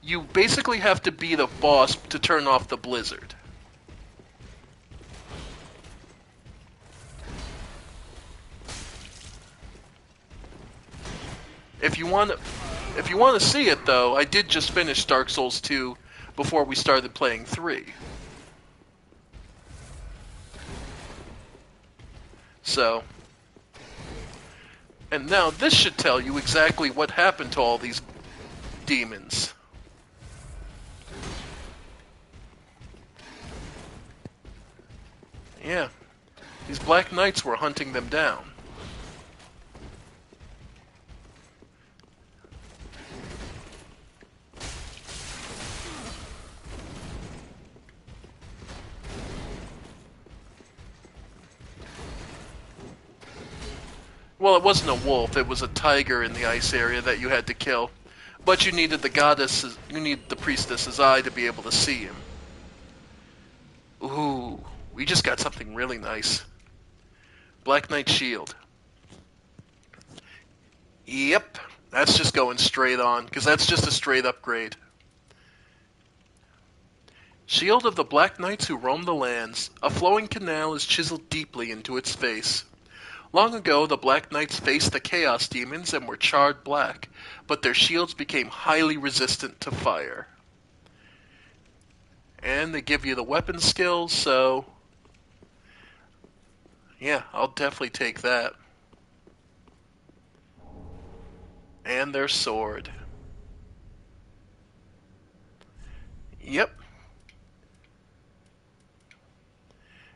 you basically have to be the boss to turn off the blizzard. If you want to see it, though, I did just finish Dark Souls 2 before we started playing 3. So, and now this should tell you exactly what happened to all these demons. Yeah, these Black Knights were hunting them down. Well, it wasn't a wolf, it was a tiger in the ice area that you had to kill. But you needed the priestess's eye to be able to see him. Ooh, we just got something really nice. Black Knight Shield. Yep, that's just going straight on, because that's just a straight upgrade. Shield of the Black Knights who roam the lands. A flowing canal is chiseled deeply into its face. Long ago, the Black Knights faced the Chaos Demons and were charred black, but their shields became highly resistant to fire. And they give you the weapon skills, so... yeah, I'll definitely take that. And their sword. Yep.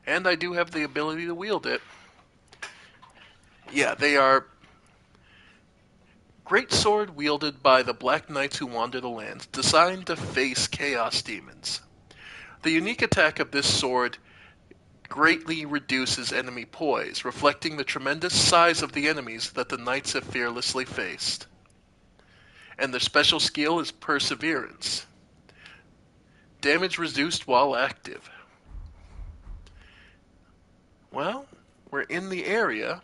And I do have the ability to wield it. Yeah, they are great sword wielded by the Black Knights who wander the lands, designed to face Chaos Demons. The unique attack of this sword greatly reduces enemy poise, reflecting the tremendous size of the enemies that the Knights have fearlessly faced. And their special skill is Perseverance. Damage reduced while active. Well, we're in the area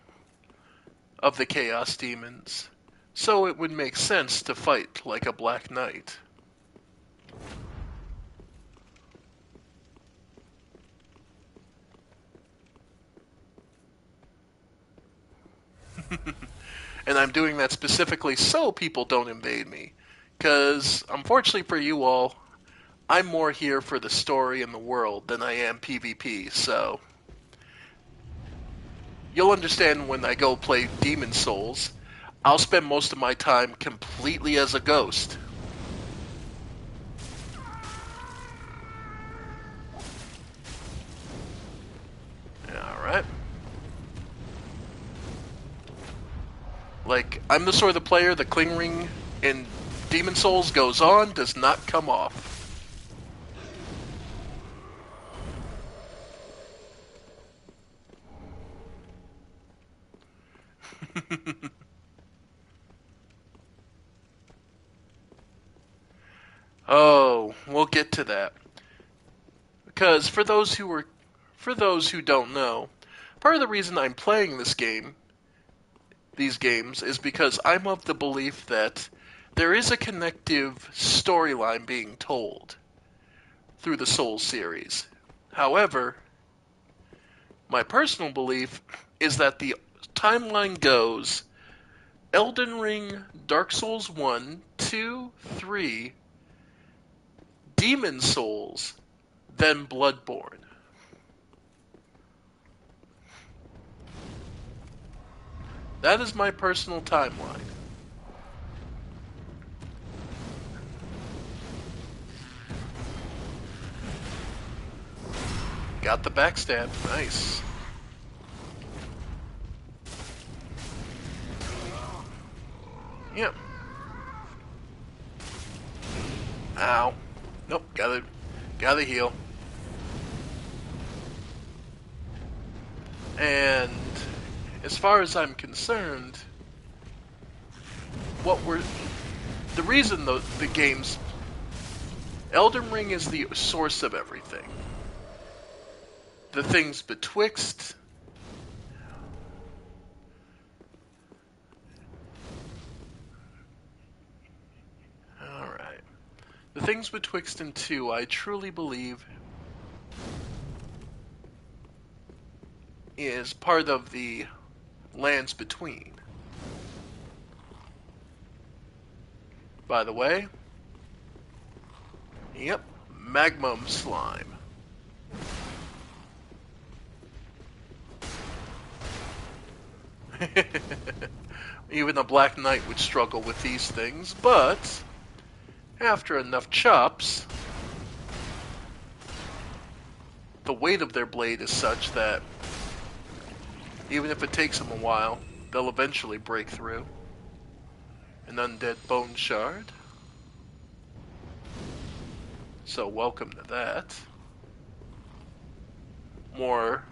of the Chaos Demons, so it would make sense to fight like a Black Knight. And I'm doing that specifically so people don't invade me, because unfortunately for you all, I'm more here for the story and the world than I am PvP, so... you'll understand when I go play Demon Souls, I'll spend most of my time completely as a ghost. Alright. Like, I'm the sort of player, the cling ring in Demon Souls goes on, does not come off. Oh, we'll get to that. Because for those who don't know, part of the reason I'm playing these games, is because I'm of the belief that there is a connective storyline being told through the Souls series. However, my personal belief is that the timeline goes Elden Ring, Dark Souls 1, 2, 3, Demon Souls, then Bloodborne. That is my personal timeline. Got the backstab. Nice. Yep. Ow. Nope, gotta heal. And as far as I'm concerned, the reason the games Elden Ring is the source of everything. The things betwixt Alright. The things betwixt and 2, I truly believe, is part of the lands between. By the way, yep, Magmum Slime. Even a Black Knight would struggle with these things, but after enough chops, the weight of their blade is such that even if it takes them a while, they'll eventually break through. An undead bone shard. So welcome to that. More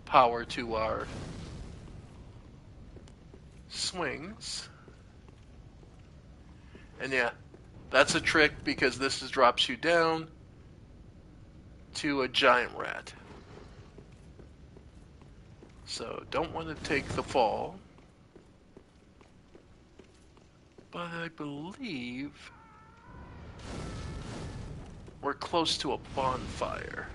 power to our swings. And yeah, that's a trick because this drops you down to a giant rat. So don't want to take the fall. But I believe we're close to a bonfire.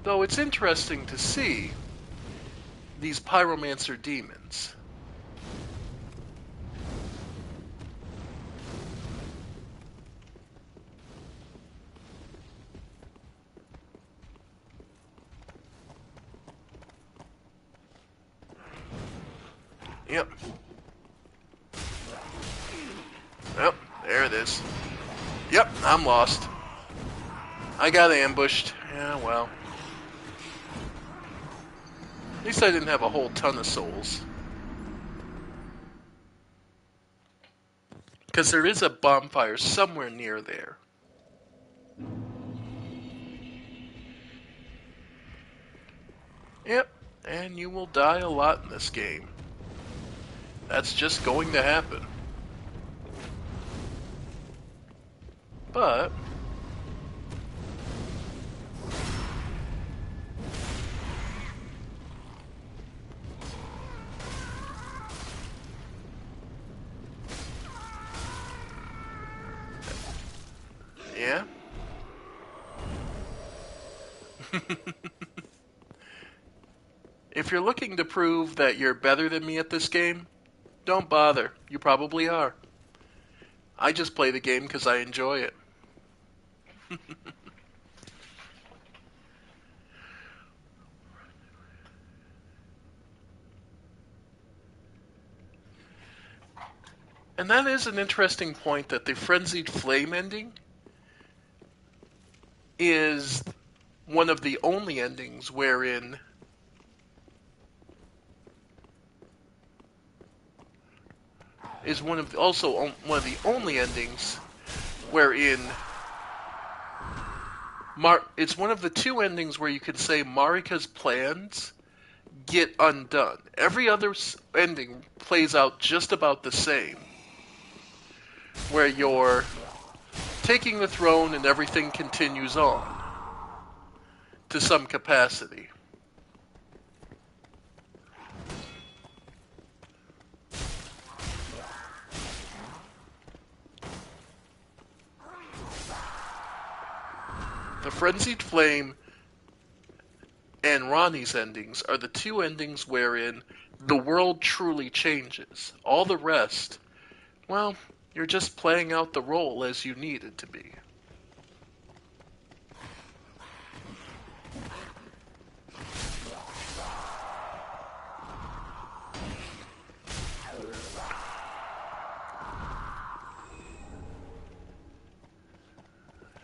Though it's interesting to see these pyromancer demons. Yep. Yep, there it is. Yep, I'm lost. I got ambushed. Yeah, well. At least I didn't have a whole ton of souls. Because there is a bonfire somewhere near there. Yep, and you will die a lot in this game. That's just going to happen. But yeah. If you're looking to prove that you're better than me at this game, don't bother. You probably are. I just play the game because I enjoy it. And that is an interesting point, that the Frenzied Flame ending is one of the only endings wherein one of the only endings wherein it's one of the two endings where you could say Marika's plans get undone. Every other ending plays out just about the same, where you're taking the throne and everything continues on to some capacity. The Frenzied Flame and Ronnie's endings are the two endings wherein the world truly changes. All the rest, well, you're just playing out the role as you need it to be.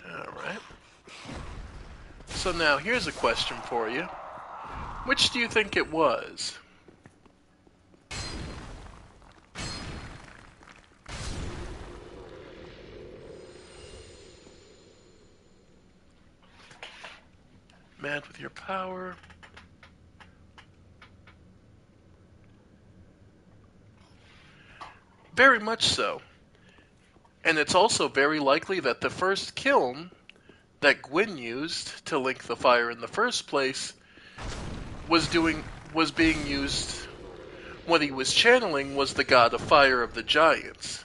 Alright. So now here's a question for you. Which do you think it was? Mad with your power. Very much so. And it's also very likely that the first kiln that Gwyn used to link the fire in the first place was being used, what he was channeling was the god of fire of the giants.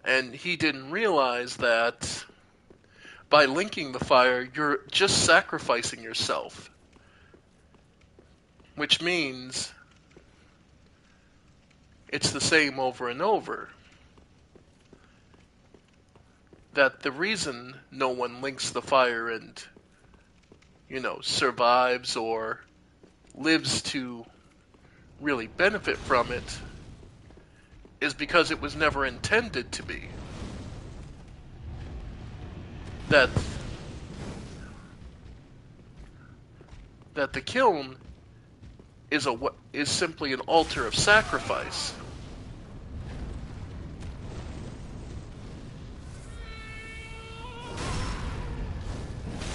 And he didn't realize that by linking the fire, you're just sacrificing yourself. Which means it's the same over and over. That the reason no one links the fire and, survives or lives to really benefit from it is because it was never intended to be. That the kiln is simply an altar of sacrifice.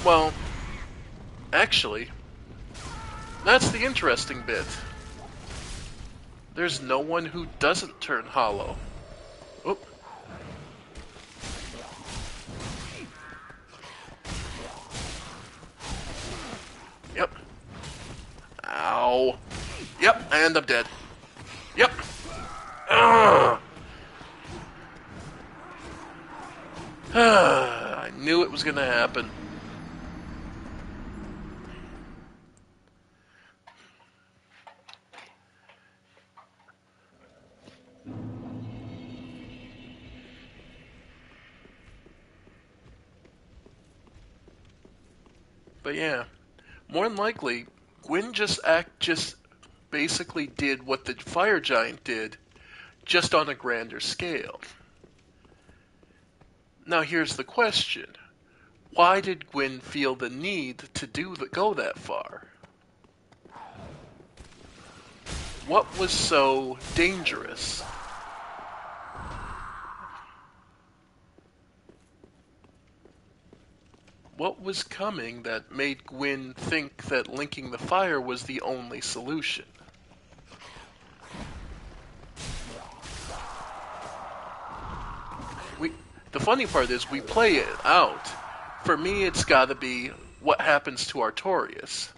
Well, actually, that's the interesting bit. There's no one who doesn't turn hollow. Oop. Yep. Ow. Yep, and I'm dead. Yep. Ugh. I knew it was gonna happen. But yeah, more than likely, Gwyn just basically did what the fire giant did, just on a grander scale. Now here's the question. Why did Gwyn feel the need to go that far? What was so dangerous? What was coming that made Gwyn think that linking the fire was the only solution? The funny part is we play it out. For me, it's gotta be what happens to Artorias.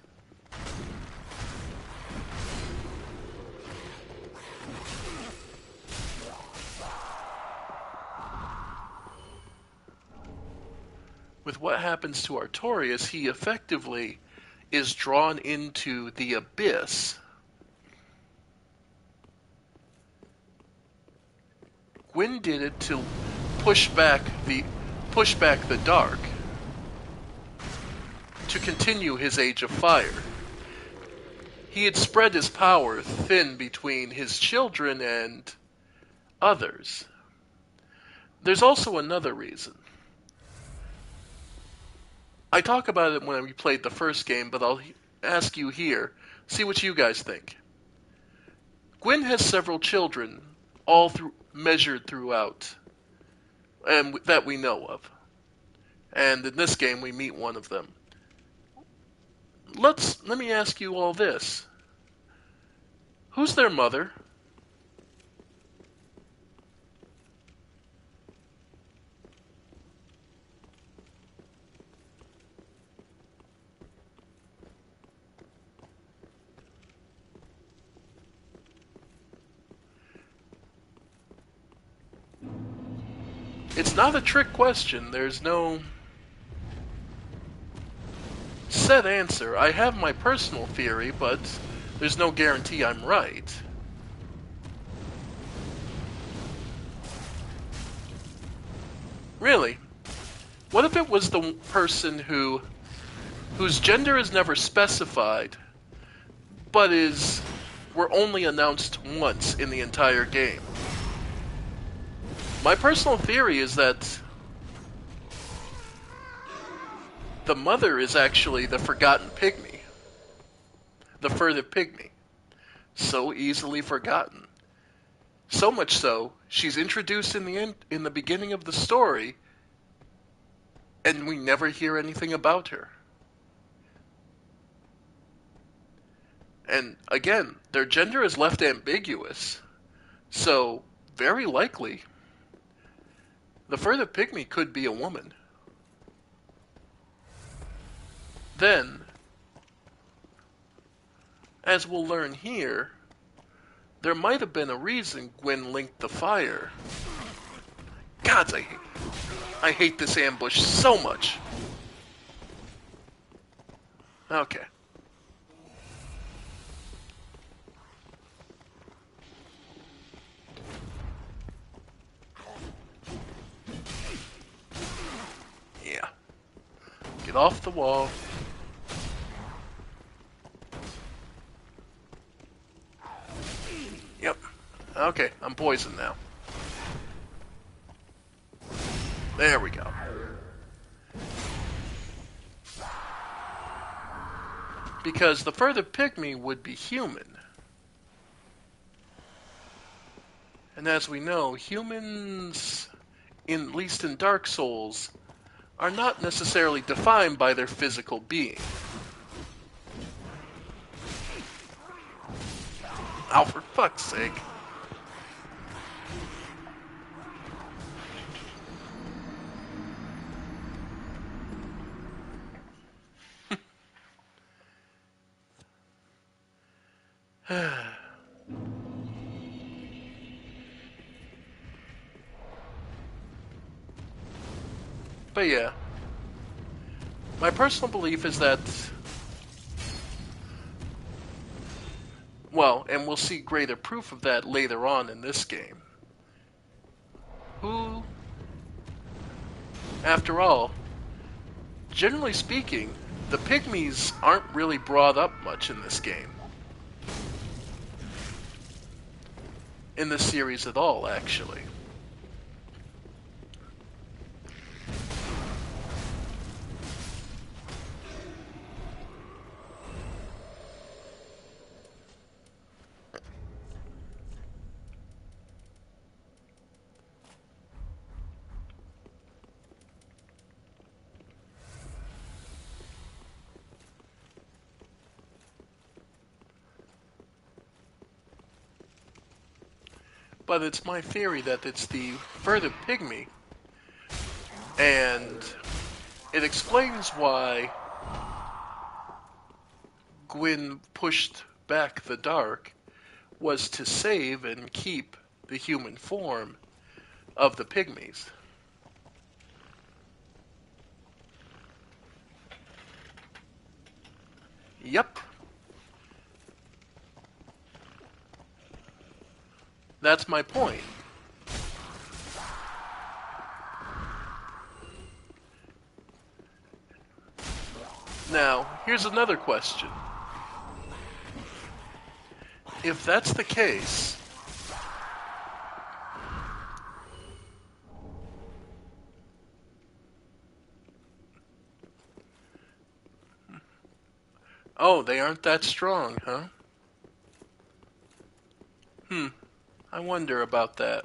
With what happens to Artorias, he effectively is drawn into the abyss. Gwyn did it to push back the dark, to continue his age of fire. he had spread his power thin between his children and others. There's also another reason. I talk about it when we played the first game, but I'll ask you here, see what you guys think. Gwyn has several children, measured throughout, and that we know of. And in this game, we meet one of them. Let me ask you all this. Who's their mother? It's not a trick question. There's no set answer. I have my personal theory, but there's no guarantee I'm right. Really? What if it was the person whose gender is never specified, but were only announced once in the entire game? My personal theory is that the mother is actually the forgotten pygmy. The furtive pygmy. So easily forgotten. So much so, she's introduced in the beginning of the story, and we never hear anything about her. And again, their gender is left ambiguous, so very likely the furtive pygmy could be a woman. Then, as we'll learn here, there might have been a reason Gwyn linked the fire. Gods, I hate this ambush so much. Okay. Yeah. Get off the wall. Yep. Okay, I'm poisoned now. There we go. Because the further pygmy would be human. And as we know, humans, at least in Dark Souls, are not necessarily defined by their physical being. Oh, for fuck's sake. But yeah, my personal belief is that, well, and we'll see greater proof of that later on in this game. Who, after all, generally speaking, the pygmies aren't really brought up much in this game. In this series at all, actually. But it's my theory that it's the further pygmy, and it explains why Gwyn pushed back the dark was to save and keep the human form of the pygmies. Yep. That's my point. Now, here's another question. if that's the case, oh, they aren't that strong, huh? I wonder about that.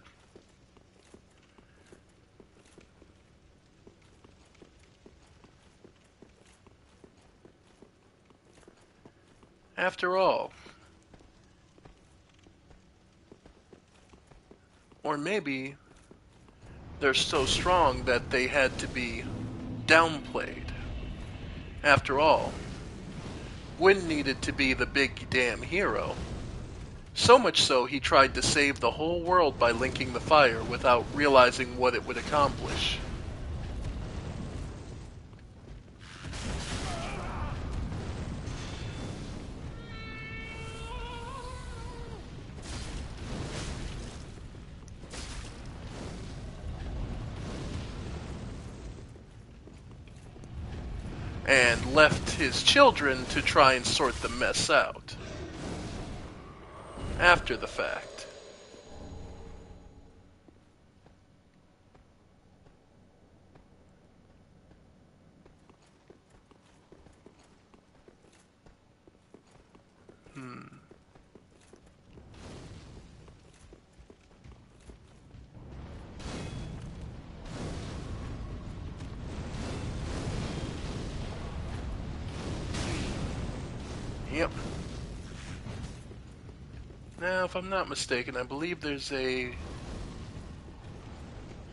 After all, or maybe they're so strong that they had to be downplayed. After all, Gwyn needed to be the big damn hero. So much so he tried to save the whole world by linking the fire without realizing what it would accomplish. And left his children to try and sort the mess out. After the fact. Yep. Now, if I'm not mistaken, I believe there's a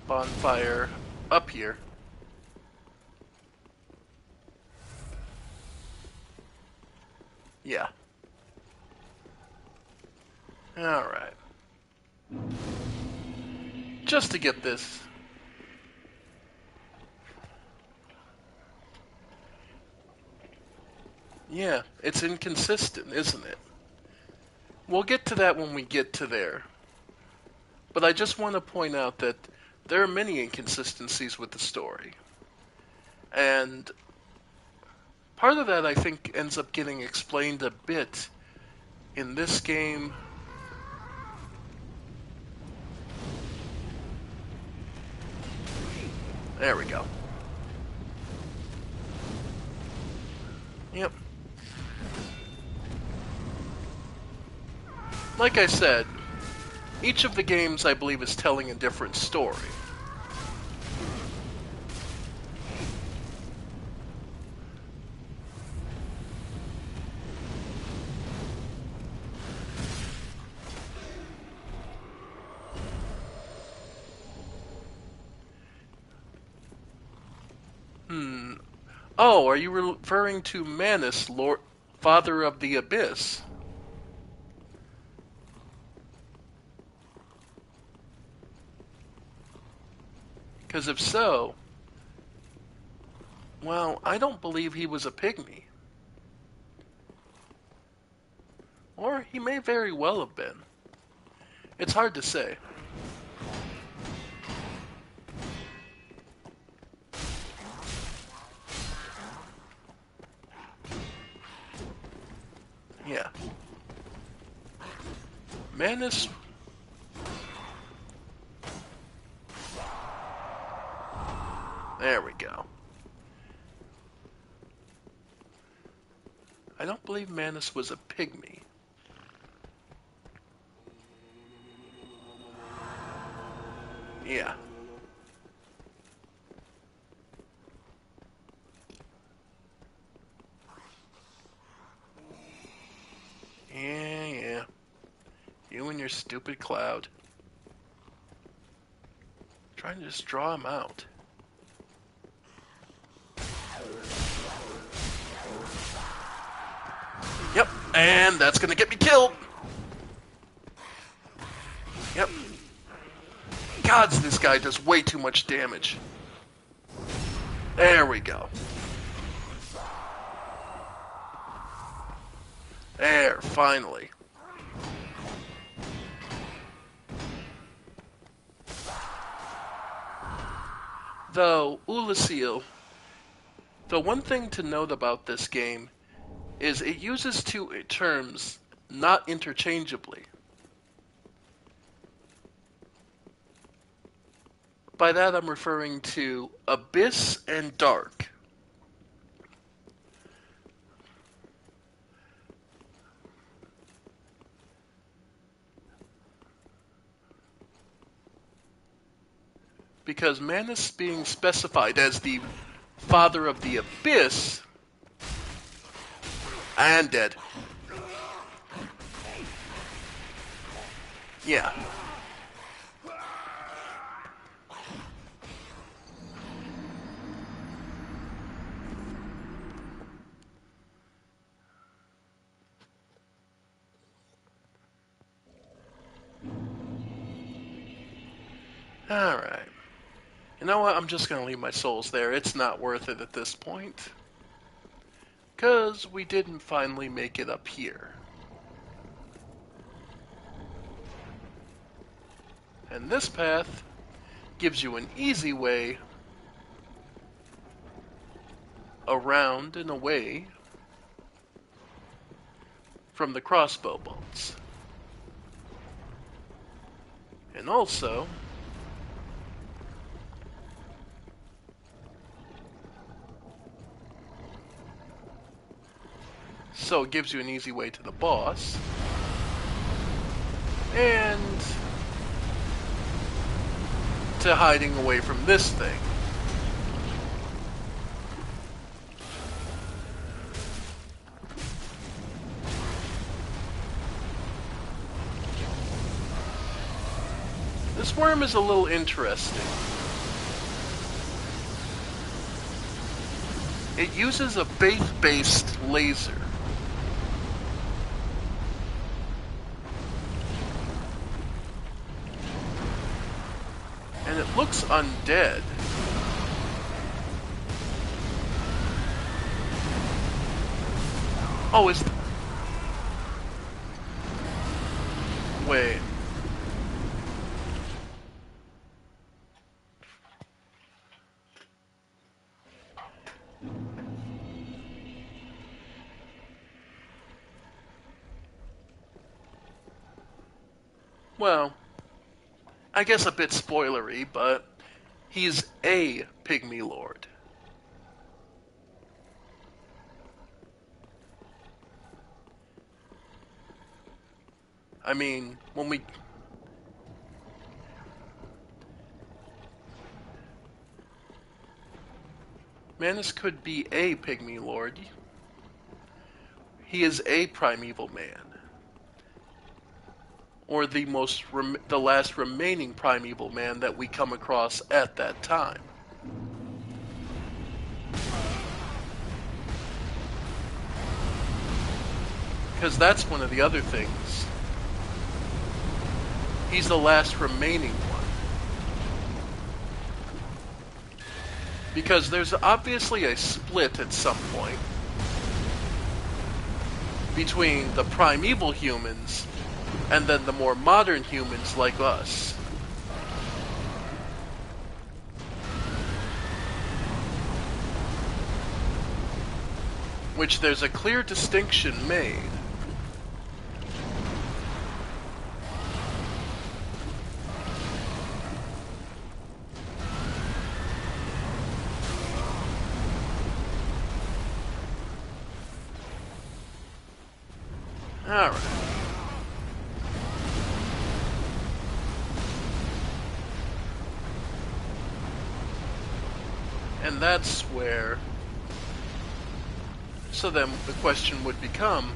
bonfire up here. Yeah. Alright. Just to get this. Yeah, it's inconsistent, isn't it? We'll get to that when we get to there. But I just want to point out that there are many inconsistencies with the story. And part of that, I think, ends up getting explained a bit in this game. There we go. Yep. Like I said, each of the games, I believe, is telling a different story. Oh, are you referring to Manus, Lord, Father of the Abyss? Because if so, well, I don't believe he was a pygmy. Or he may very well have been. It's hard to say. Yeah. Manus... There we go. I don't believe Manus was a pygmy. Yeah. Yeah. You and your stupid cloud. Trying to just draw him out. Yep, and that's gonna get me killed. Yep. Gods, this guy does way too much damage. There we go. There, finally. Though, Ulasil, the one thing to note about this game is it uses two terms not interchangeably. By that I'm referring to abyss and dark. Because Manus being specified as the father of the abyss and dead. Yeah. Alright. You know what? I'm just going to leave my souls there. It's not worth it at this point. Because we didn't finally make it up here. And this path gives you an easy way around and away from the crossbow bolts. And also, so it gives you an easy way to the boss. And to hiding away from this thing. This worm is a little interesting. It uses a faith-based laser. And it looks undead. Oh, is... Wait. Well, I guess a bit spoilery, but he's a pygmy lord. I mean, when we... Manus could be a pygmy lord. He is a primeval man. Or the last remaining primeval man that we come across at that time. Because that's one of the other things. He's the last remaining one. Because there's obviously a split at some point between the primeval humans and then the more modern humans like us. Which there's a clear distinction made. Alright. And that's where... So then the question would become,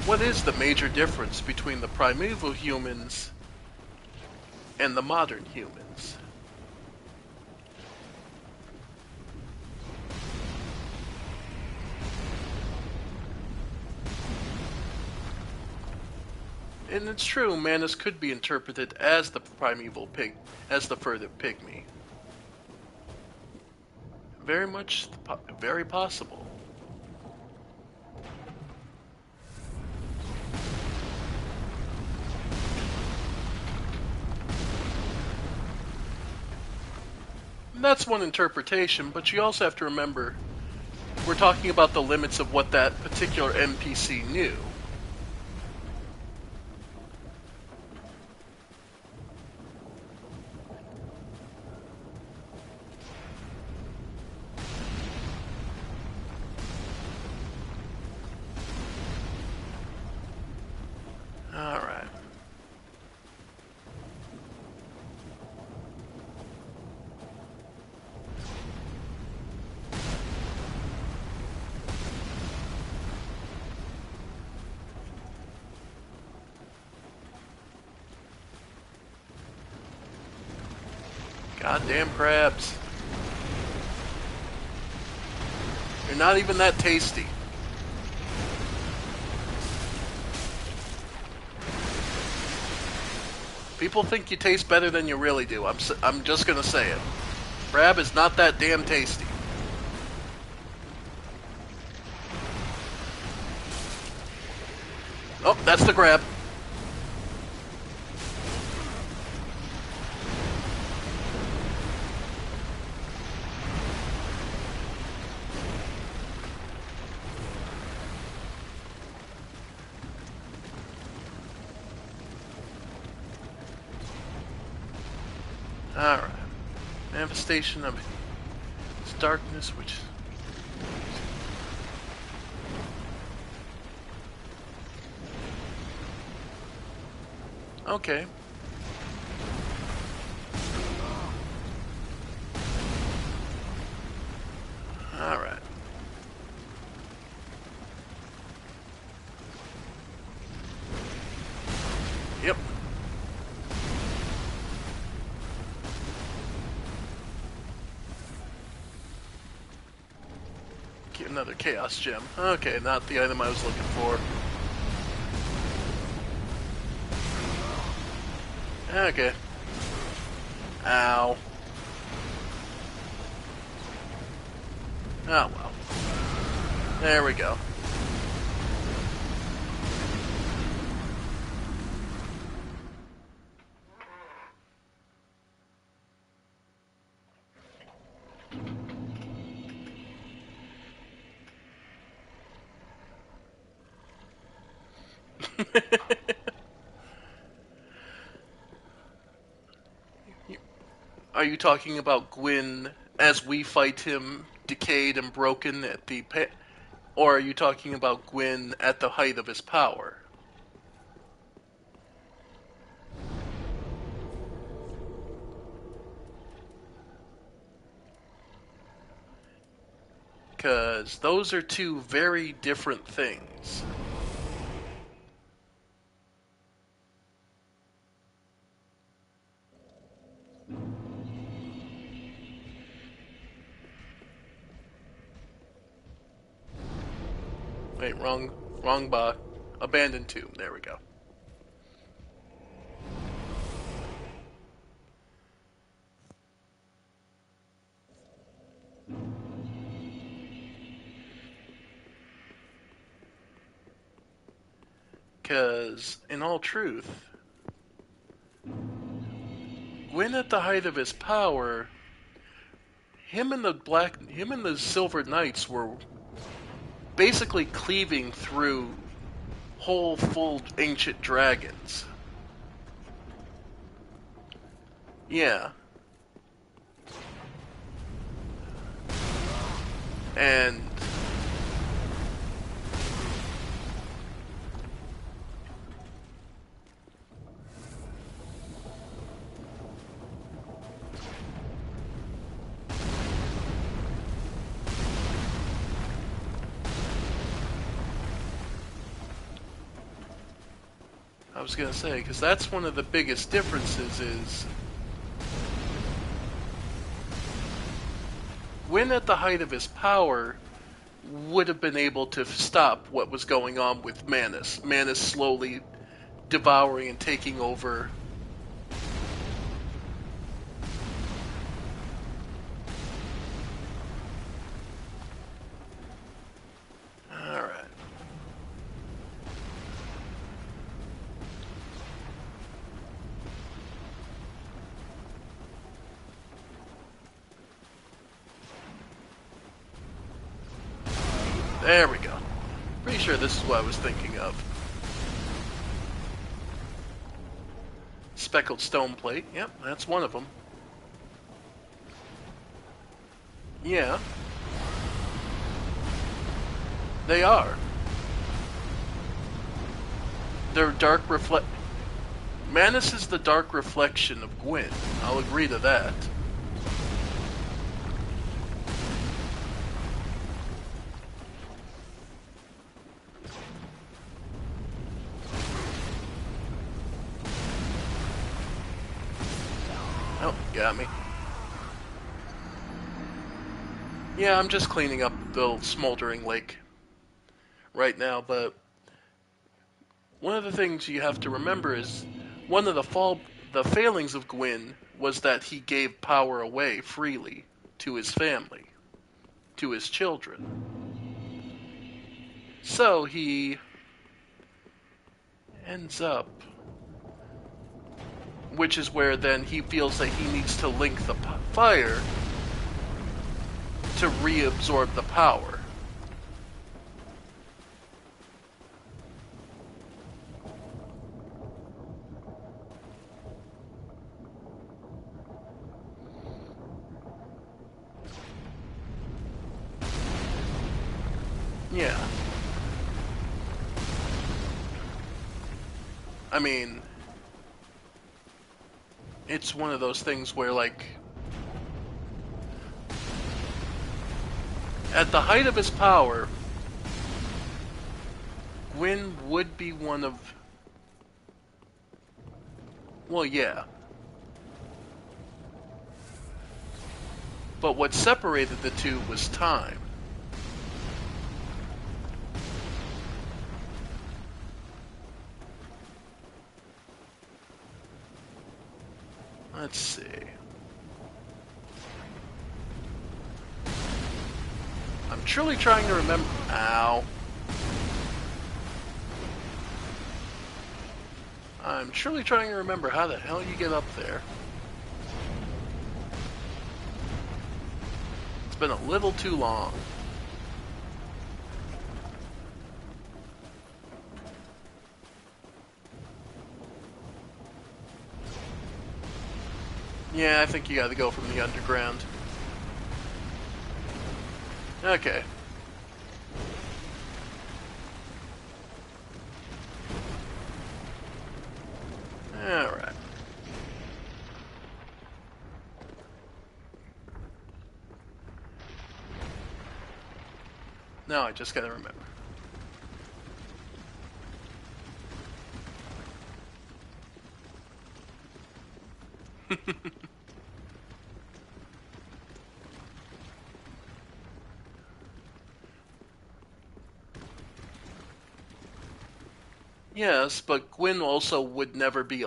what is the major difference between the primeval humans and the modern humans? And it's true, Manus could be interpreted as the primeval pig, as the further pygmy. Very much, very possible. And that's one interpretation, but you also have to remember, we're talking about the limits of what that particular NPC knew. Goddamn crabs. You're not even that tasty. People think you taste better than you really do. I'm just gonna say it. Crab is not that damn tasty. Oh, that's the crab. Alright. Manifestation of its darkness, which... Okay. Alright. Yep. Get another chaos gem. Okay, not the item I was looking for. Okay. Ow. Oh well. There we go. Are you talking about Gwyn as we fight him, decayed and broken at the pit? Or are you talking about Gwyn at the height of his power? Because those are two very different things. Wait, wrong box. Abandoned tomb. There we go. Because, in all truth, Gwyn at the height of his power, him and the Silver Knights were basically cleaving through whole full ancient dragons. Yeah. And I was gonna say, because that's one of the biggest differences is Gwyn at the height of his power would have been able to stop what was going on with Manus. Manus slowly devouring and taking over. Alright. There we go. Pretty sure this is what I was thinking of. Speckled stone plate. Yep, that's one of them. Yeah. They are. They're dark reflect. Manus is the dark reflection of Gwyn. I'll agree to that. Oh, got me. Yeah, I'm just cleaning up the smoldering lake right now, but one of the things you have to remember is one of the failings of Gwyn was that he gave power away freely to his family, to his children. So he ends up, which is where then he feels that he needs to link the fire to reabsorb the power. Yeah. I mean, it's one of those things where, like, at the height of his power, Gwyn would be one of... Well, yeah. But what separated the two was time. Let's see. I'm truly trying to remember... Ow. I'm truly trying to remember how the hell you get up there. It's been a little too long. Yeah, I think you gotta go from the underground. Okay. Alright. Now I just gotta remember. Yes, but Gwyn also would never be...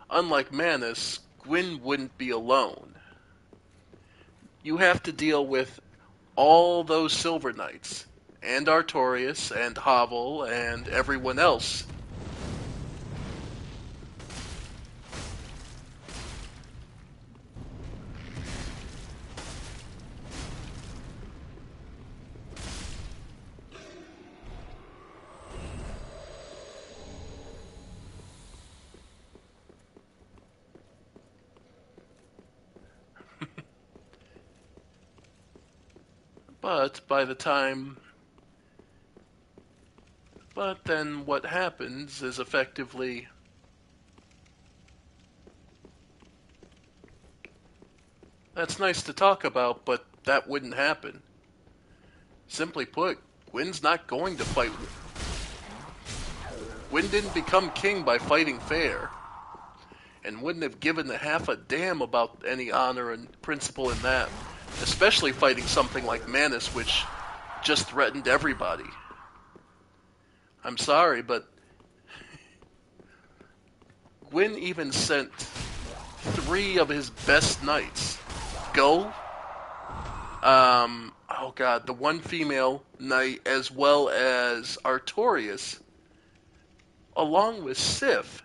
Unlike Manus, Gwyn wouldn't be alone. You have to deal with all those Silver Knights, and Artorias, and Havel, and everyone else. But by the time... But then what happens is effectively... That's nice to talk about, but that wouldn't happen. Simply put, Gwyn's not going to fight. Gwyn didn't become king by fighting fair, and wouldn't have given a half a damn about any honor and principle in that, especially fighting something like Manus, which just threatened everybody. I'm sorry, but Gwyn even sent 3 of his best knights. Go, oh god, the one female knight, as well as Artorias, along with Sif.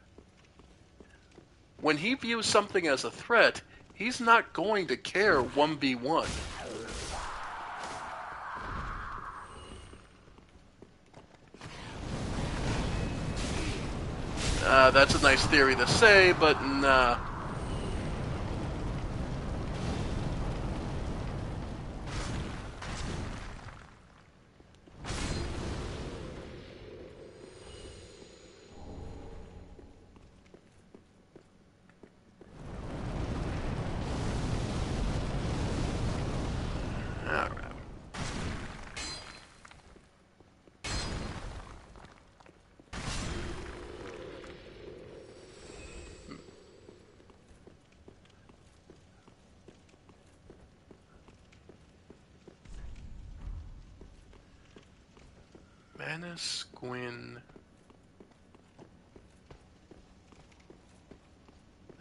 When he views something as a threat, he's not going to care 1v1. That's a nice theory to say, but nah. Alright. Manus, Gwyn.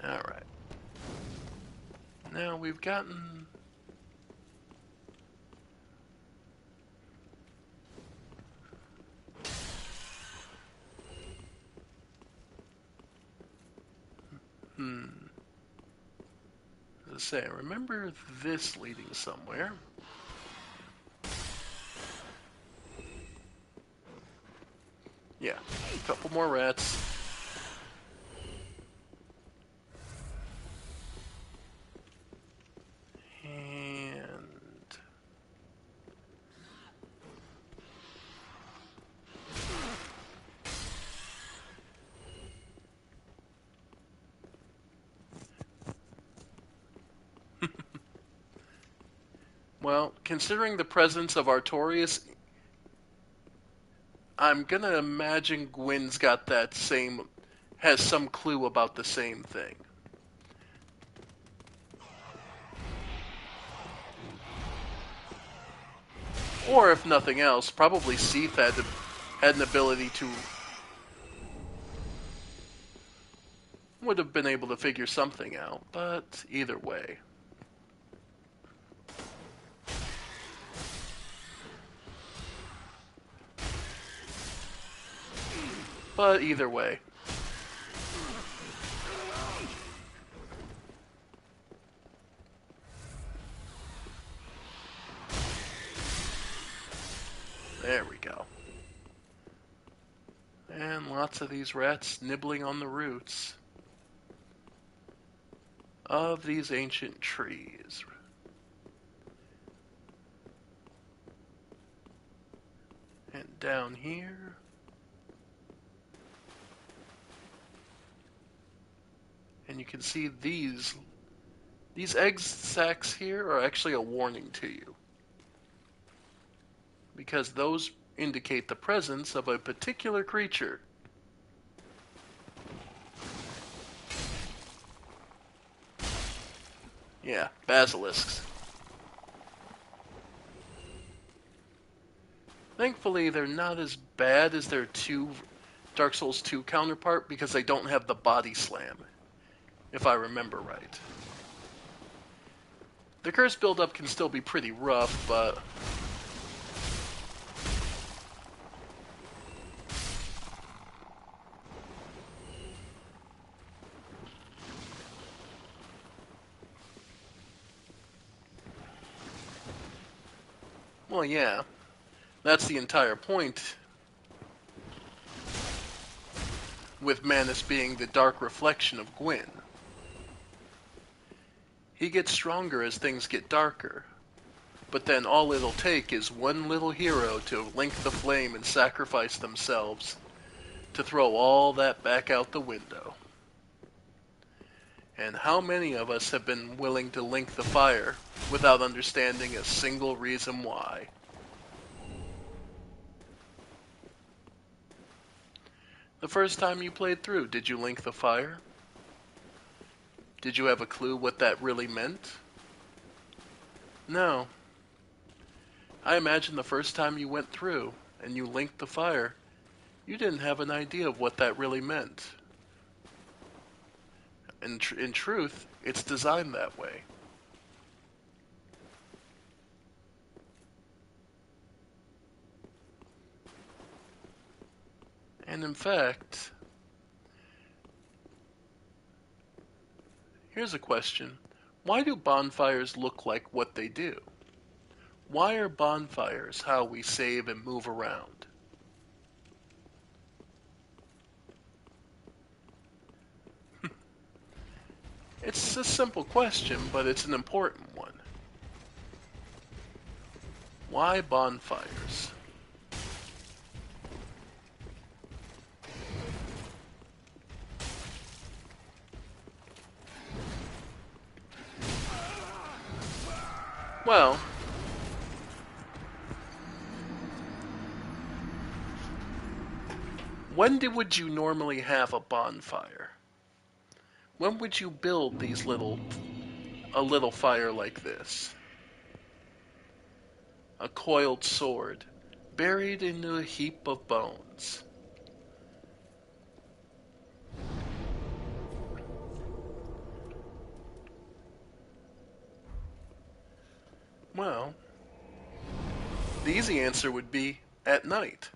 Alright. Now we've gotten... As I say, I remember this leading somewhere. Yeah, a couple more rats. And... Well, considering the presence of Artorias, I'm gonna imagine Gwyn's got that same... has some clue about the same thing. Or if nothing else, probably Seath had an ability to... would have been able to figure something out, but either way. But either way. There we go. And lots of these rats nibbling on the roots of these ancient trees. And down here... and you can see these egg sacs here are actually a warning to you, because those indicate the presence of a particular creature. Yeah, basilisks. Thankfully, they're not as bad as their Dark Souls 2 counterpart, because they don't have the body slam, if I remember right. The curse buildup can still be pretty rough, but... well, yeah. That's the entire point, with Manus being the dark reflection of Gwyn. He gets stronger as things get darker, but then all it'll take is one little hero to link the flame and sacrifice themselves to throw all that back out the window. And how many of us have been willing to link the fire without understanding a single reason why? The first time you played through, did you link the fire? Did you have a clue what that really meant? No. I imagine the first time you went through and you linked the fire, you didn't have an idea of what that really meant. In truth, it's designed that way. And in fact, here's a question. Why do bonfires look like what they do? Why are bonfires how we save and move around? It's a simple question, but it's an important one. Why bonfires? Well, when would you normally have a bonfire? When would you build a little fire like this? A coiled sword buried in a heap of bones. Well, the easy answer would be at night.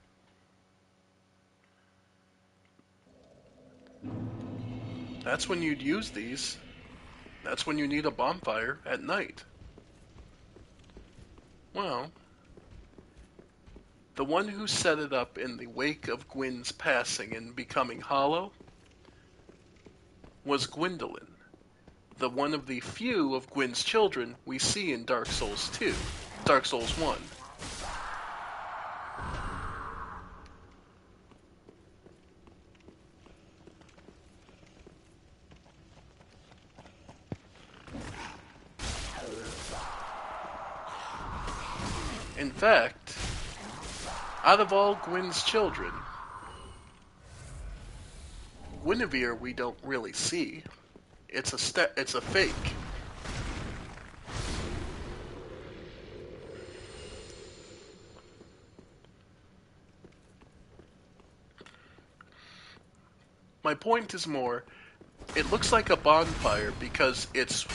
That's when you'd use these. That's when you need a bonfire, at night. Well, the one who set it up in the wake of Gwyn's passing and becoming hollow was Gwendolyn, the one of the few of Gwyn's children we see in Dark Souls 2, Dark Souls 1. In fact, out of all Gwyn's children, Guinevere we don't really see. It's a fake. My point is more, it looks like a bonfire because it's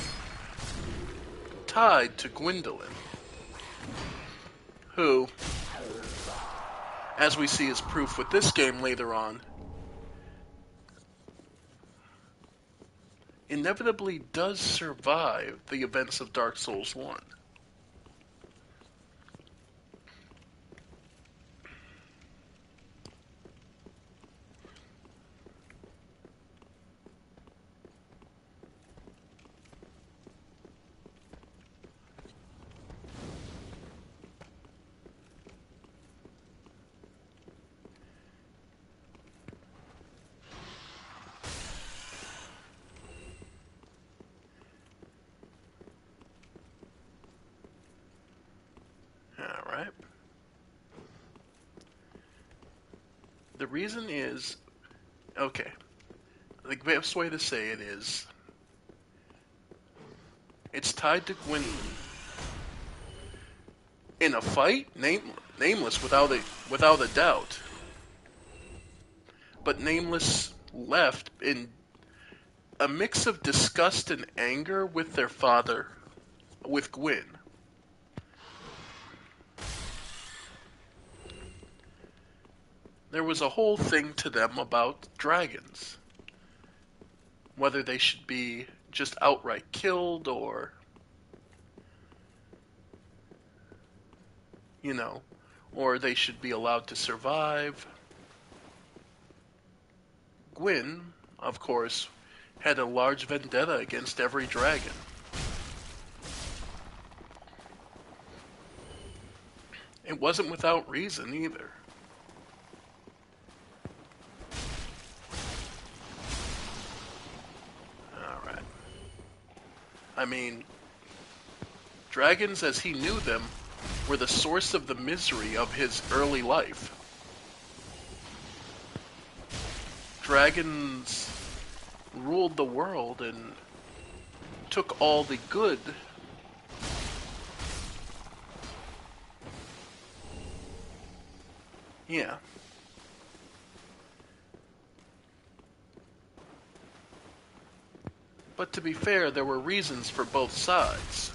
tied to Gwendolyn, who, as we see as proof with this game later on, inevitably does survive the events of Dark Souls 1. Alright. The reason is, okay, the best way to say it is, it's tied to Gwendolyn. In a fight, Nameless without a doubt. But Nameless left in a mix of disgust and anger with their father, with Gwyn. There was a whole thing to them about dragons. Whether they should be just outright killed or, or they should be allowed to survive. Gwyn, of course, had a large vendetta against every dragon. It wasn't without reason either. Alright. I mean, dragons as he knew them were the source of the misery of his early life. Dragons ruled the world and took all the good Yeah. But to be fair, there were reasons for both sides.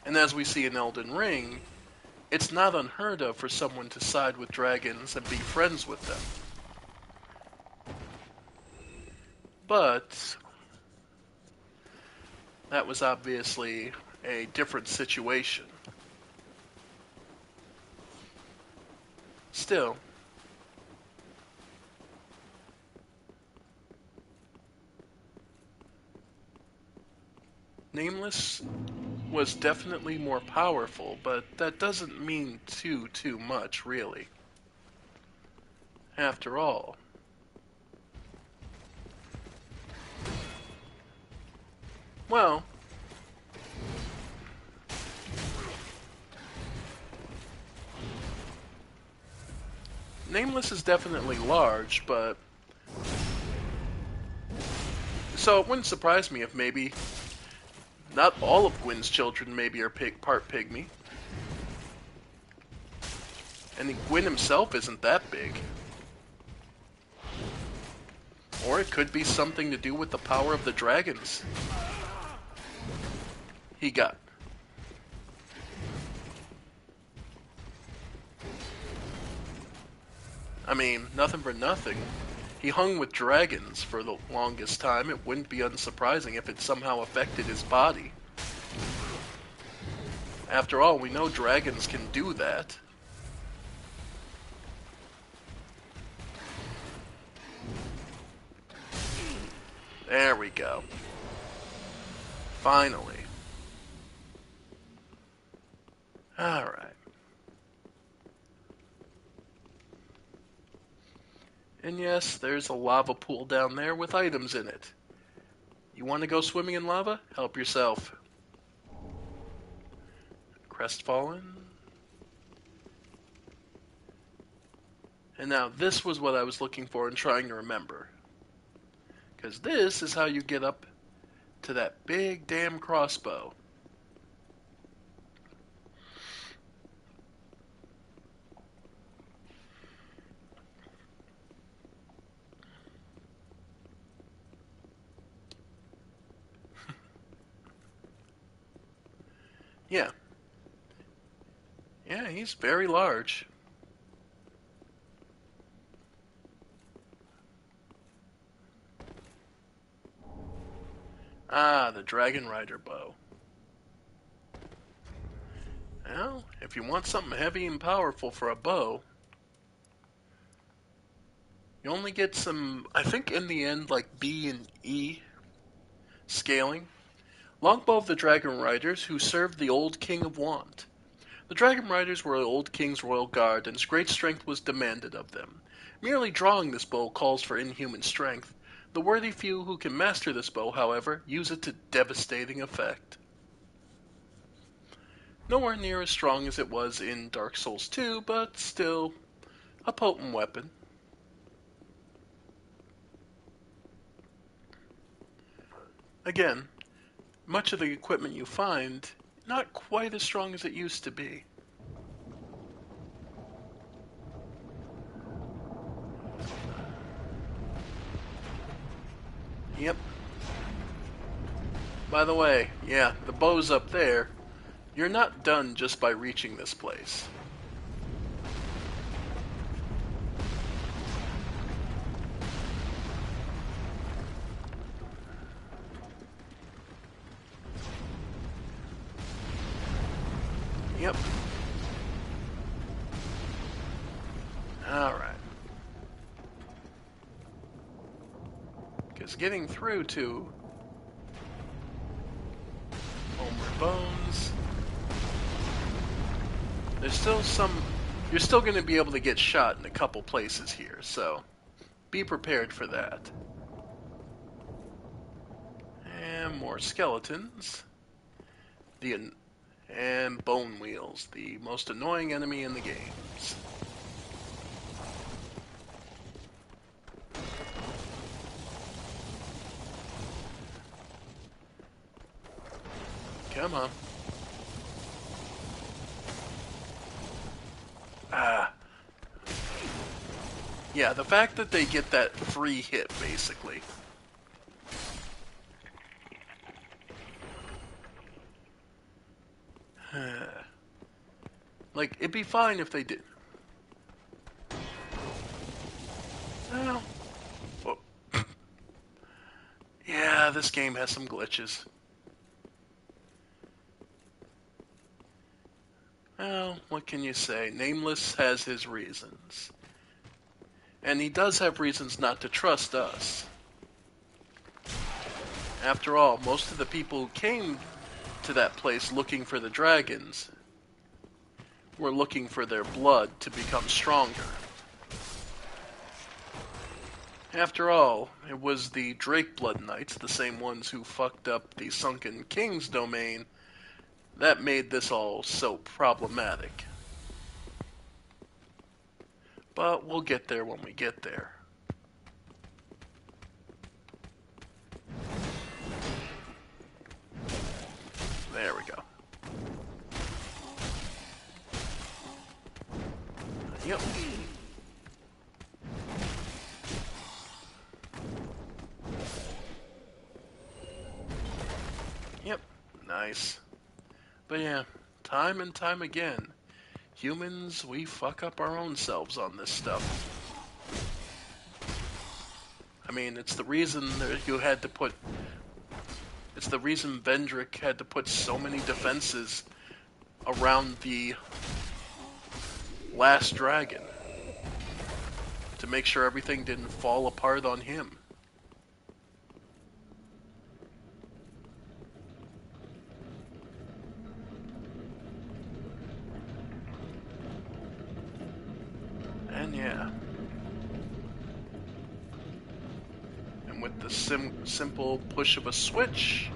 And as we see in Elden Ring, it's not unheard of for someone to side with dragons and be friends with them. But that was obviously a different situation. Still, Nameless was definitely more powerful, but that doesn't mean too much, really. After all, well, Nameless is definitely large, but so it wouldn't surprise me if maybe not all of Gwyn's children maybe are part pygmy. And Gwyn himself isn't that big. Or it could be something to do with the power of the dragons he got. I mean, nothing for nothing. He hung with dragons for the longest time. It wouldn't be unsurprising if it somehow affected his body. After all, we know dragons can do that. There we go. Finally. Alright. And yes, there's a lava pool down there with items in it. You want to go swimming in lava? Help yourself. Crestfallen. And now this was what I was looking for and trying to remember. Because this is how you get up to that big damn crossbow. Yeah. Yeah, he's very large. Ah, the Dragon Rider bow. Well, if you want something heavy and powerful for a bow, you only get some, I think in the end, like B and E scaling. Longbow of the Dragon Riders, who served the old King of Want. The Dragon Riders were the old King's royal guard, and great strength was demanded of them. Merely drawing this bow calls for inhuman strength. The worthy few who can master this bow, however, use it to devastating effect. Nowhere near as strong as it was in Dark Souls 2, but still a potent weapon. Again, much of the equipment you find, not quite as strong as it used to be. Yep. By the way, yeah, the bow's up there. You're not done just by reaching this place. Yep. Alright. Because getting through to Homeward Bones, there's still some... You're still going to be able to get shot in a couple places here, so be prepared for that. And more skeletons. And bone wheels, the most annoying enemy in the games. Come on. Ah. Yeah, the fact that they get that free hit, basically. Like, it'd be fine if they did. Well, oh. Yeah, this game has some glitches. Well, what can you say? Nameless has his reasons. And he does have reasons not to trust us. After all, most of the people who came to that place looking for the dragons were looking for their blood to become stronger. After all, it was the Drake Blood Knights, the same ones who fucked up the Sunken King's domain, that made this all so problematic. But we'll get there when we get there. There we go. Yep. Yep. Nice. But yeah, time and time again, humans, we fuck up our own selves on this stuff. I mean, it's the reason that you had to put... It's the reason Vendrick had to put so many defenses around the last dragon. To make sure everything didn't fall apart on him. And yeah. And with the simple push of a switch,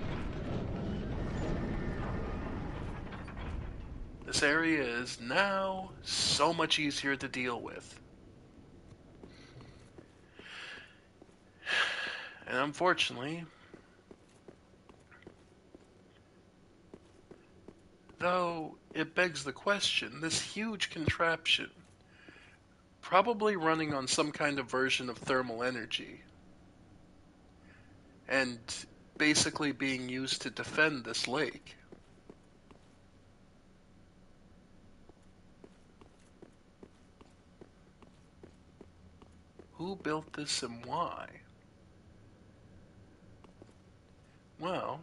this area is now so much easier to deal with. And unfortunately, though it begs the question, this huge contraption, probably running on some kind of version of thermal energy, and basically being used to defend this lake. Who built this and why? Well,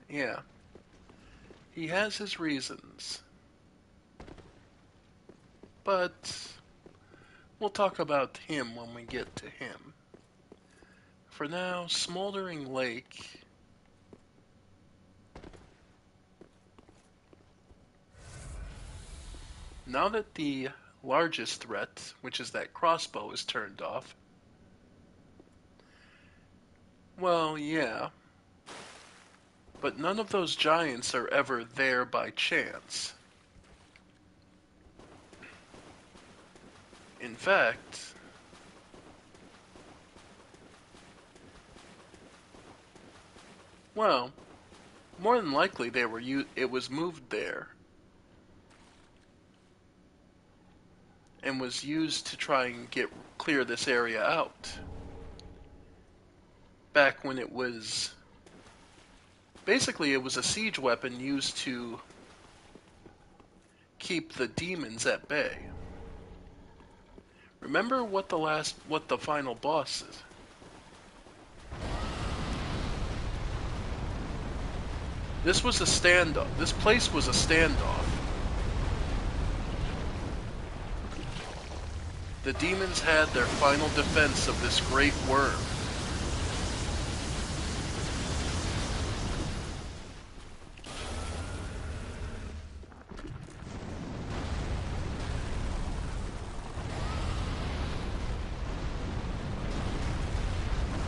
yeah, he has his reasons. But we'll talk about him when we get to him. For now, Smoldering Lake. Now that the largest threat, which is that crossbow, is turned off, well, yeah, but none of those giants are ever there by chance. In fact, well, more than likely it was moved there and was used to try and clear this area out. Back when it was basically it was a siege weapon used to keep the demons at bay. Remember what the final boss is? This was a standoff. This place was a standoff. The demons had their final defense of this great worm.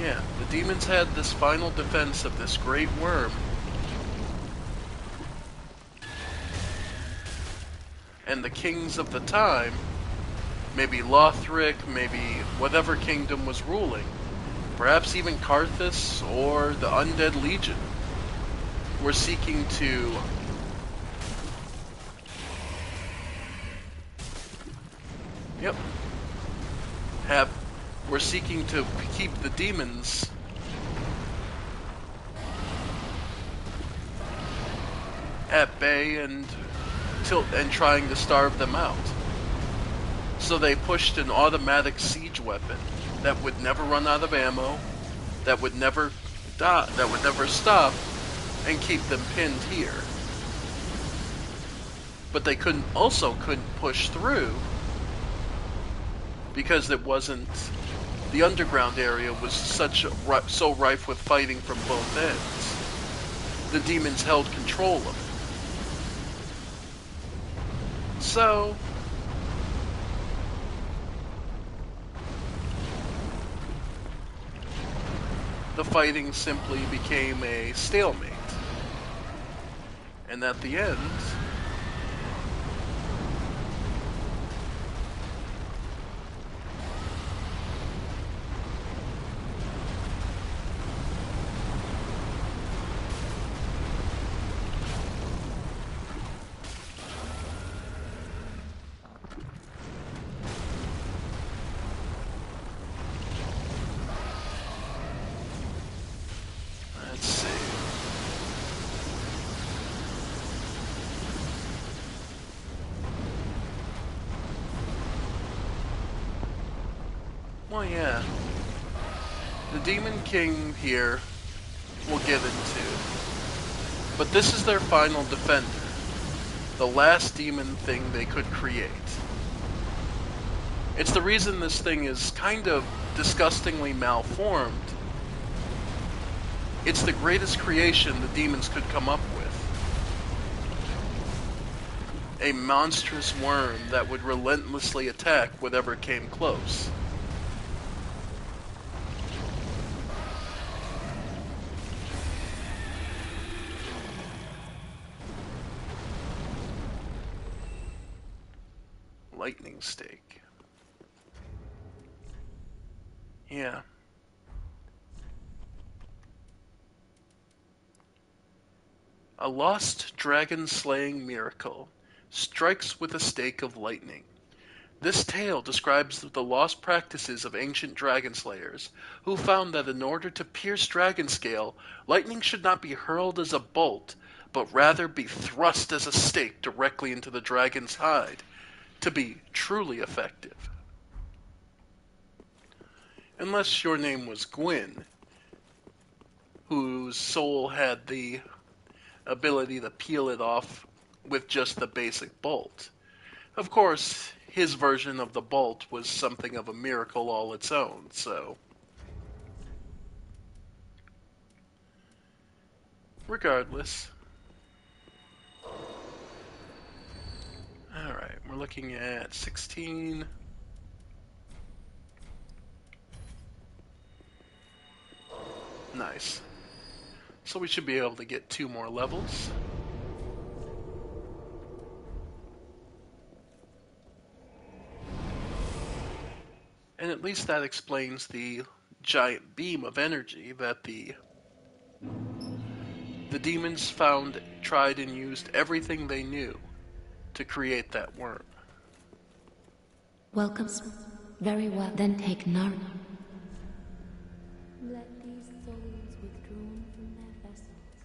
Yeah, the demons had this final defense of this great worm. And the kings of the time, maybe Lothric, maybe whatever kingdom was ruling, perhaps even Karthus or the Undead Legion, were seeking to we're seeking to keep the demons at bay and trying to starve them out. So they pushed an automatic siege weapon that would never run out of ammo, that would never stop, and keep them pinned here. But they couldn't push through because it wasn't. The underground area was so rife with fighting from both ends. The demons held control of it. So the fighting simply became a stalemate. And at the end, Well, yeah. The Demon King here we'll get into. But this is their final defender. The last demon thing they could create. It's the reason this thing is kind of disgustingly malformed. It's the greatest creation the demons could come up with. A monstrous worm that would relentlessly attack whatever came close. Lightning stake. Yeah. A lost dragon-slaying miracle strikes with a stake of lightning. This tale describes the lost practices of ancient dragon slayers, who found that in order to pierce dragon scale, lightning should not be hurled as a bolt, but rather be thrust as a stake directly into the dragon's hide, to be truly effective. Unless your name was Gwyn, whose soul had the ability to peel it off with just the basic bolt. Of course, his version of the bolt was something of a miracle all its own, so... Regardless. Alright, we're looking at 16... Nice. So we should be able to get 2 more levels. And at least that explains the giant beam of energy that the demons found, tried, and used everything they knew to create that worm. Welcome. Very well. Then take note. Let these souls withdrawn from their vessels,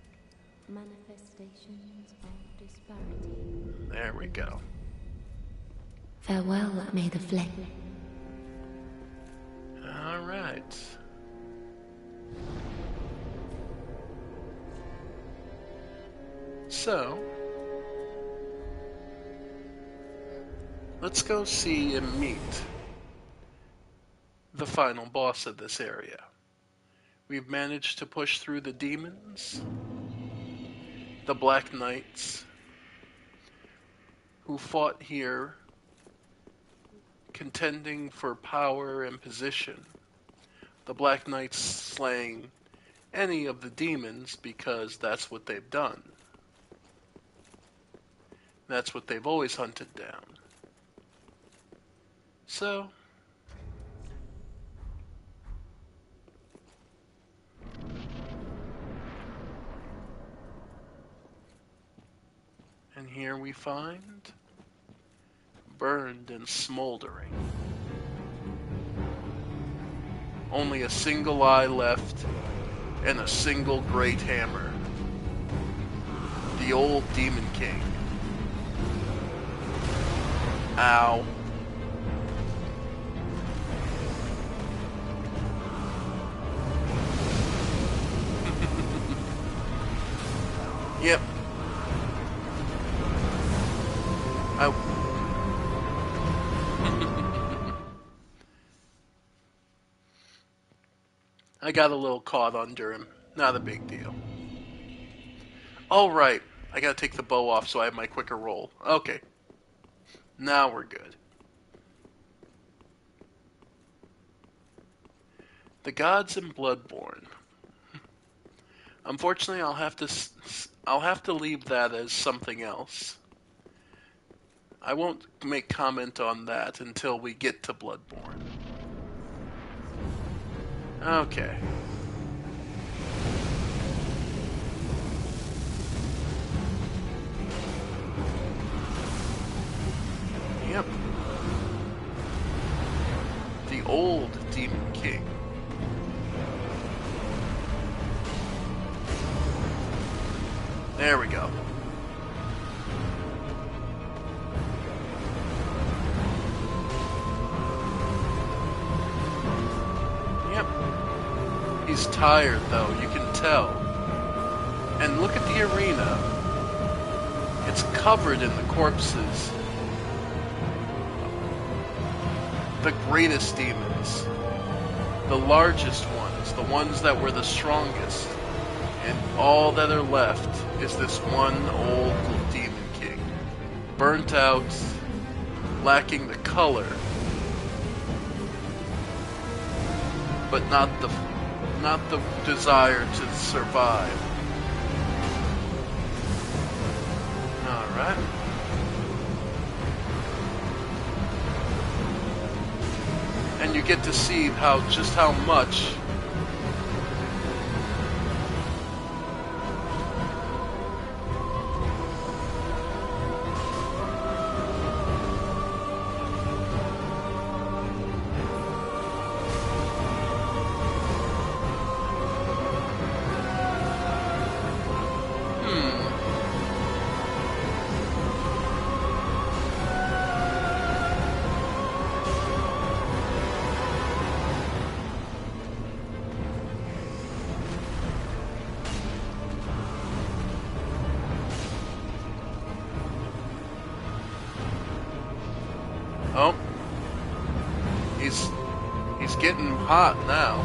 manifestations of disparity. There we go. Farewell, may the flame. Alright. So, let's go see and meet the final boss of this area. We've managed to push through the demons, the Black Knights, who fought here contending for power and position. The Black Knights slaying any of the demons because that's what they've done. That's what they've always hunted down. So, and here we find burned and smoldering. Only a single eye left and a single great hammer. The old Demon King. Ow. Yep. I got a little caught under him. Not a big deal. Oh, right. I gotta take the bow off so I have my quicker roll. Okay. Now we're good. The gods in Bloodborne. Unfortunately, I'll have to leave that as something else. I won't make comment on that until we get to Bloodborne. Okay. Yep. The old Demon King. There we go. He's tired, though, you can tell. And look at the arena. It's covered in the corpses. The greatest demons. The largest ones. The ones that were the strongest. And all that are left is this one old demon king. Burnt out, lacking the color. But not the desire to survive. Alright. And you get to see just how much oh, he's getting hot now.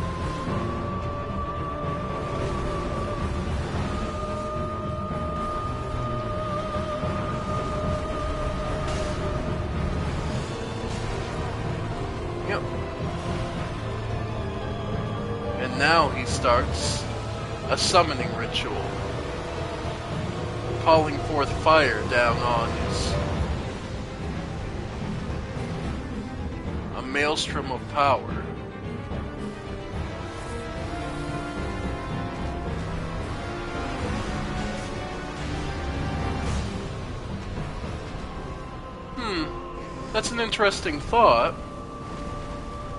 Yep. And now he starts a summoning ritual, calling forth fire down on his maelstrom of power. That's an interesting thought.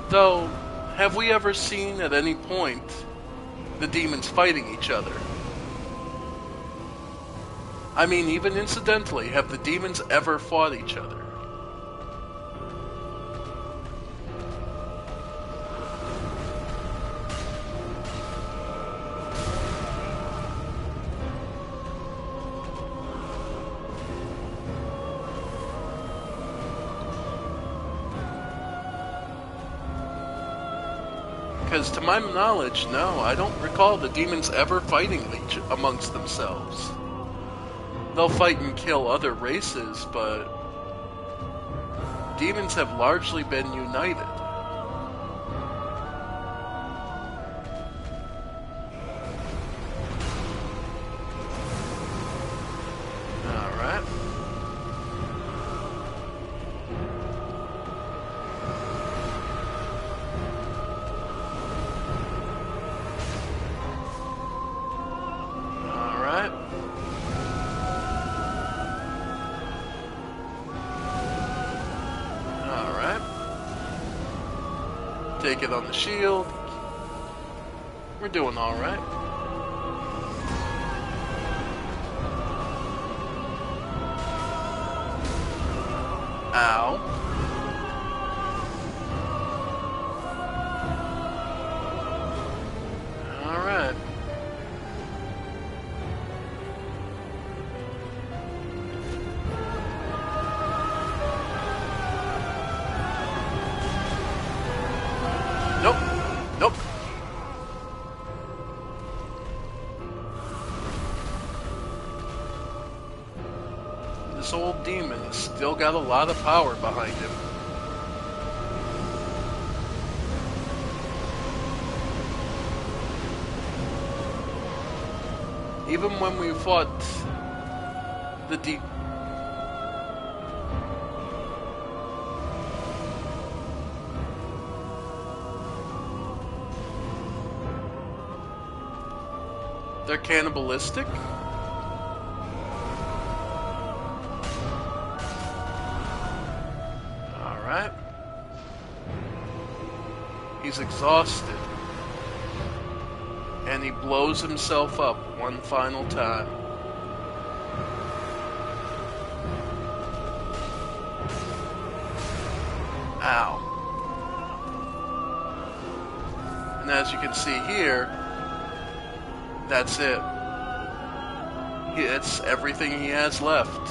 Though, have we ever seen at any point the demons fighting each other? I mean, even incidentally, have the demons ever fought each other? Because to my knowledge, no, I don't recall the demons ever fighting amongst themselves. They'll fight and kill other races, but demons have largely been united. Alright. Take it on the shield. We're doing alright. Ow. Alright. Nope. Nope. This old demon has still got a lot of power behind him. Even when we fought the deep... They're cannibalistic? Alright. He's exhausted. And he blows himself up one final time. Ow. And And as you can see here, that's it. It's everything he has left.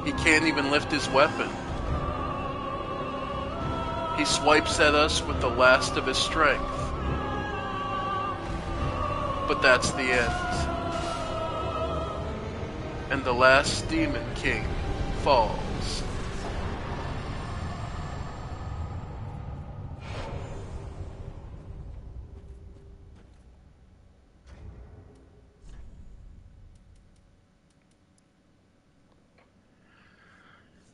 He can't even lift his weapon. He swipes at us with the last of his strength. But that's the end. And the last Demon King falls.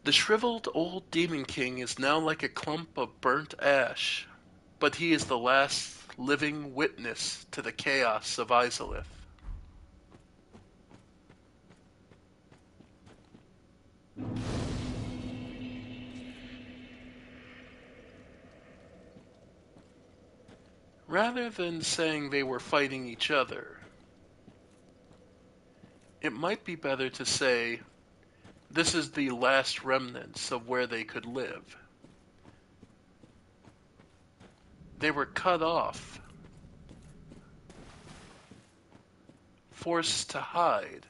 The shriveled old Demon King is now like a clump of burnt ash, but he is the last living witness to the chaos of Izalith. Rather than saying they were fighting each other, it might be better to say this is the last remnants of where they could live. They were cut off, forced to hide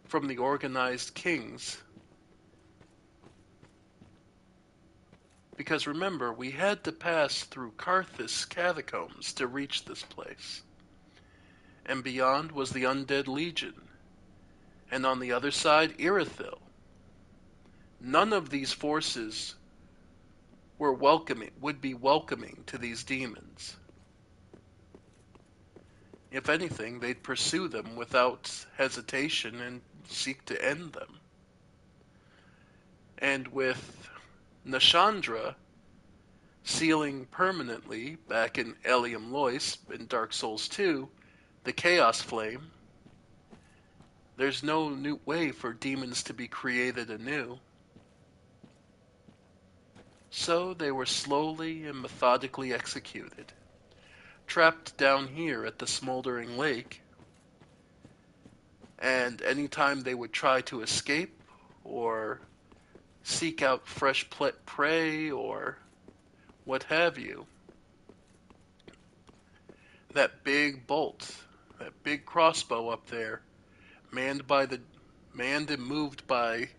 from the organized kings. Because remember, we had to pass through Karthus catacombs to reach this place. And beyond was the Undead Legion, and on the other side, Irithyll. None of these forces would be welcoming to these demons. If anything, they'd pursue them without hesitation and seek to end them. And with Nashandra sealing permanently back in Elium Lois in Dark Souls 2 the Chaos Flame, there's no new way for demons to be created anew. So they were slowly and methodically executed, trapped down here at the smoldering lake, and anytime they would try to escape or seek out fresh prey or what have you, that big bolt, that big crossbow up there, manned and moved by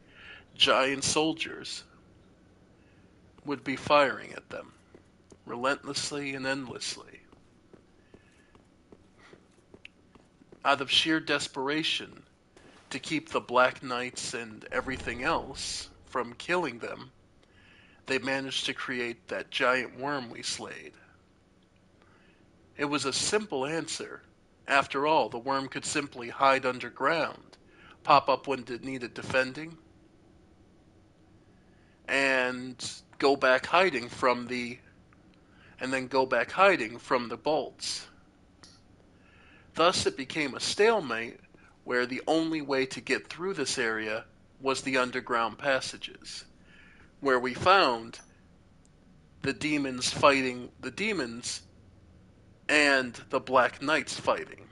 giant soldiers, would be firing at them, relentlessly and endlessly. Out of sheer desperation to keep the Black Knights and everything else from killing them, they managed to create that giant worm we slayed. It was a simple answer. After all, the worm could simply hide underground, pop up when it needed defending, and go back hiding from the bolts. Thus it became a stalemate where the only way to get through this area was the underground passages, where we found the demons fighting the demons and the Black Knights fighting.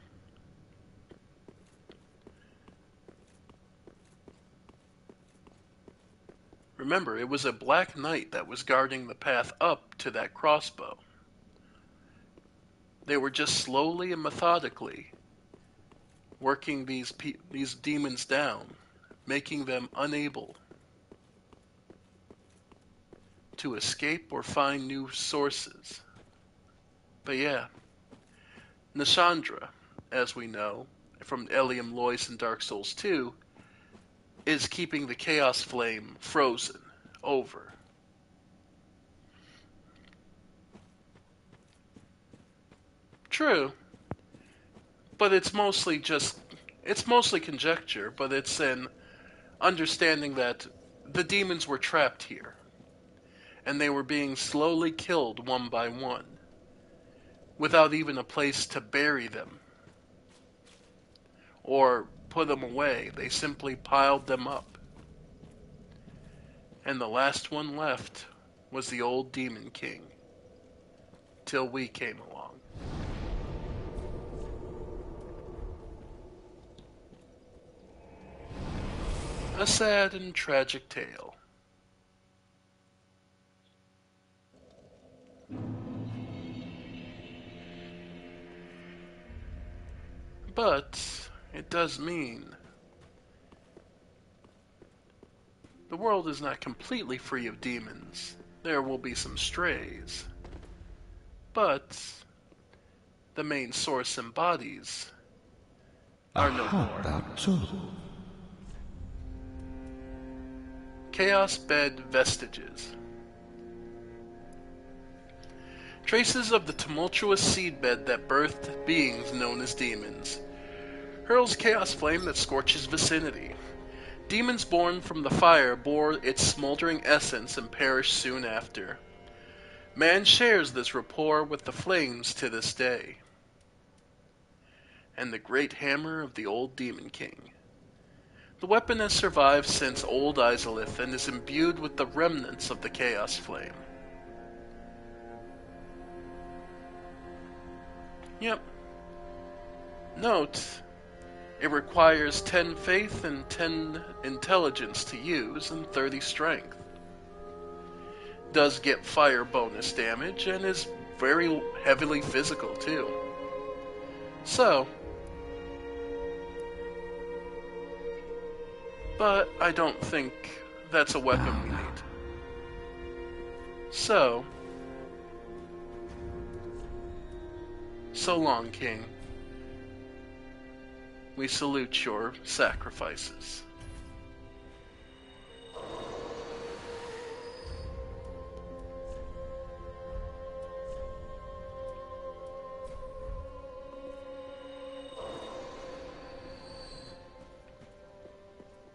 Remember, it was a Black Knight that was guarding the path up to that crossbow. They were just slowly and methodically working these demons down, making them unable to escape or find new sources. But yeah, Nashandra, as we know from Elium Lois and Dark Souls 2, is keeping the Chaos Flame frozen over. True, but it's mostly conjecture, but it's an understanding that the demons were trapped here, and they were being slowly killed one by one, without even a place to bury them or put them away. They simply piled them up. And the last one left was the old Demon King, till we came along. A sad and tragic tale. But it does mean the world is not completely free of demons. There will be some strays. But the main source and bodies are no more. That's all. Chaos Bed Vestiges. Traces of the tumultuous seedbed that birthed beings known as demons. Hurls chaos flame that scorches vicinity. Demons born from the fire bore its smoldering essence and perished soon after. Man shares this rapport with the flames to this day. And the great hammer of the old Demon King. The weapon has survived since old Izalith and is imbued with the remnants of the chaos flame. Yep. Note, it requires 10 faith and 10 intelligence to use and 30 strength. Does get fire bonus damage and is very heavily physical too. So, but I don't think that's a weapon we need. So long, King. We salute your sacrifices.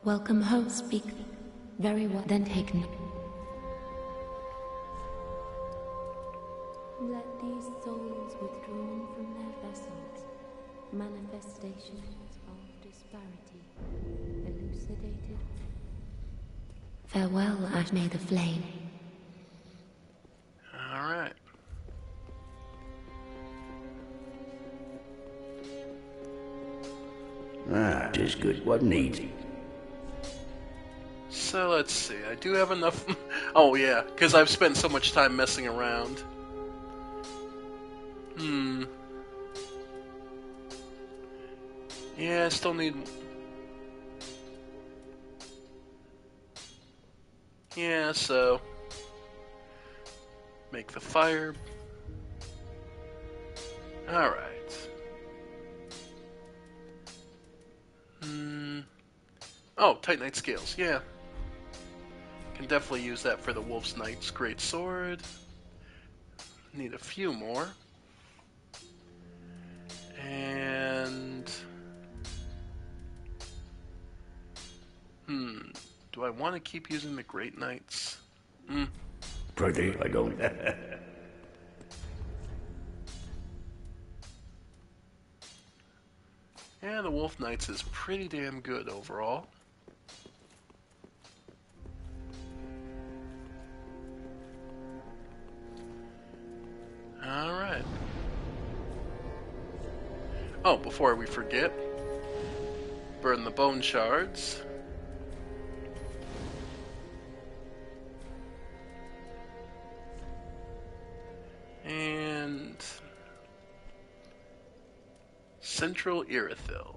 Welcome home, speak. Very well, then take me. Let these souls withdrawn from their vessels, manifestations of disparity, elucidated. Farewell, Ash, may the flame. Alright. Ah, tis good. What needs? So let's see, I do have enough... oh yeah, because I've spent so much time messing around. Yeah, I still need... Yeah, so... Make the fire... Alright. Oh, Titanite Scales, yeah. Can definitely use that for the Wolf's Knight's Great Sword. Need a few more. And... Do I want to keep using the Great Knights? Pretty, I don't. Yeah, the Wolf Knights is pretty damn good overall. Alright. Oh, before we forget, burn the bone shards. And Central Irithyll.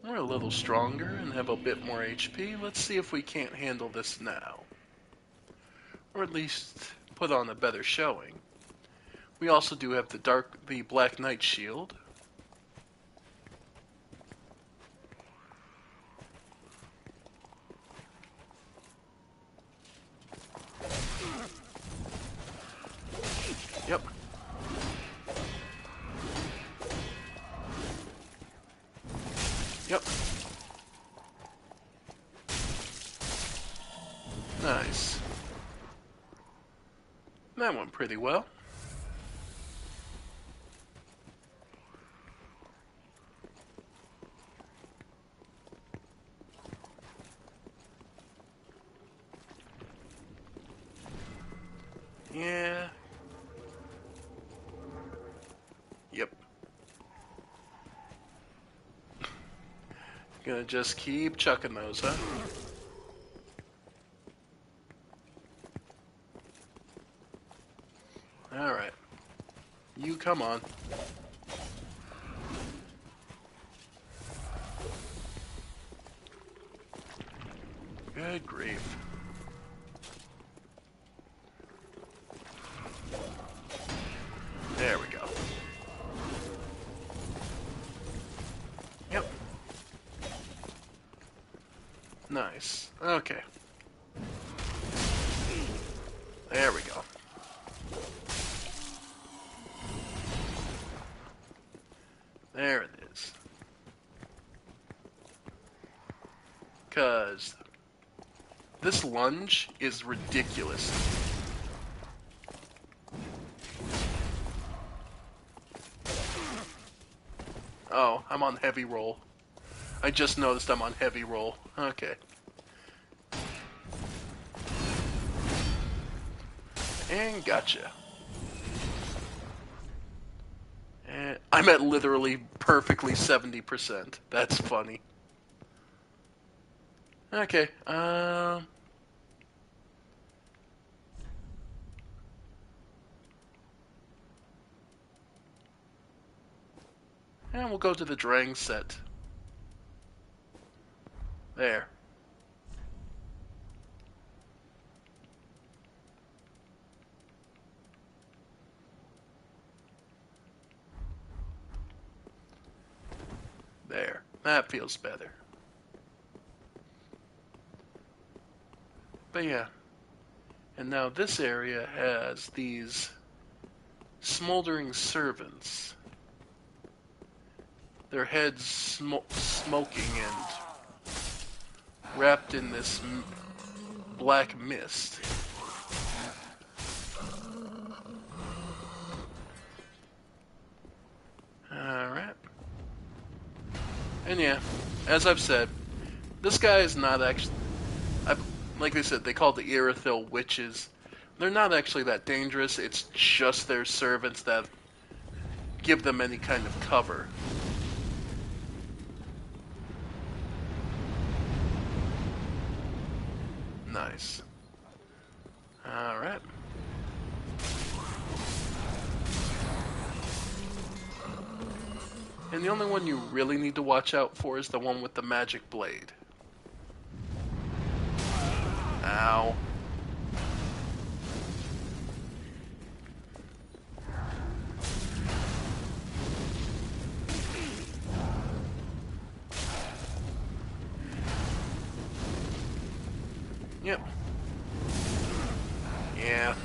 We're a little stronger and have a bit more HP. Let's see if we can't handle this now. Or at least put on a better showing. We also do have the Black Knight Shield. Yep. Yep. Nice. That went pretty well. Yeah. Yep. Gonna just keep chucking those, huh? You come on. Good grief. There we go. Yep. Nice. Okay. There we go. There it is. 'Cause this lunge is ridiculous. Oh, I'm on heavy roll. I just noticed I'm on heavy roll. Okay. And gotcha. And I'm at literally perfectly 70%. That's funny. Okay, and we'll go to the Drang set. There. There. That feels better. But yeah. And now this area has these smoldering servants. Their heads smoking and wrapped in this black mist. Alright. And yeah, as I've said, this guy is not actually... like they said, they call the Irithyll witches. They're not actually that dangerous, it's just their servants that give them any kind of cover. Nice. Alright. And the only one you really need to watch out for is the one with the magic blade. Ow. Yep. Yeah.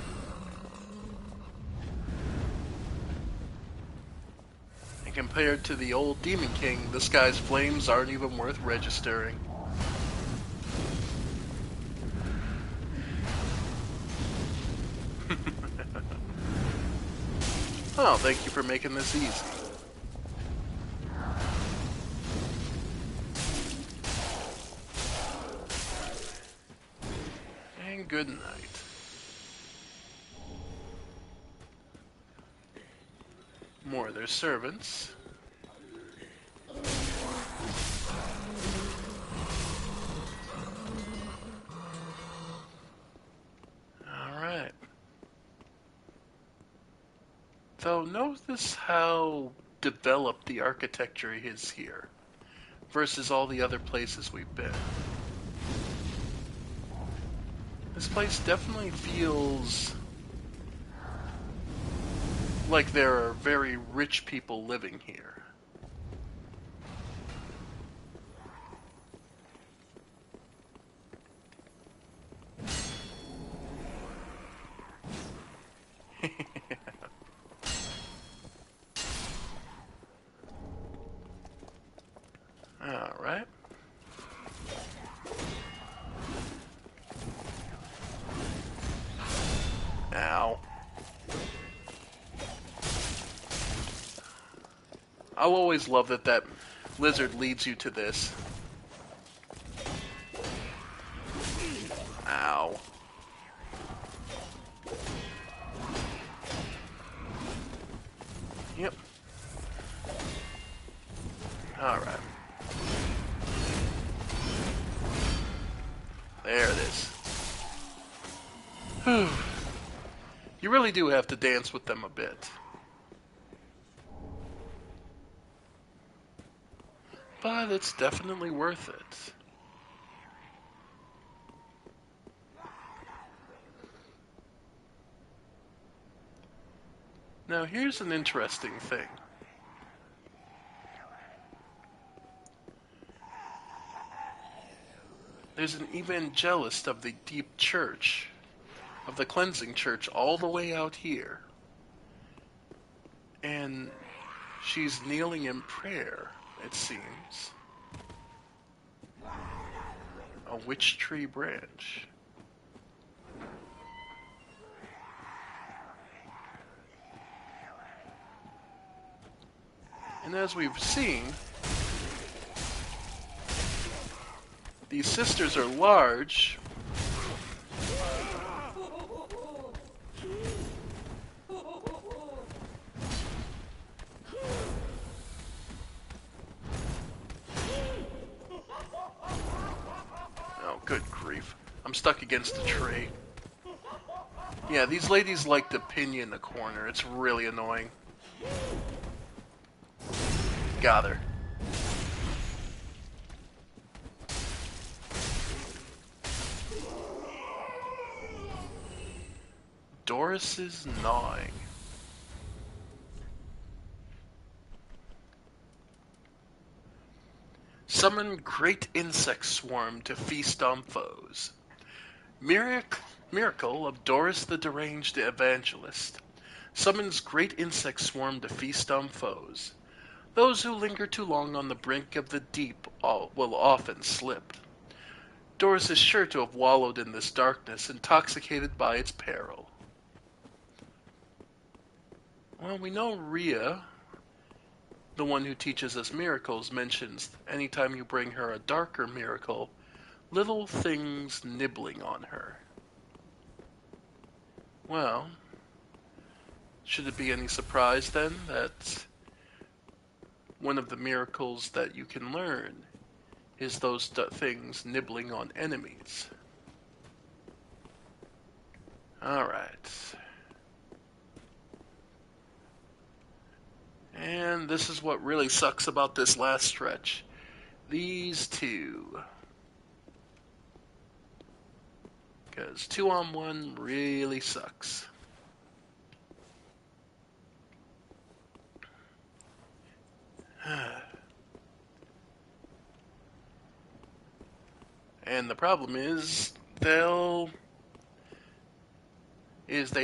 And compared to the old Demon King, this guy's flames aren't even worth registering. Oh, thank you for making this easy. And good night. More of their servants. Alright. So notice how developed the architecture is here versus all the other places we've been. This place definitely feels like there are very rich people living here. Alright. Ow. I'll always love that lizard leads you to this. Ow. Yep. Alright. There it is. Whew. You really do have to dance with them a bit. but it's definitely worth it. Now here's an interesting thing. There's an evangelist of the deep church, of the cleansing church, all the way out here. And she's kneeling in prayer, it seems. A witch tree branch. And as we've seen, these sisters are large. Oh, good grief. I'm stuck against a tree. Yeah, these ladies like to pin you in the corner. It's really annoying. Got her. Doris's gnawing. Summon great insect swarm to feast on foes. Miracle of Doris the Deranged Evangelist. Summons great insect swarm to feast on foes. Those who linger too long on the brink of the deep will often slip. Doris is sure to have wallowed in this darkness, intoxicated by its peril. Well, we know Rhea, the one who teaches us miracles, mentions anytime you bring her a darker miracle, little things nibbling on her. Well, should it be any surprise then that one of the miracles that you can learn is those things nibbling on enemies? Alright. And this is what really sucks about this last stretch. These two. Because 2-on-1 really sucks. And the problem is, they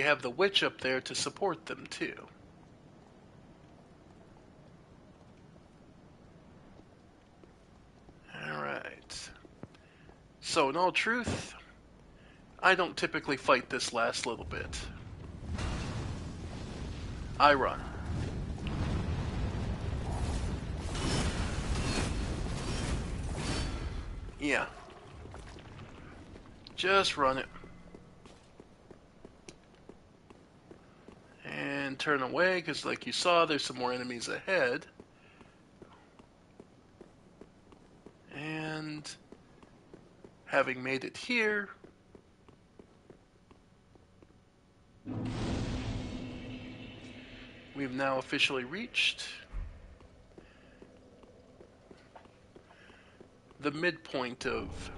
have the witch up there to support them too. Alright. So in all truth, I don't typically fight this last little bit. I run. Yeah. Just run it. And turn away, because like you saw, there's some more enemies ahead. And having made it here, we've now officially reached the midpoint of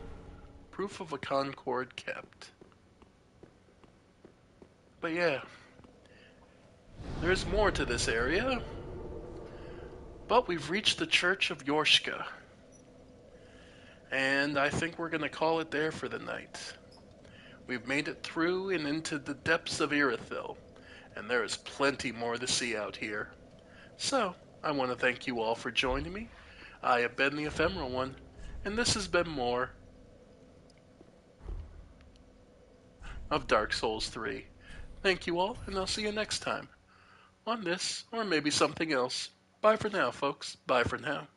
Proof of a Concord Kept. But yeah, there's more to this area. But we've reached the Church of Yorshka. And I think we're going to call it there for the night. We've made it through and into the depths of Irithyll, and there is plenty more to see out here. So, I want to thank you all for joining me. I have been the Ephemeral One, and this has been more of Dark Souls 3. Thank you all, and I'll see you next time on this, or maybe something else. Bye for now, folks. Bye for now.